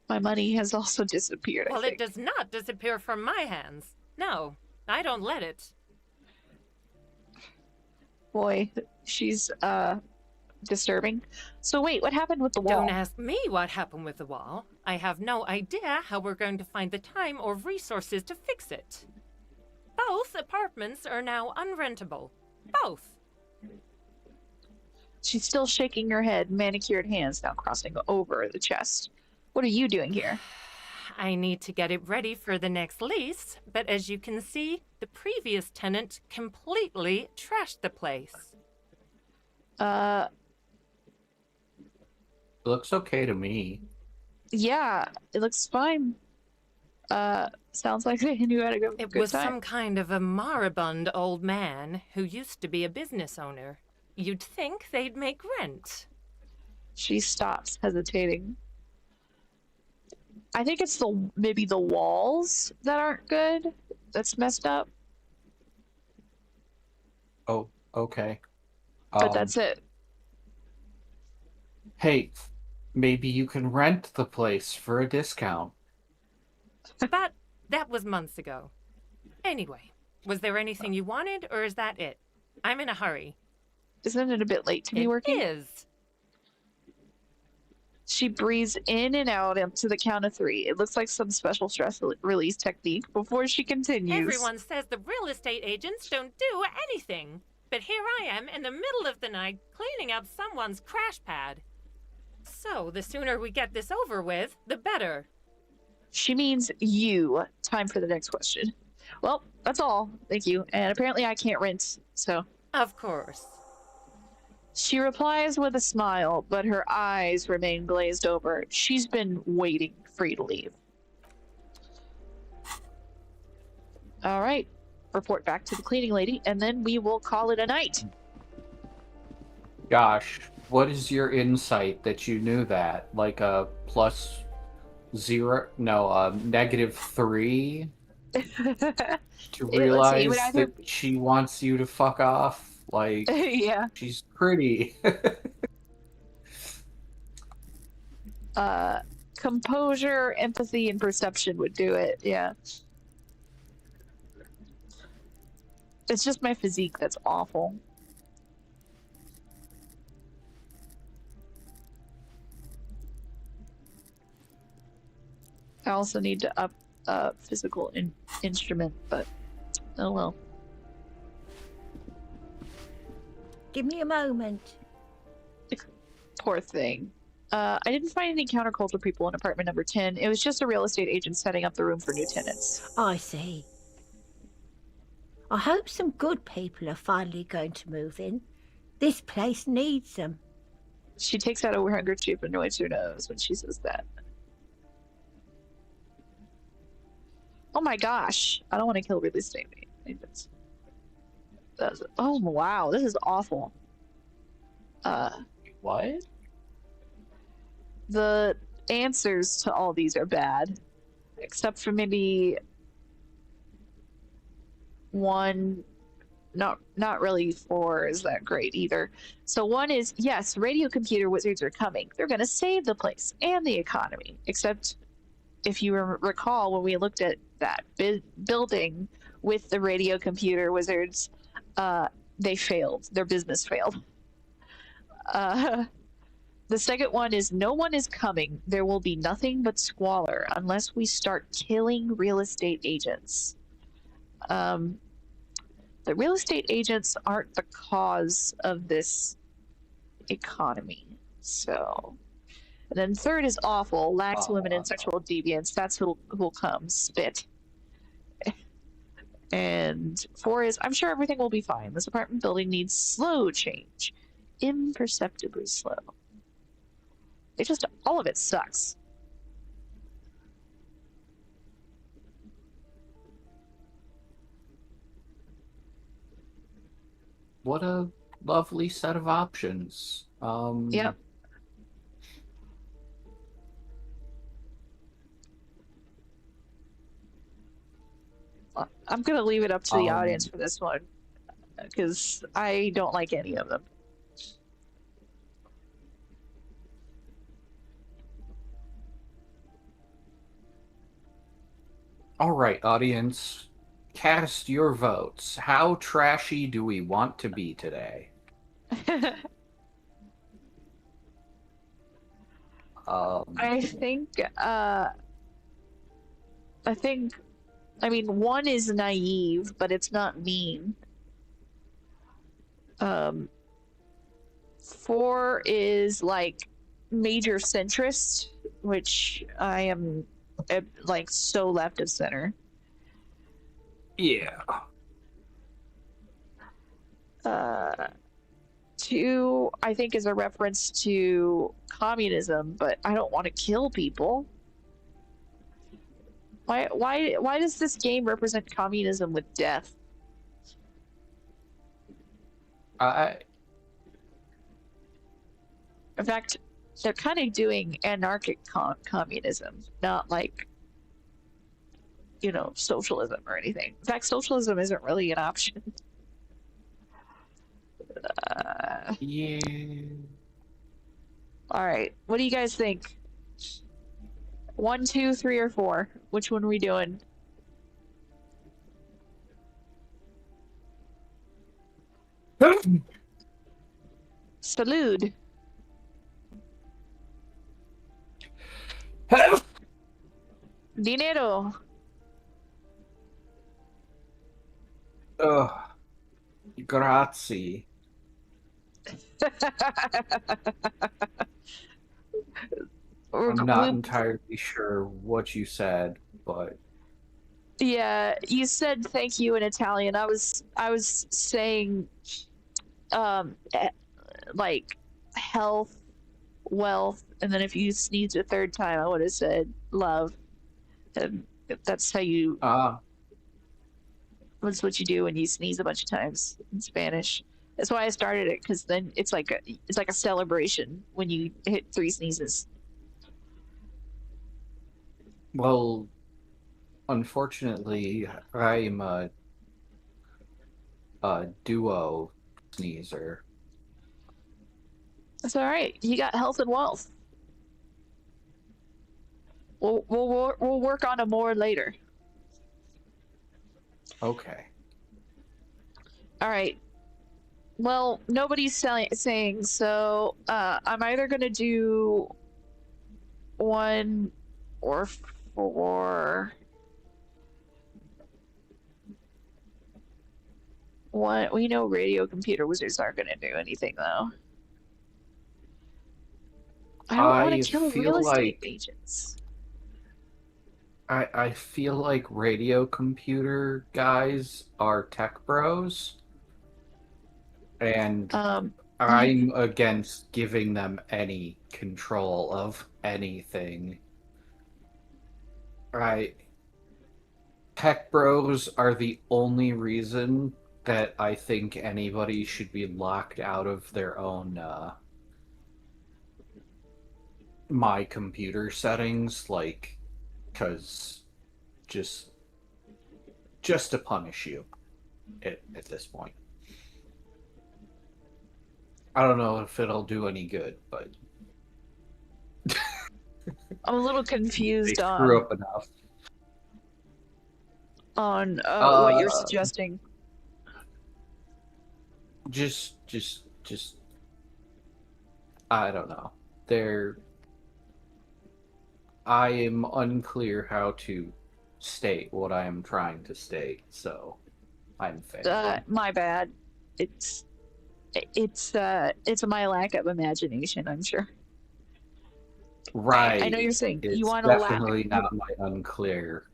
My money has also disappeared, Well, I think. it does not disappear from my hands. No, I don't let it. Boy, she's, disturbing. So wait, what happened with the wall? Don't ask me what happened with the wall. I have no idea how we're going to find the time or resources to fix it. Both apartments are now unrentable. Both. She's still shaking her head, manicured hands now crossing over the chest. What are you doing here? I need to get it ready for the next lease, but as you can see, the previous tenant completely trashed the place. Looks okay to me. Yeah, it looks fine. Sounds like they knew how to go. It was some kind of a moribund old man who used to be a business owner. You'd think they'd make rent. She stops, hesitating. I think it's maybe the walls that aren't good. That's messed up. Oh, okay. But that's it. Hey, maybe you can rent the place for a discount. But that was months ago. Anyway, was there anything you wanted, or is that it? I'm in a hurry. Isn't it a bit late to be working? It is. She breathes in and out to the count of 3. It looks like some special stress release technique before she continues. Everyone says the real estate agents don't do anything. But here I am in the middle of the night cleaning up someone's crash pad. So the sooner we get this over with, the better. She means you. Time for the next question. Well, that's all. Thank you. And apparently I can't rent, so. Of course. She replies with a smile, but her eyes remain glazed over. She's been waiting for you to leave. All right. Report back to the cleaning lady, and then we will call it a night. Gosh, what is your insight that you knew that? Like a +0? No, -3? To realize that she wants you to fuck off? Like, yeah. She's pretty. Composure, empathy, and perception would do it, yeah. It's just my physique that's awful. I also need to up physical instrument, but oh well. Give me a moment. Poor thing. I didn't find any counterculture people in apartment number 10. It was just a real estate agent setting up the room for new tenants. I see. I hope some good people are finally going to move in. This place needs them. She takes out a handkerchief and anoints her nose when she says that. Oh my gosh. I don't want to kill real estate agents. Oh wow, this is awful. What? The answers to all these are bad, except for maybe one. Not really 4 is that great either. So 1 is, yes, radio computer wizards are coming. They're going to save the place and the economy. Except if you recall when we looked at that building with the radio computer wizards, they failed. Their business failed. The second one is, no one is coming. There will be nothing but squalor unless we start killing real estate agents. The real estate agents aren't the cause of this economy. So, and then third is awful. Lacks women and sexual deviance. That's who'll come. Spit. And 4 is, I'm sure everything will be fine. This apartment building needs slow change. Imperceptibly slow. It just, all of it sucks. What a lovely set of options. Yep. I'm gonna leave it up to the audience for this one, because I don't like any of them. All right, audience, cast your votes. How trashy do we want to be today? I mean, 1 is naive, but it's not mean. 4 is like major centrist, which I am like so left of center. Yeah. 2, I think, is a reference to communism, but I don't want to kill people. Why does this game represent communism with death? In fact, they're kind of doing anarchic communism, not like, you know, socialism or anything. In fact, socialism isn't really an option. Yeah. All right, what do you guys think? 1, 2, 3, or 4? Which one are we doing? Salute. Dinero. Ugh. Grazie. I'm not entirely sure what you said, but yeah, you said thank you in Italian. I was saying like health, wealth, and then if you sneezed a third time, I would have said love. And that's how you. That's what you do when you sneeze a bunch of times in Spanish. That's why I started it, because then it's like a celebration when you hit 3 sneezes. well, unfortunately, I'm a duo sneezer. That's all right. You got health and wealth. We'll work on a more later. Okay. All right. Well, nobody's saying, so I'm either going to do 1 or 4. What? We know radio computer wizards aren't going to do anything, though. I don't want to kill real estate agents. I feel like radio computer guys are tech bros. And I'm against giving them any control of anything. Tech bros are the only reason that I think anybody should be locked out of their own my computer settings, like, because just to punish you at this point. I don't know if it'll do any good, but I'm a little confused they screw up enough. On what you're suggesting. Just I don't know. I am unclear how to state what I am trying to state, so I'm fair. My bad. It's my lack of imagination, I'm sure. Right. I know you're saying it's you want to laugh. Definitely not my unclear.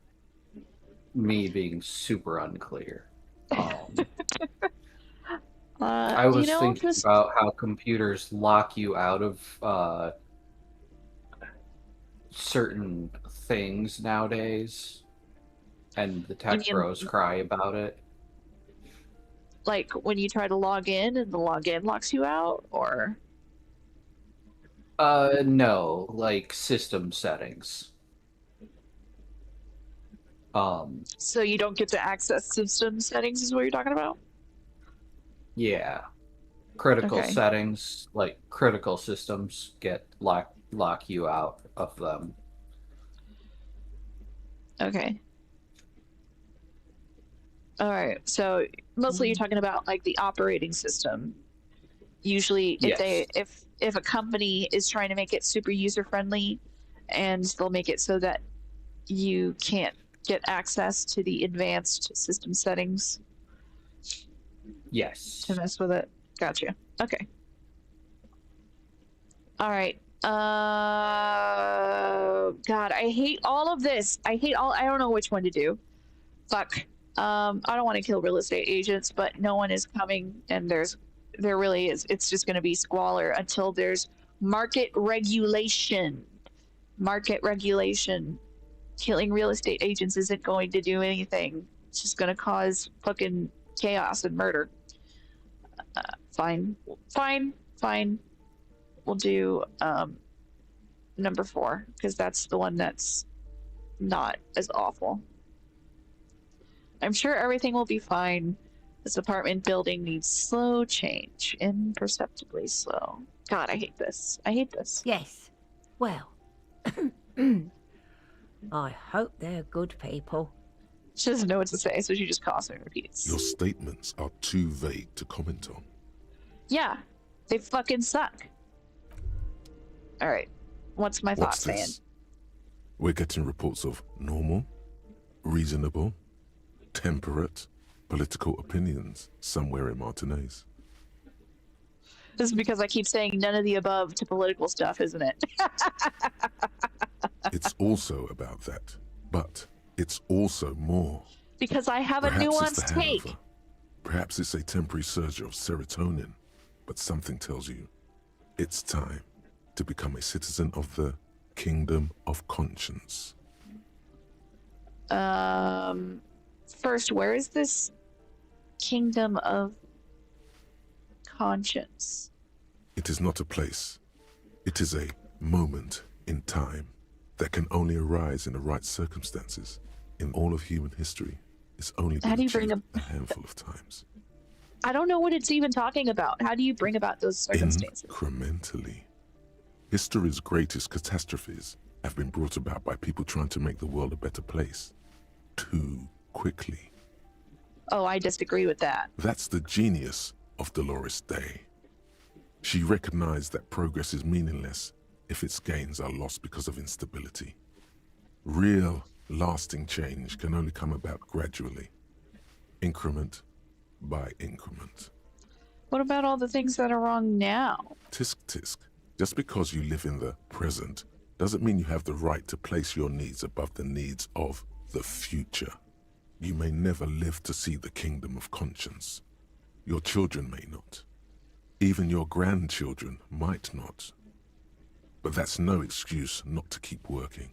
Me being super unclear. I was thinking about how computers lock you out of certain things nowadays, and the tech bros cry about it. Like when you try to log in and the login locks you out, or? No, like system settings. So you don't get to access system settings is what you're talking about? Yeah. Critical settings, like critical systems lock you out of them. Okay. All right. So mostly you're talking about like the operating system. Usually if a company is trying to make it super user friendly, and they'll make it so that you can't get access to the advanced system settings. Yes. To mess with it. Gotcha. Okay. All right. God, I hate all of this. I don't know which one to do. Fuck. I don't want to kill real estate agents, but no one is coming, and there really is. It's just going to be squalor until there's market regulation. Market regulation. Killing real estate agents isn't going to do anything. It's just going to cause fucking chaos and murder. Fine. We'll do number 4, because that's the one that's not as awful. I'm sure everything will be fine. This apartment building needs slow change, imperceptibly slow. God, I hate this. Yes. Well, I hope they're good people. She doesn't know what to say, so she just constantly repeats. Your statements are too vague to comment on. Yeah, they fucking suck. All right, what's my thought saying? We're getting reports of normal, reasonable, temperate, political opinions somewhere in Martinaise. This is because I keep saying none of the above to political stuff, isn't it? It's also about that, but it's also more. Because I have Perhaps a it's nuanced the take. hangover. Perhaps it's a temporary surge of serotonin, but something tells you it's time to become a citizen of the Kingdom of Conscience. First, where is this Kingdom of Conscience? It is not a place. It is a moment in time that can only arise in the right circumstances. In all of human history, it's only been achieved a handful of times. I don't know what it's even talking about. How do you bring about those circumstances? Incrementally. History's greatest catastrophes have been brought about by people trying to make the world a better place. Too quickly. Oh, I disagree with that. That's the genius of Dolores Day. She recognized that progress is meaningless if its gains are lost because of instability. Real, lasting change can only come about gradually, increment by increment. What about all the things that are wrong now? Tisk tisk. Just because you live in the present doesn't mean you have the right to place your needs above the needs of the future. You may never live to see the Kingdom of Conscience. Your children may not. Even your grandchildren might not. But that's no excuse not to keep working.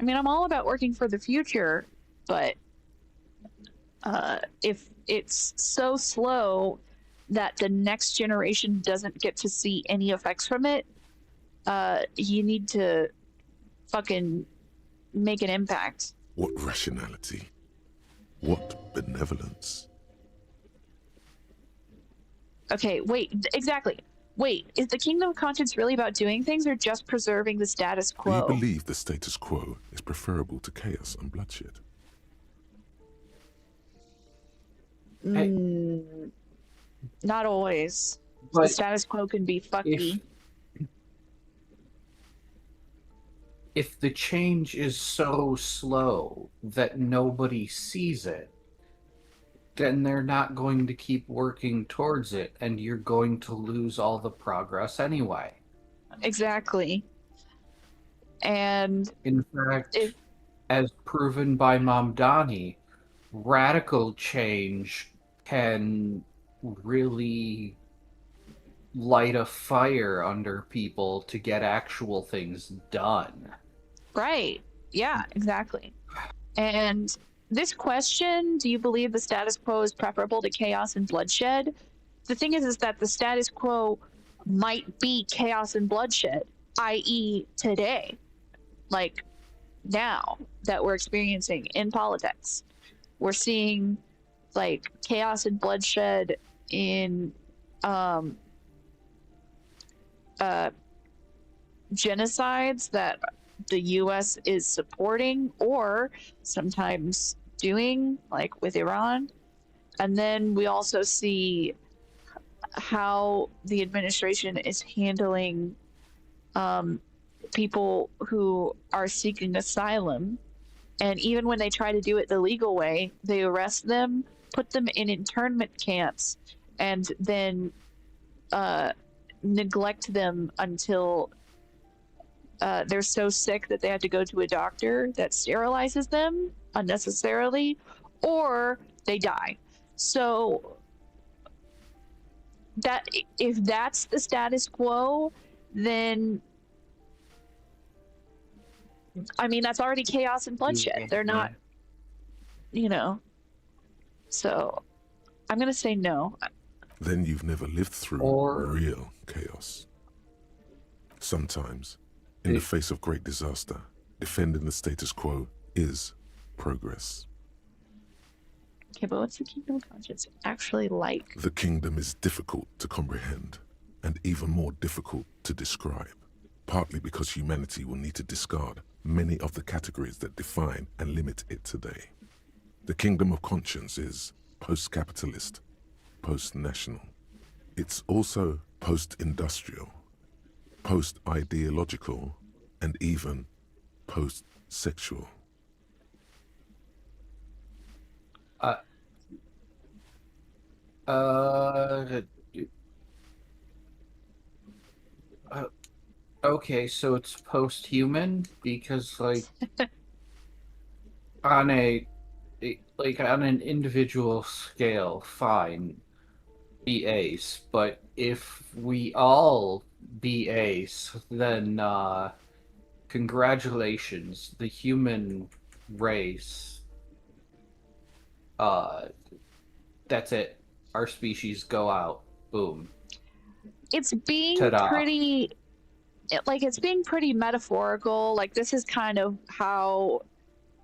I mean, I'm all about working for the future, but if it's so slow that the next generation doesn't get to see any effects from it, you need to fucking make an impact. What rationality? What benevolence? Okay, wait, exactly. Wait, is the Kingdom of Conscience really about doing things or just preserving the status quo? Do you believe the status quo is preferable to chaos and bloodshed? Not always. But the status quo can be fucky. If the change is so slow that nobody sees it, then they're not going to keep working towards it, and you're going to lose all the progress anyway. Exactly. And in fact, as proven by Mamdani, radical change can really light a fire under people to get actual things done. Right. Yeah, exactly. And this question, do you believe the status quo is preferable to chaos and bloodshed? The thing is that the status quo might be chaos and bloodshed, i.e. today, like now that we're experiencing in politics. We're seeing like chaos and bloodshed in genocides that the US is supporting or sometimes doing, like with Iran. And then we also see how the administration is handling people who are seeking asylum. And even when they try to do it the legal way, they arrest them, put them in internment camps, and then neglect them until they're so sick that they have to go to a doctor that sterilizes them unnecessarily, or they die. So that if that's the status quo, then I mean that's already chaos and bloodshed. They're not, you know. So I'm gonna say no. Then you've never lived through real chaos. Sometimes, in the face of great disaster, defending the status quo is progress. Okay, but what's the Kingdom of Conscience actually like? The kingdom is difficult to comprehend and even more difficult to describe, partly because humanity will need to discard many of the categories that define and limit it today. The Kingdom of Conscience is post-capitalist, post-national. It's also post-industrial, post-ideological, and even post-sexual. Okay, so it's post-human because, like, on an individual scale, fine, be ace. But if we all be ace, then congratulations, the human race. That's it. Our species go out. Boom. It's being Ta-da. pretty, like, it's being pretty metaphorical. Like, this is kind of how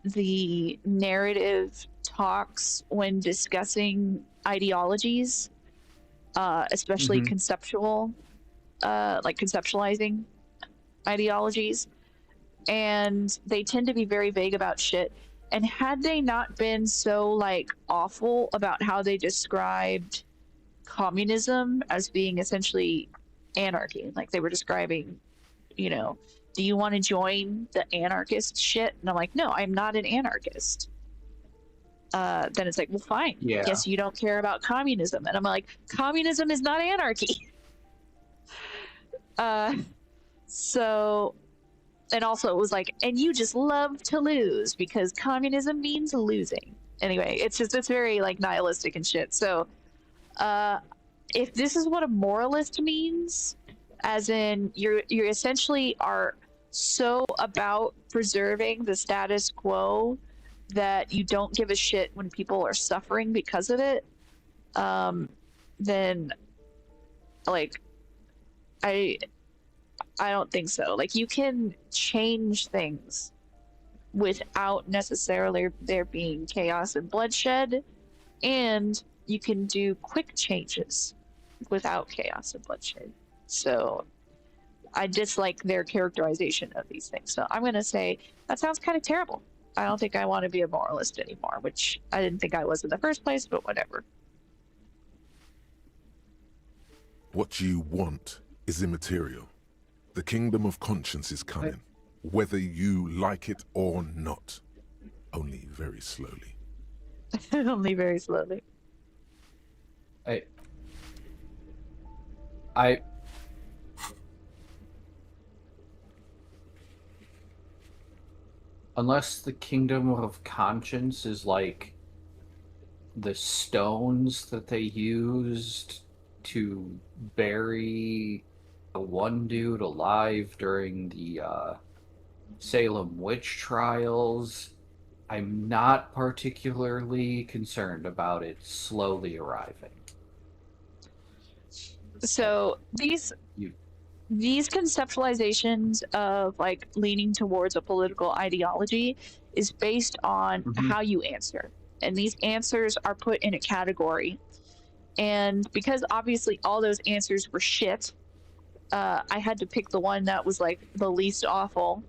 the narrative talks when discussing ideologies, especially conceptual, like conceptualizing ideologies. And they tend to be very vague about shit. And had they not been so, like, awful about how they described communism as being essentially anarchy, like they were describing, you know, do you want to join the anarchist shit? And I'm like, no, I'm not an anarchist. Then it's like, well, fine. Yeah. Guess you don't care about communism. And I'm like, communism is not anarchy. So, and also it was like, and you just love to lose because communism means losing. Anyway, it's very, like, nihilistic and shit. So, if this is what a moralist means, as in you essentially are so about preserving the status quo that you don't give a shit when people are suffering because of it, then, like, I don't think so. Like, you can change things without necessarily there being chaos and bloodshed, and you can do quick changes without chaos and bloodshed. So I dislike their characterization of these things. So I'm going to say that sounds kind of terrible. I don't think I want to be a moralist anymore, which I didn't think I was in the first place, but whatever. What you want is immaterial. The kingdom of conscience is coming, whether you like it or not. Only very slowly. Only very slowly. Unless the kingdom of conscience is like the stones that they used to bury the one dude alive during the Salem witch trials, I'm not particularly concerned about it slowly arriving. So these conceptualizations of, like, leaning towards a political ideology is based on how you answer. And these answers are put in a category. And because obviously all those answers were shit, I had to pick the one that was, like, the least awful.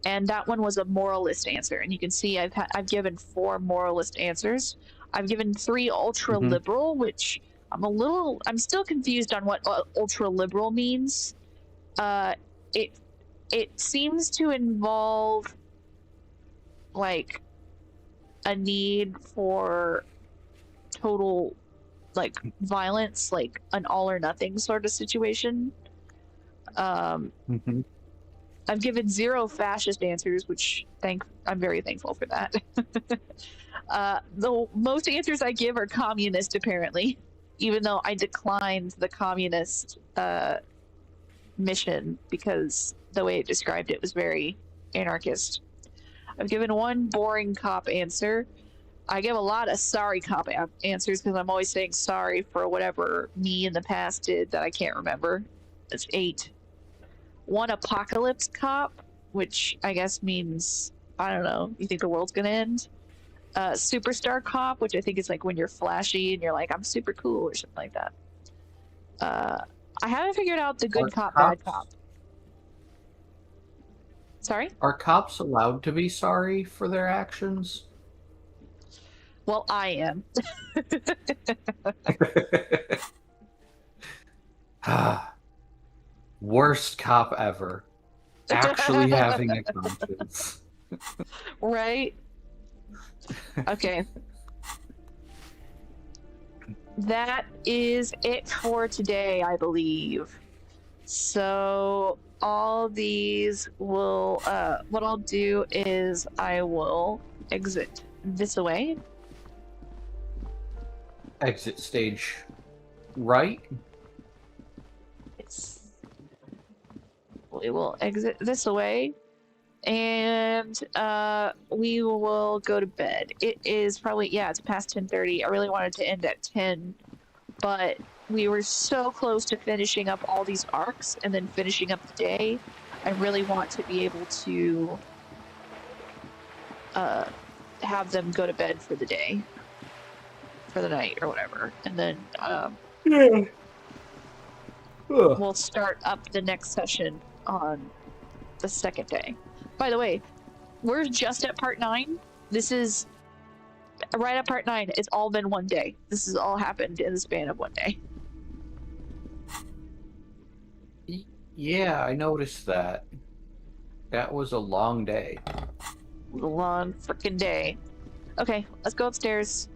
And that one was a moralist answer. And you can see I've given 4 moralist answers. I've given 3 ultra liberal, which I'm still confused on what ultra liberal means. It seems to involve, like, a need for total, like, violence, like an all or nothing sort of situation. I've given 0 fascist answers, which I'm very thankful for that. The most answers I give are communist, apparently, even though I declined the communist mission because the way it described it was very anarchist. I've given 1 boring cop answer. I give a lot of sorry cop answers because I'm always saying sorry for whatever me in the past did that I can't remember. That's 8. 1 apocalypse cop, which I guess means, I don't know, you think the world's gonna end? Superstar cop, which I think is like when you're flashy and you're like, I'm super cool or something like that. I haven't figured out the good cop, bad cop. Sorry? Are cops allowed to be sorry for their actions? Well, I am. Worst cop ever. actually having a conscience. Right? Okay. That is it for today, I believe. So all these will, what I'll do is I will exit this away. Exit stage right. We will exit this away, and we will go to bed. It is probably, yeah, it's past 10:30. I really wanted to end at 10, but we were so close to finishing up all these arcs and then finishing up the day. I really want to be able to have them go to bed for the day, for the night or whatever, and then we'll start up the next session on the second day. By the way, we're just at part 9. This is right at part 9. It's all been one day. This has all happened in the span of one day. Yeah, I noticed that. That was a long day. A long freaking day. Okay, let's go upstairs.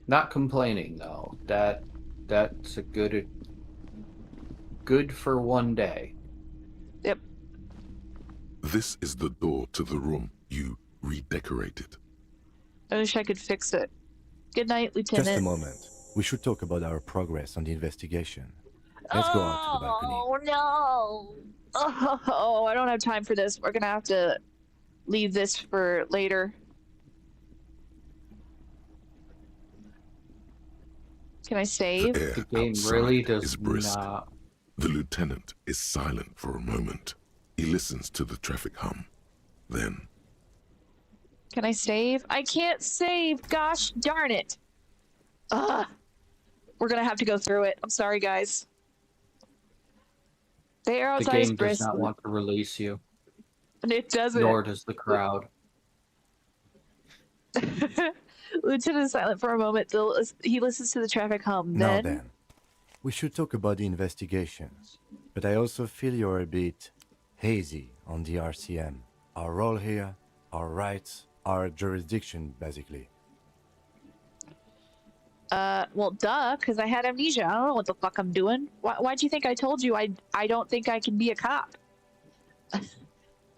Not complaining though. That's a good for one day. Yep. This is the door to the room you redecorated. I wish I could fix it. Good night, Lieutenant. Just a moment. We should talk about our progress on the investigation. Let's go out to the balcony. Oh no! Oh, I don't have time for this. We're gonna have to leave this for later. Can I save? The air The game outside really is does brisk. not. The lieutenant is silent for a moment. He listens to the traffic hum. Then, Can I save? I can't save! Gosh darn it! Ugh! We're gonna have to go through it. I'm sorry, guys. The air The outside is game does brisk, not want to release you, and it doesn't. nor does the crowd. Lieutenant is silent for a moment. He listens to the traffic hum. Now then, we should talk about the investigation. But I also feel you're a bit hazy on the RCM. Our role here, our rights, our jurisdiction, basically. Well, duh, because I had amnesia. I don't know what the fuck I'm doing. Why'd you think I told you I don't think I can be a cop?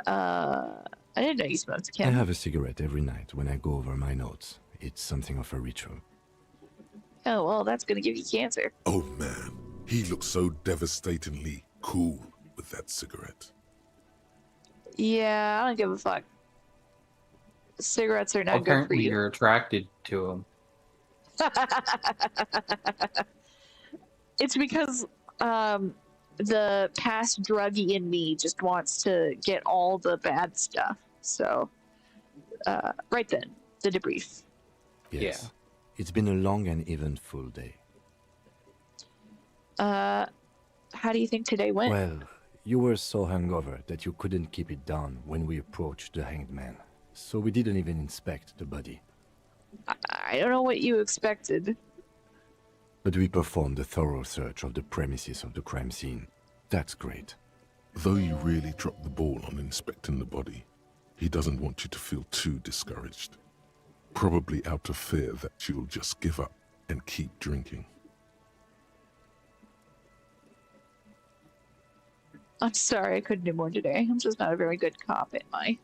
I didn't know you smoked, Kim. I have a cigarette every night when I go over my notes. It's something of a ritual. Oh, well, that's gonna give you cancer. oh man, he looks so devastatingly cool with that cigarette. Yeah, I don't give a fuck. Cigarettes are not good for Apparently, you. you're attracted to him. It's because the past druggie in me just wants to get all the bad stuff. So, right then, the debrief. Yes. Yeah. It's been a long and eventful day. How do you think today went? Well, you were so hungover that you couldn't keep it down when we approached the hanged man. So we didn't even inspect the body. I don't know what you expected. But we performed a thorough search of the premises of the crime scene. That's great. Though you really dropped the ball on inspecting the body, he doesn't want you to feel too discouraged. Probably out of fear that you'll just give up and keep drinking. I'm sorry I couldn't do more today. I'm just not a very good cop, am I?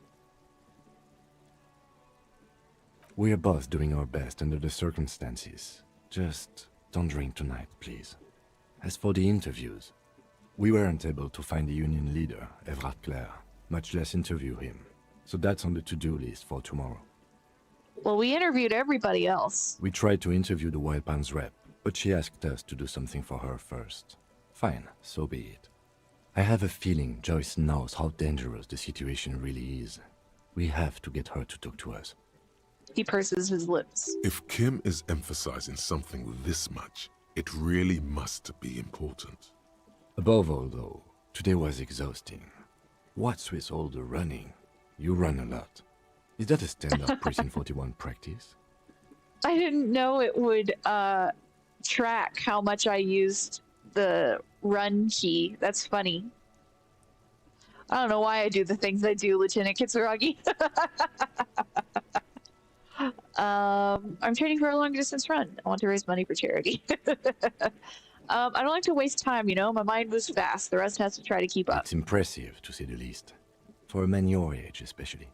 We are both doing our best under the circumstances. Just don't drink tonight, please. As for the interviews, we weren't able to find the union leader, Everard Clare, much less interview him. So that's on the to-do list for tomorrow. Well, we interviewed everybody else. We tried to interview the Wild Palms rep, but she asked us to do something for her first. Fine, so be it. I have a feeling Joyce knows how dangerous the situation really is. We have to get her to talk to us. He purses his lips. If Kim is emphasizing something this much, it really must be important. Above all, though, today was exhausting. What's with all the running? You run a lot. Is that a standard Prison 41 practice? I didn't know it would track how much I used the run key. That's funny. I don't know why I do the things I do, Lieutenant Kitsuragi. I'm training for a long distance run. I want to raise money for charity. I don't like to waste time, you know? My mind moves fast. The rest has to try to keep up. It's impressive, to say the least. For a man your age, especially.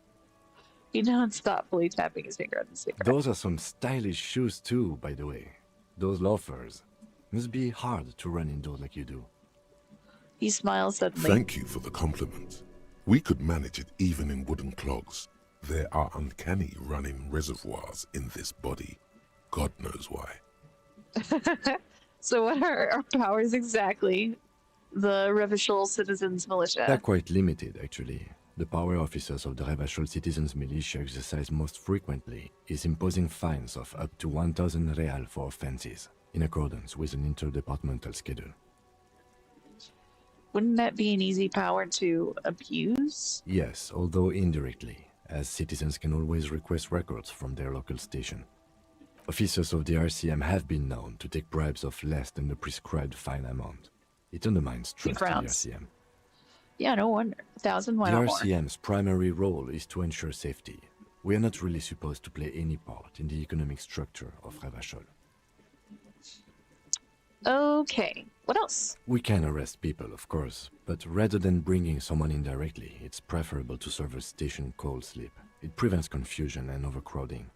He non-stopfully tapping his finger on the cigarette. Those are some stylish shoes too, by the way. Those loafers. Must be hard to run indoors like you do. He smiles suddenly. Thank you for the compliment. We could manage it even in wooden clogs. There are uncanny running reservoirs in this body. God knows why. So what are our powers exactly? The Revachol Citizens Militia. They're quite limited, actually. The power officers of the Revachol Citizens Militia exercise most frequently is imposing fines of up to 1,000 real for offenses, in accordance with an interdepartmental schedule. Wouldn't that be an easy power to abuse? Yes, although indirectly, as citizens can always request records from their local station. Officers of the RCM have been known to take bribes of less than the prescribed fine amount. It undermines trust in the RCM. Yeah, no wonder. 1,000, why The not more? RCM's primary role is to ensure safety. We are not really supposed to play any part in the economic structure of Revachol. Okay, what else? We can arrest people, of course, but rather than bringing someone in directly, it's preferable to serve a station cold sleep. It prevents confusion and overcrowding.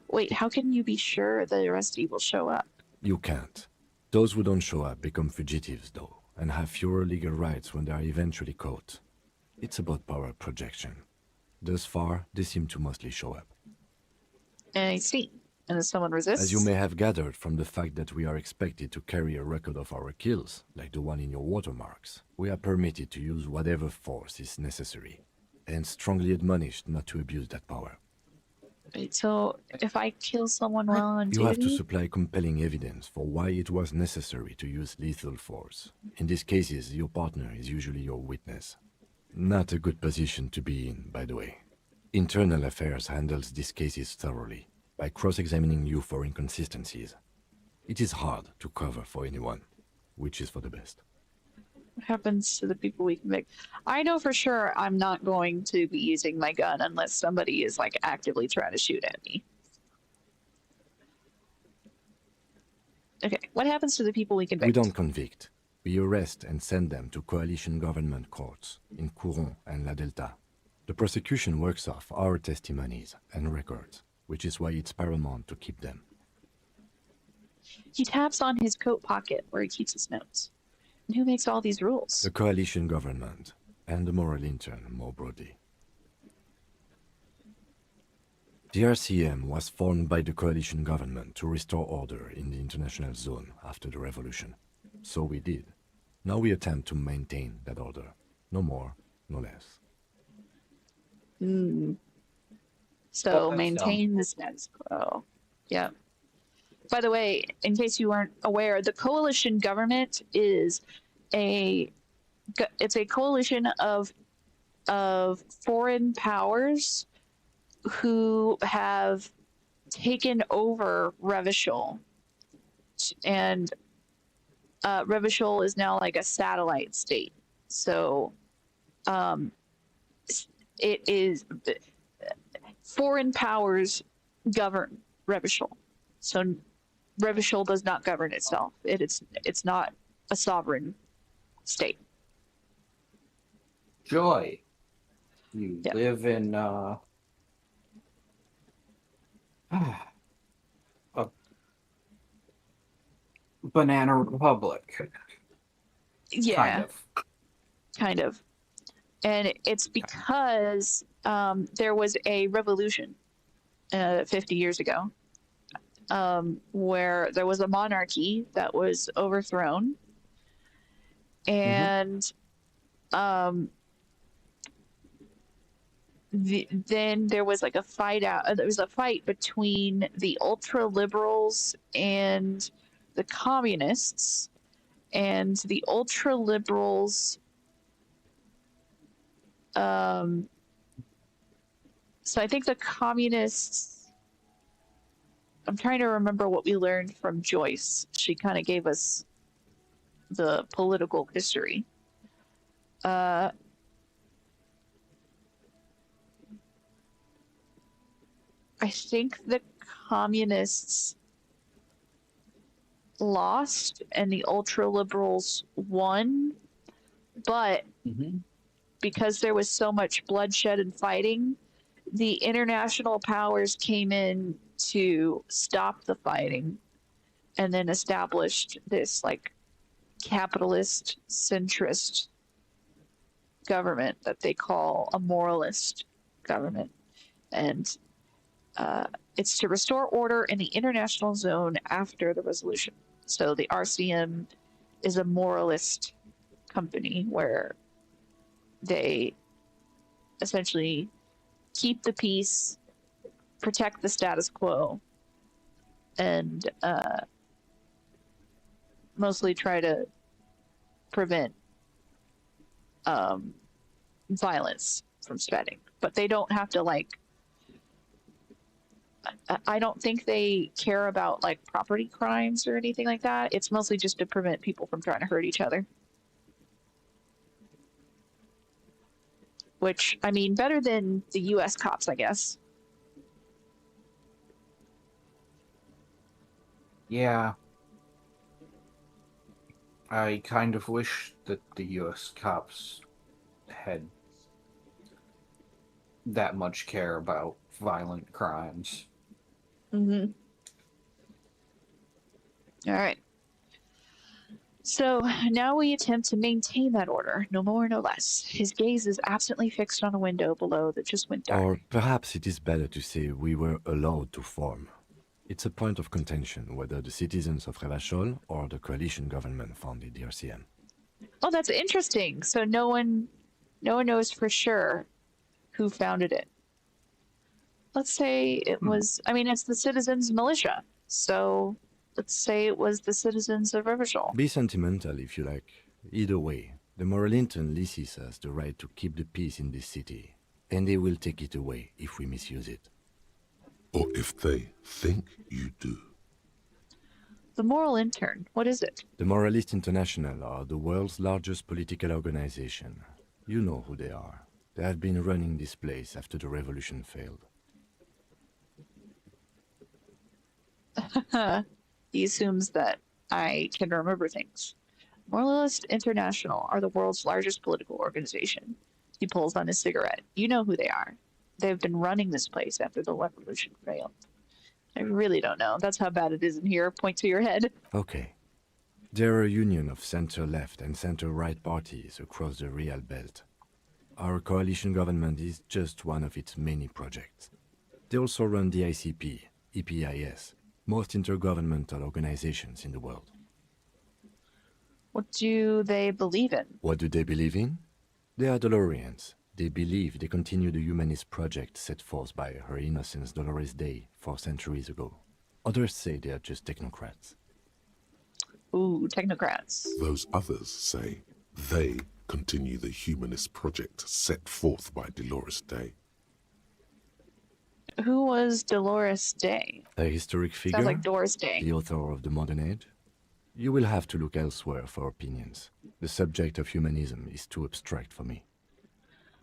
Wait, how can you be sure the arrestee will show up? You can't. Those who don't show up become fugitives, though, and have fewer legal rights when they are eventually caught. It's about power projection. Thus far, they seem to mostly show up. I see. And if someone resists? As you may have gathered from the fact that we are expected to carry a record of our kills, like the one in your watermarks, we are permitted to use whatever force is necessary, and strongly admonished not to abuse that power. Wait, so if I kill someone while on duty? You have to supply compelling evidence for why it was necessary to use lethal force. In these cases, your partner is usually your witness. Not a good position to be in, by the way. Internal Affairs handles these cases thoroughly, by cross-examining you for inconsistencies. It is hard to cover for anyone, which is for the best. What happens to the people we convict? I know for sure I'm not going to be using my gun unless somebody is like actively trying to shoot at me. Okay, what happens to the people we convict? We don't convict. We arrest and send them to coalition government courts in Couron and La Delta. The prosecution works off our testimonies and records, which is why it's paramount to keep them. He taps on his coat pocket where he keeps his notes. And who makes all these rules? The coalition government, and the moral intern more broadly. The RCM was formed by the coalition government to restore order in the international zone after the revolution. So we did. Now we attempt to maintain that order. No more, no less. So maintain the status quo. Yeah. By the way, in case you weren't aware, the coalition government is a coalition of foreign powers who have taken over Revachol, and Revachol is now like a satellite state. So, it is foreign powers govern Revachol. So Revachol does not govern itself. It's not a sovereign state. Joy, you live in a banana republic. Yeah, kind of. And it's because there was a revolution 50 years ago. Where there was a monarchy that was overthrown, and then there was like a fight there was a fight between the ultra liberals and the communists, and the ultra liberals so I think the communists, I'm trying to remember what we learned from Joyce. She kind of gave us the political history. I think the communists lost and the ultra liberals won, but because there was so much bloodshed and fighting, the international powers came in to stop the fighting and then established this like capitalist centrist government that they call a moralist government. And it's to restore order in the international zone after the resolution. So the RCM is a moralist company where they essentially keep the peace, protect the status quo, and mostly try to prevent violence from spreading. But they don't have to like, I don't think they care about like property crimes or anything like that. It's mostly just to prevent people from trying to hurt each other. Which, I mean, better than the US cops, I guess. Yeah. I kind of wish that the US cops had that much care about violent crimes. Mm-hmm. All right. So now we attempt to maintain that order, no more, no less. His gaze is absently fixed on a window below that just went dark. Or perhaps it is better to say we were allowed to form. It's a point of contention whether the citizens of Revachol or the coalition government founded the RCM. Oh, that's interesting. So no one knows for sure who founded it. Let's say it was, I mean, it's the citizens' militia. So let's say it was the citizens of Revachol. Be sentimental if you like. Either way, the moral intern leases us the right to keep the peace in this city, and they will take it away if we misuse it. Or if they think you do. The moral intern, what is it? The Moralist International are the world's largest political organization. You know who they are. They have been running this place after the revolution failed. He assumes that I can remember things. Moralist International are the world's largest political organization. He pulls on his cigarette. You know who they are. They've been running this place after the revolution failed. I really don't know. That's how bad it is in here. Point to your head. Okay. They're a union of center-left and center-right parties across the Real Belt. Our coalition government is just one of its many projects. They also run the ICP, EPIS, most intergovernmental organizations in the world. What do they believe in? What do they believe in? They are Dolorians. They believe they continue the humanist project set forth by Her Innocence Dolores Day 4 centuries ago. Others say they are just technocrats. Ooh, technocrats. Those others say they continue the humanist project set forth by Dolores Day. Who was Dolores Day? A historic figure? Sounds like Doris Day. The author of the modern age? You will have to look elsewhere for opinions. The subject of humanism is too abstract for me.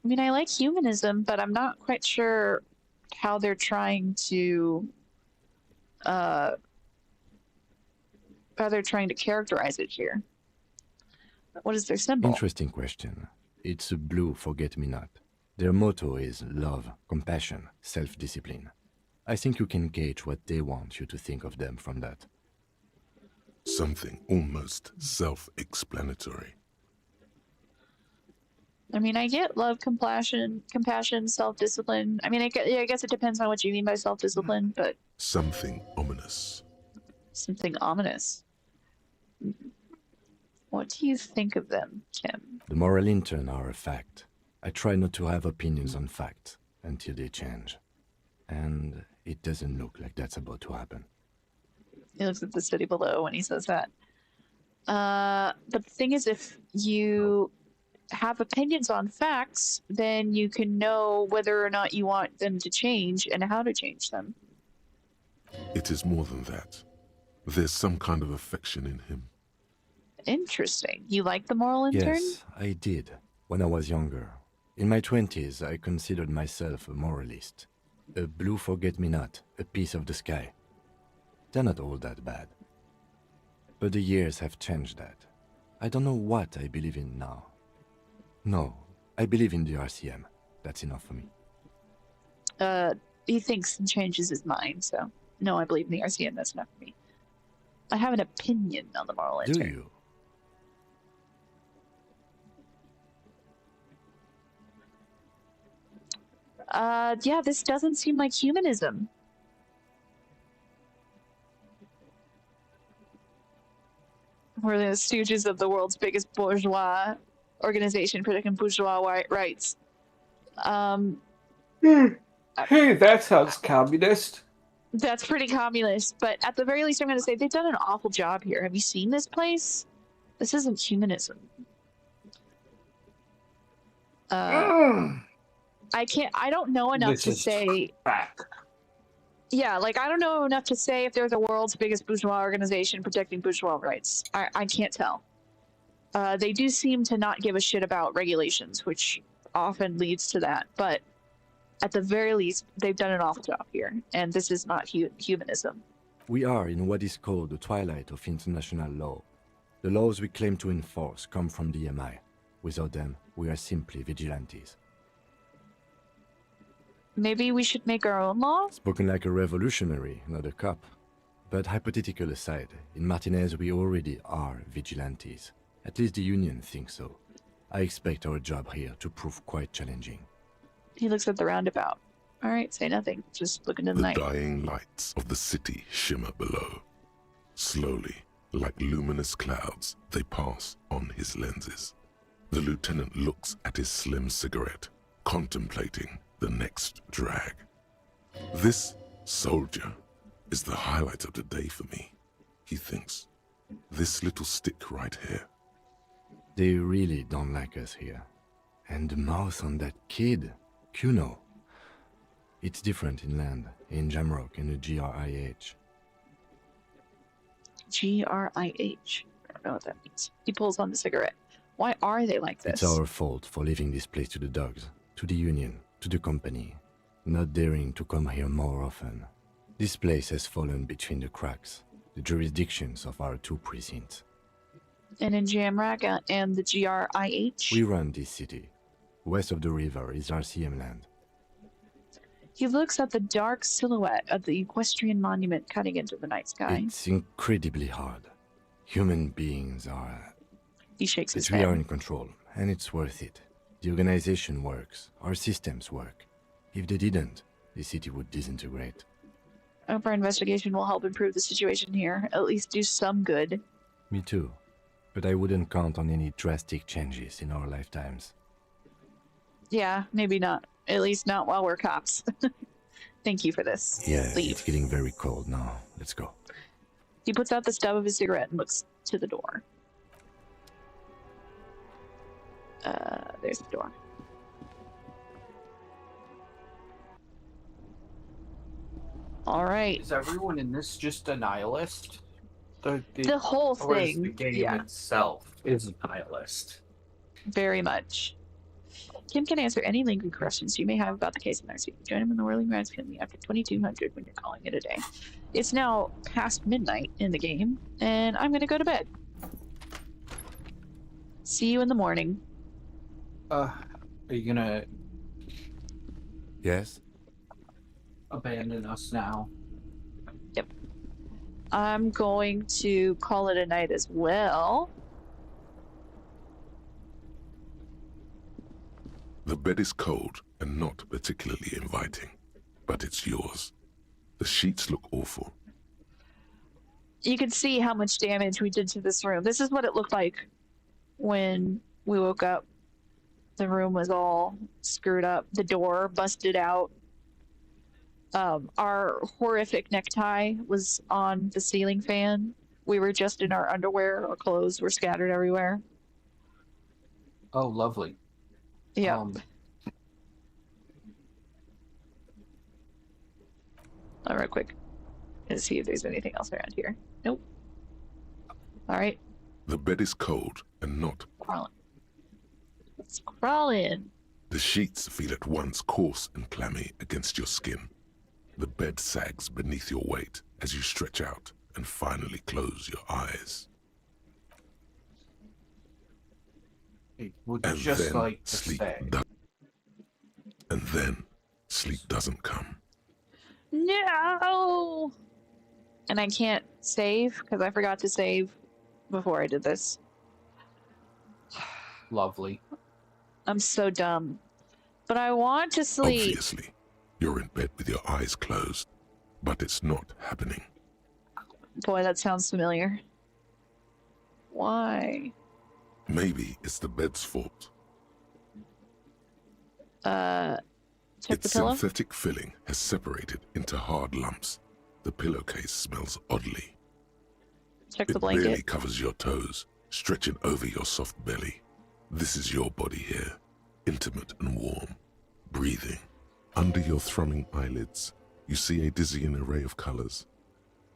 I mean, I like humanism, but I'm not quite sure how they're trying to characterize it here. What is their symbol? Interesting question. It's a blue forget-me-not. Their motto is love, compassion, self-discipline. I think you can gauge what they want you to think of them from that. Something almost self-explanatory. I mean, I get love, compassion, self-discipline. I mean, I guess it depends on what you mean by self-discipline, but... Something ominous. Something ominous. What do you think of them, Kim? The moral intern are a fact. I try not to have opinions on facts until they change. And it doesn't look like that's about to happen. He looks at the city below when he says that. But the thing is, if you have opinions on facts, then you can know whether or not you want them to change and how to change them. It is more than that. There's some kind of affection in him. Interesting. You like the moral intern? Yes, I did. When I was younger. In my 20s, I considered myself a moralist. A blue forget-me-not, a piece of the sky. They're not all that bad. But the years have changed that. I don't know what I believe in now. No, I believe in the RCM. That's enough for me. He thinks and changes his mind, so no, I believe in the RCM. That's enough for me. I have an opinion on the moral intern. Do you? Yeah, this doesn't seem like humanism. We're the stooges of the world's biggest bourgeois organization protecting bourgeois rights. Hey, that sounds communist. That's pretty communist, but at the very least, I'm going to say they've done an awful job here. Have you seen this place? This isn't humanism. I don't know enough to say. Yeah, like, I don't know enough to say if they're the world's biggest bourgeois organization protecting bourgeois rights. I can't tell. They do seem to not give a shit about regulations, which often leads to that. But at the very least, they've done an awful job here, and this is not humanism. We are in what is called the twilight of international law. The laws we claim to enforce come from the MI. Without them, we are simply vigilantes. Maybe we should make our own law? Spoken like a revolutionary, not a cop. But hypothetical aside, in Martinaise we already are vigilantes. At least the Union thinks so. I expect our job here to prove quite challenging. He looks at the roundabout. All right, say nothing. Just look into the night. The dying lights of the city shimmer below. Slowly, like luminous clouds, they pass on his lenses. The lieutenant looks at his slim cigarette, contemplating the next drag. This soldier is the highlight of the day for me, he thinks. This little stick right here. They really don't like us here. And the mouth on that kid, Kuno. It's different in land, in Jamrock and the GRIH. GRIH? I don't know what that means. He pulls on the cigarette. Why are they like this? It's our fault for leaving this place to the dogs, to the Union, to the company, not daring to come here more often. This place has fallen between the cracks, the jurisdictions of our two precincts. And in Jamrock and the GRIH? We run this city. West of the river is RCM land. He looks at the dark silhouette of the equestrian monument cutting into the night sky. It's incredibly hard. Human beings are... He shakes his head. We are in head. control, and it's worth it. The organization works. Our systems work. If they didn't, the city would disintegrate. I hope our investigation will help improve the situation here. At least do some good. Me too. But I wouldn't count on any drastic changes in our lifetimes. Yeah, maybe not. At least not while we're cops. Thank you for this. Yeah, Leave. It's getting very cold now. Let's go. He puts out the stub of his cigarette and looks to the door. There's the door. All right. Is everyone in this just a nihilist? The whole or is thing, the game yeah. itself is a nihilist. Very much. Kim can answer any lingering questions you may have about the case in RC. Join him in the Whirling Rides family after 2200 when you're calling it a day. It's now past midnight in the game, and I'm going to go to bed. See you in the morning. Are you gonna Yes? abandon us now? Yep. I'm going to call it a night as well. The bed is cold and not particularly inviting, but it's yours. The sheets look awful. You can see how much damage we did to this room. This is what it looked like when we woke up. The room was all screwed up. The door busted out. Our horrific necktie was on the ceiling fan. We were just in our underwear. Our clothes were scattered everywhere. Oh, lovely. Yeah. All right, quick. Let's see if there's anything else around here. Nope. All right. The bed is cold and not. Crawling. Let's crawl in. The sheets feel at once coarse and clammy against your skin. The bed sags beneath your weight as you stretch out and finally close your eyes. It would And just then like to sleep say. And then sleep doesn't come. No! And I can't save because I forgot to save before I did this. Lovely. I'm so dumb. But I want to sleep. Obviously, you're in bed with your eyes closed, but it's not happening. Boy, that sounds familiar. Why? Maybe it's the bed's fault. Check Its the pillow? synthetic filling has separated into hard lumps. The pillowcase smells oddly. Check It the blanket. barely covers your toes, stretching over your soft belly. This is your body here, intimate and warm, breathing. Under your thrumming eyelids, you see a dizzying array of colors.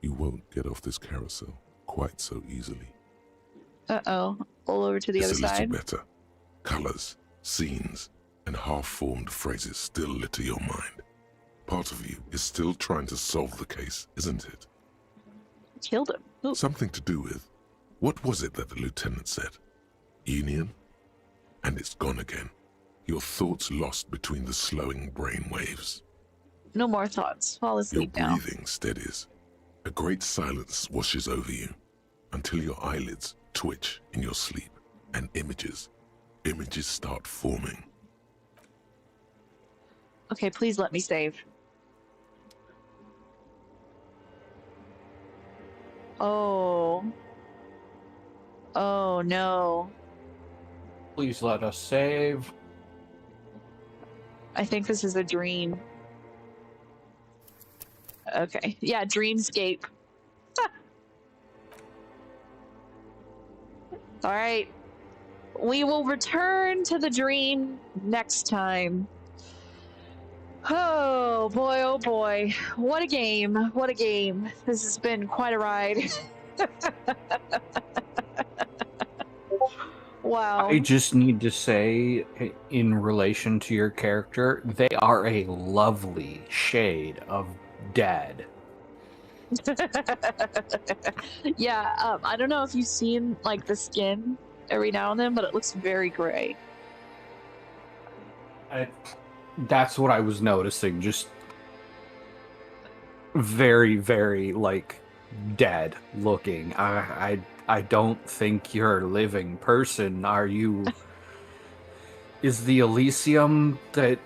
You won't get off this carousel quite so easily. Uh-oh. All over to the It's other a little side. better. Colors, scenes, and half-formed phrases still litter your mind. Part of you is still trying to solve the case, isn't it? Killed him. Ooh. Something to do with, what was it that the lieutenant said? Union? And it's gone again. Your thoughts lost between the slowing brain waves. No more thoughts. Fall Your asleep now. breathing steadies. A great silence washes over you until your eyelids twitch in your sleep and images start forming. Okay, please let me save. Oh. Oh, no. Please let us save. I think this is a dream. Okay. Yeah, dreamscape. All right. We will return to the dream next time. Oh boy, oh boy. What a game. What a game. This has been quite a ride. Wow. I just need to say, in relation to your character, they are a lovely shade of dead. Yeah, I don't know if you've seen like the skin every now and then, but it looks very gray. That's what I was noticing. Just very, very like dead looking. I don't think you're a living person. Are you? Is the Elysium that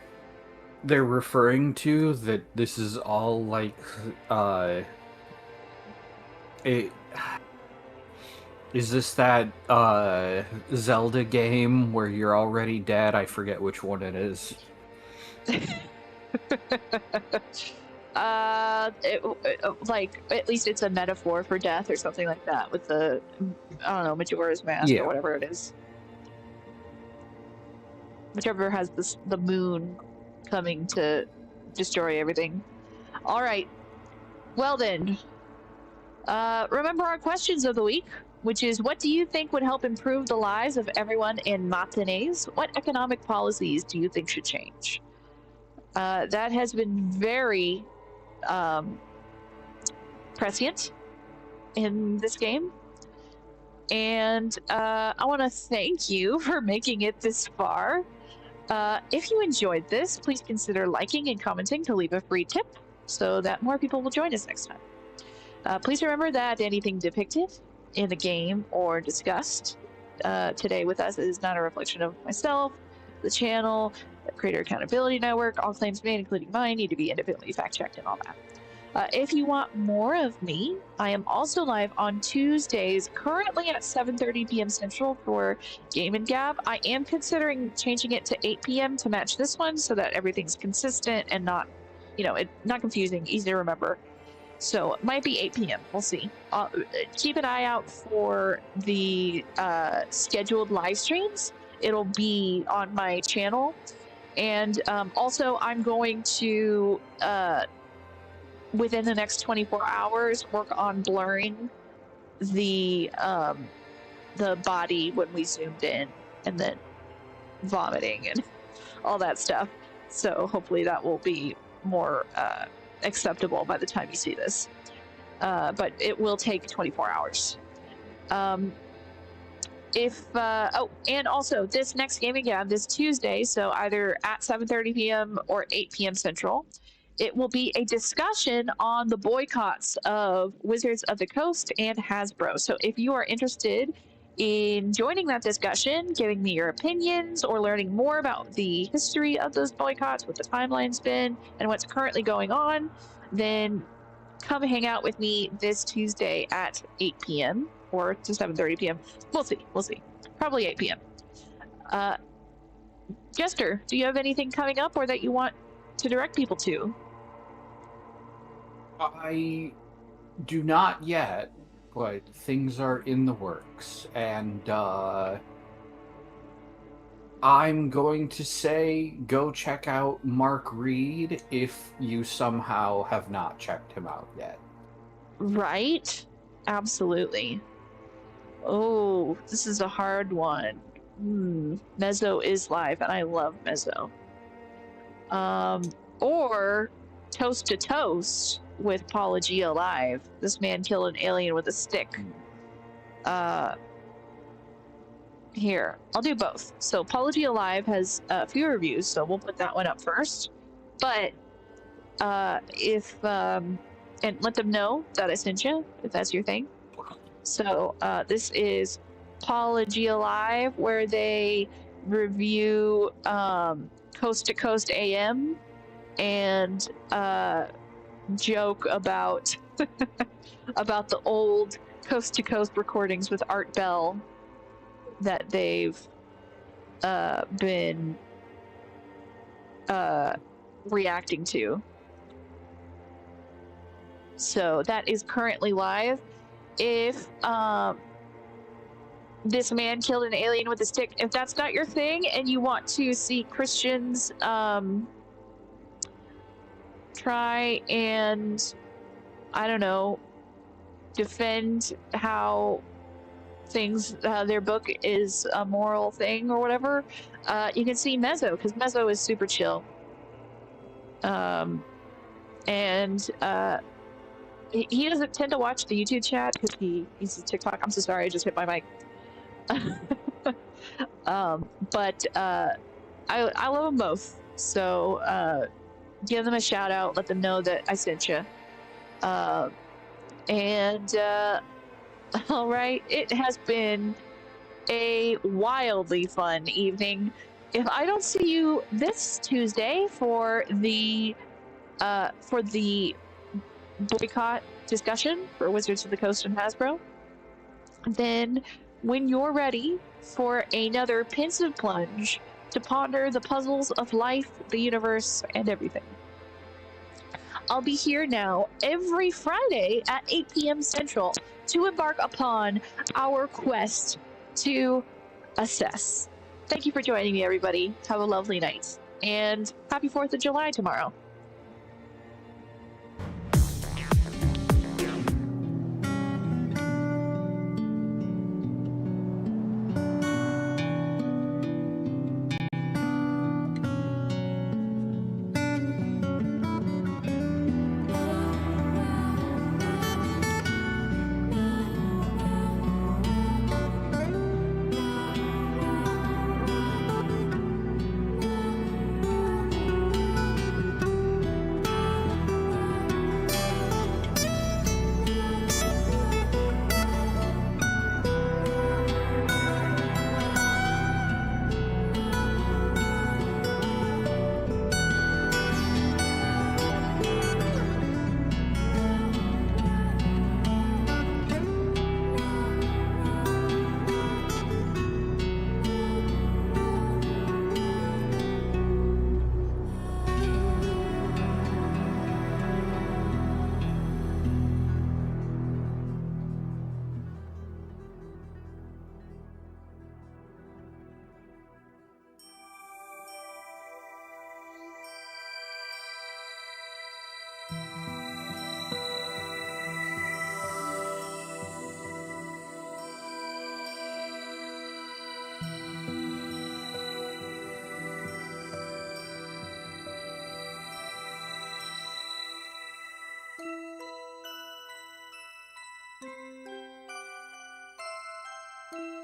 they're referring to, that this is all like is this that Zelda game where you're already dead? I forget which one it is. Like at least it's a metaphor for death or something like that with the, I don't know, Majora's Mask or whatever it is. Whichever has the moon coming to destroy everything. All right. Well then, remember our questions of the week, which is, what do you think would help improve the lives of everyone in Martinaise? What economic policies do you think should change? That has been very prescient in this game. And I want to thank you for making it this far. If you enjoyed this, please consider liking and commenting to leave a free tip so that more people will join us next time. Please remember that anything depicted in the game or discussed today with us is not a reflection of myself, the channel, the Creator Accountability Network. All claims made, including mine, need to be independently fact-checked and all that. If you want more of me, I am also live on Tuesdays, currently at 7:30 p.m. Central for Game and Gab. I am considering changing it to 8 p.m. to match this one so that everything's consistent and not, not confusing, easy to remember. So it might be 8 p.m. We'll see. Keep an eye out for the scheduled live streams. It'll be on my channel. And also, I'm going to, within the next 24 hours, work on blurring the the body when we zoomed in, and then vomiting and all that stuff. So hopefully that will be more acceptable by the time you see this. But it will take 24 hours. And also this next gaming jam this Tuesday, so either at 7:30 p.m. or 8 p.m. Central, it will be a discussion on the boycotts of Wizards of the Coast and Hasbro. So if you are interested in joining that discussion, giving me your opinions, or learning more about the history of those boycotts, what the timeline's been, and what's currently going on, then come hang out with me this Tuesday at 8 p.m. or to 7:30 p.m. We'll see. Probably 8 p.m. Jester, do you have anything coming up or that you want to direct people to? I do not yet, but things are in the works, and I'm going to say go check out Mark Reed if you somehow have not checked him out yet. Right? Absolutely. Oh, this is a hard one. Mezzo is live, and I love Mezzo. Or Toast to Toast with Paula G alive. This man killed an alien with a stick. Here, I'll do both. So Paula G alive has a few reviews, so we'll put that one up first. But and let them know that I sent you, if that's your thing. So this is Paula G alive, where they review Coast to Coast AM and joke about about the old Coast to Coast recordings with Art Bell that they've been reacting to. So that is currently live. If this man killed an alien with a stick, if that's not your thing and you want to see Christians try and, I don't know, defend how things, their book is a moral thing or whatever, you can see Mezzo, because Mezzo is super chill. He doesn't tend to watch the YouTube chat because he uses TikTok. I'm so sorry, I just hit my mic. But I love them both. So give them a shout out. Let them know that I sent you. All right, it has been a wildly fun evening. If I don't see you this Tuesday for the boycott discussion for Wizards of the Coast and Hasbro, then when you're ready for another pensive plunge to ponder the puzzles of life, the universe, and everything, I'll be here now every Friday at 8 p.m. Central to embark upon our quest to assess. Thank you for joining me, everybody. Have a lovely night, and happy 4th of July tomorrow.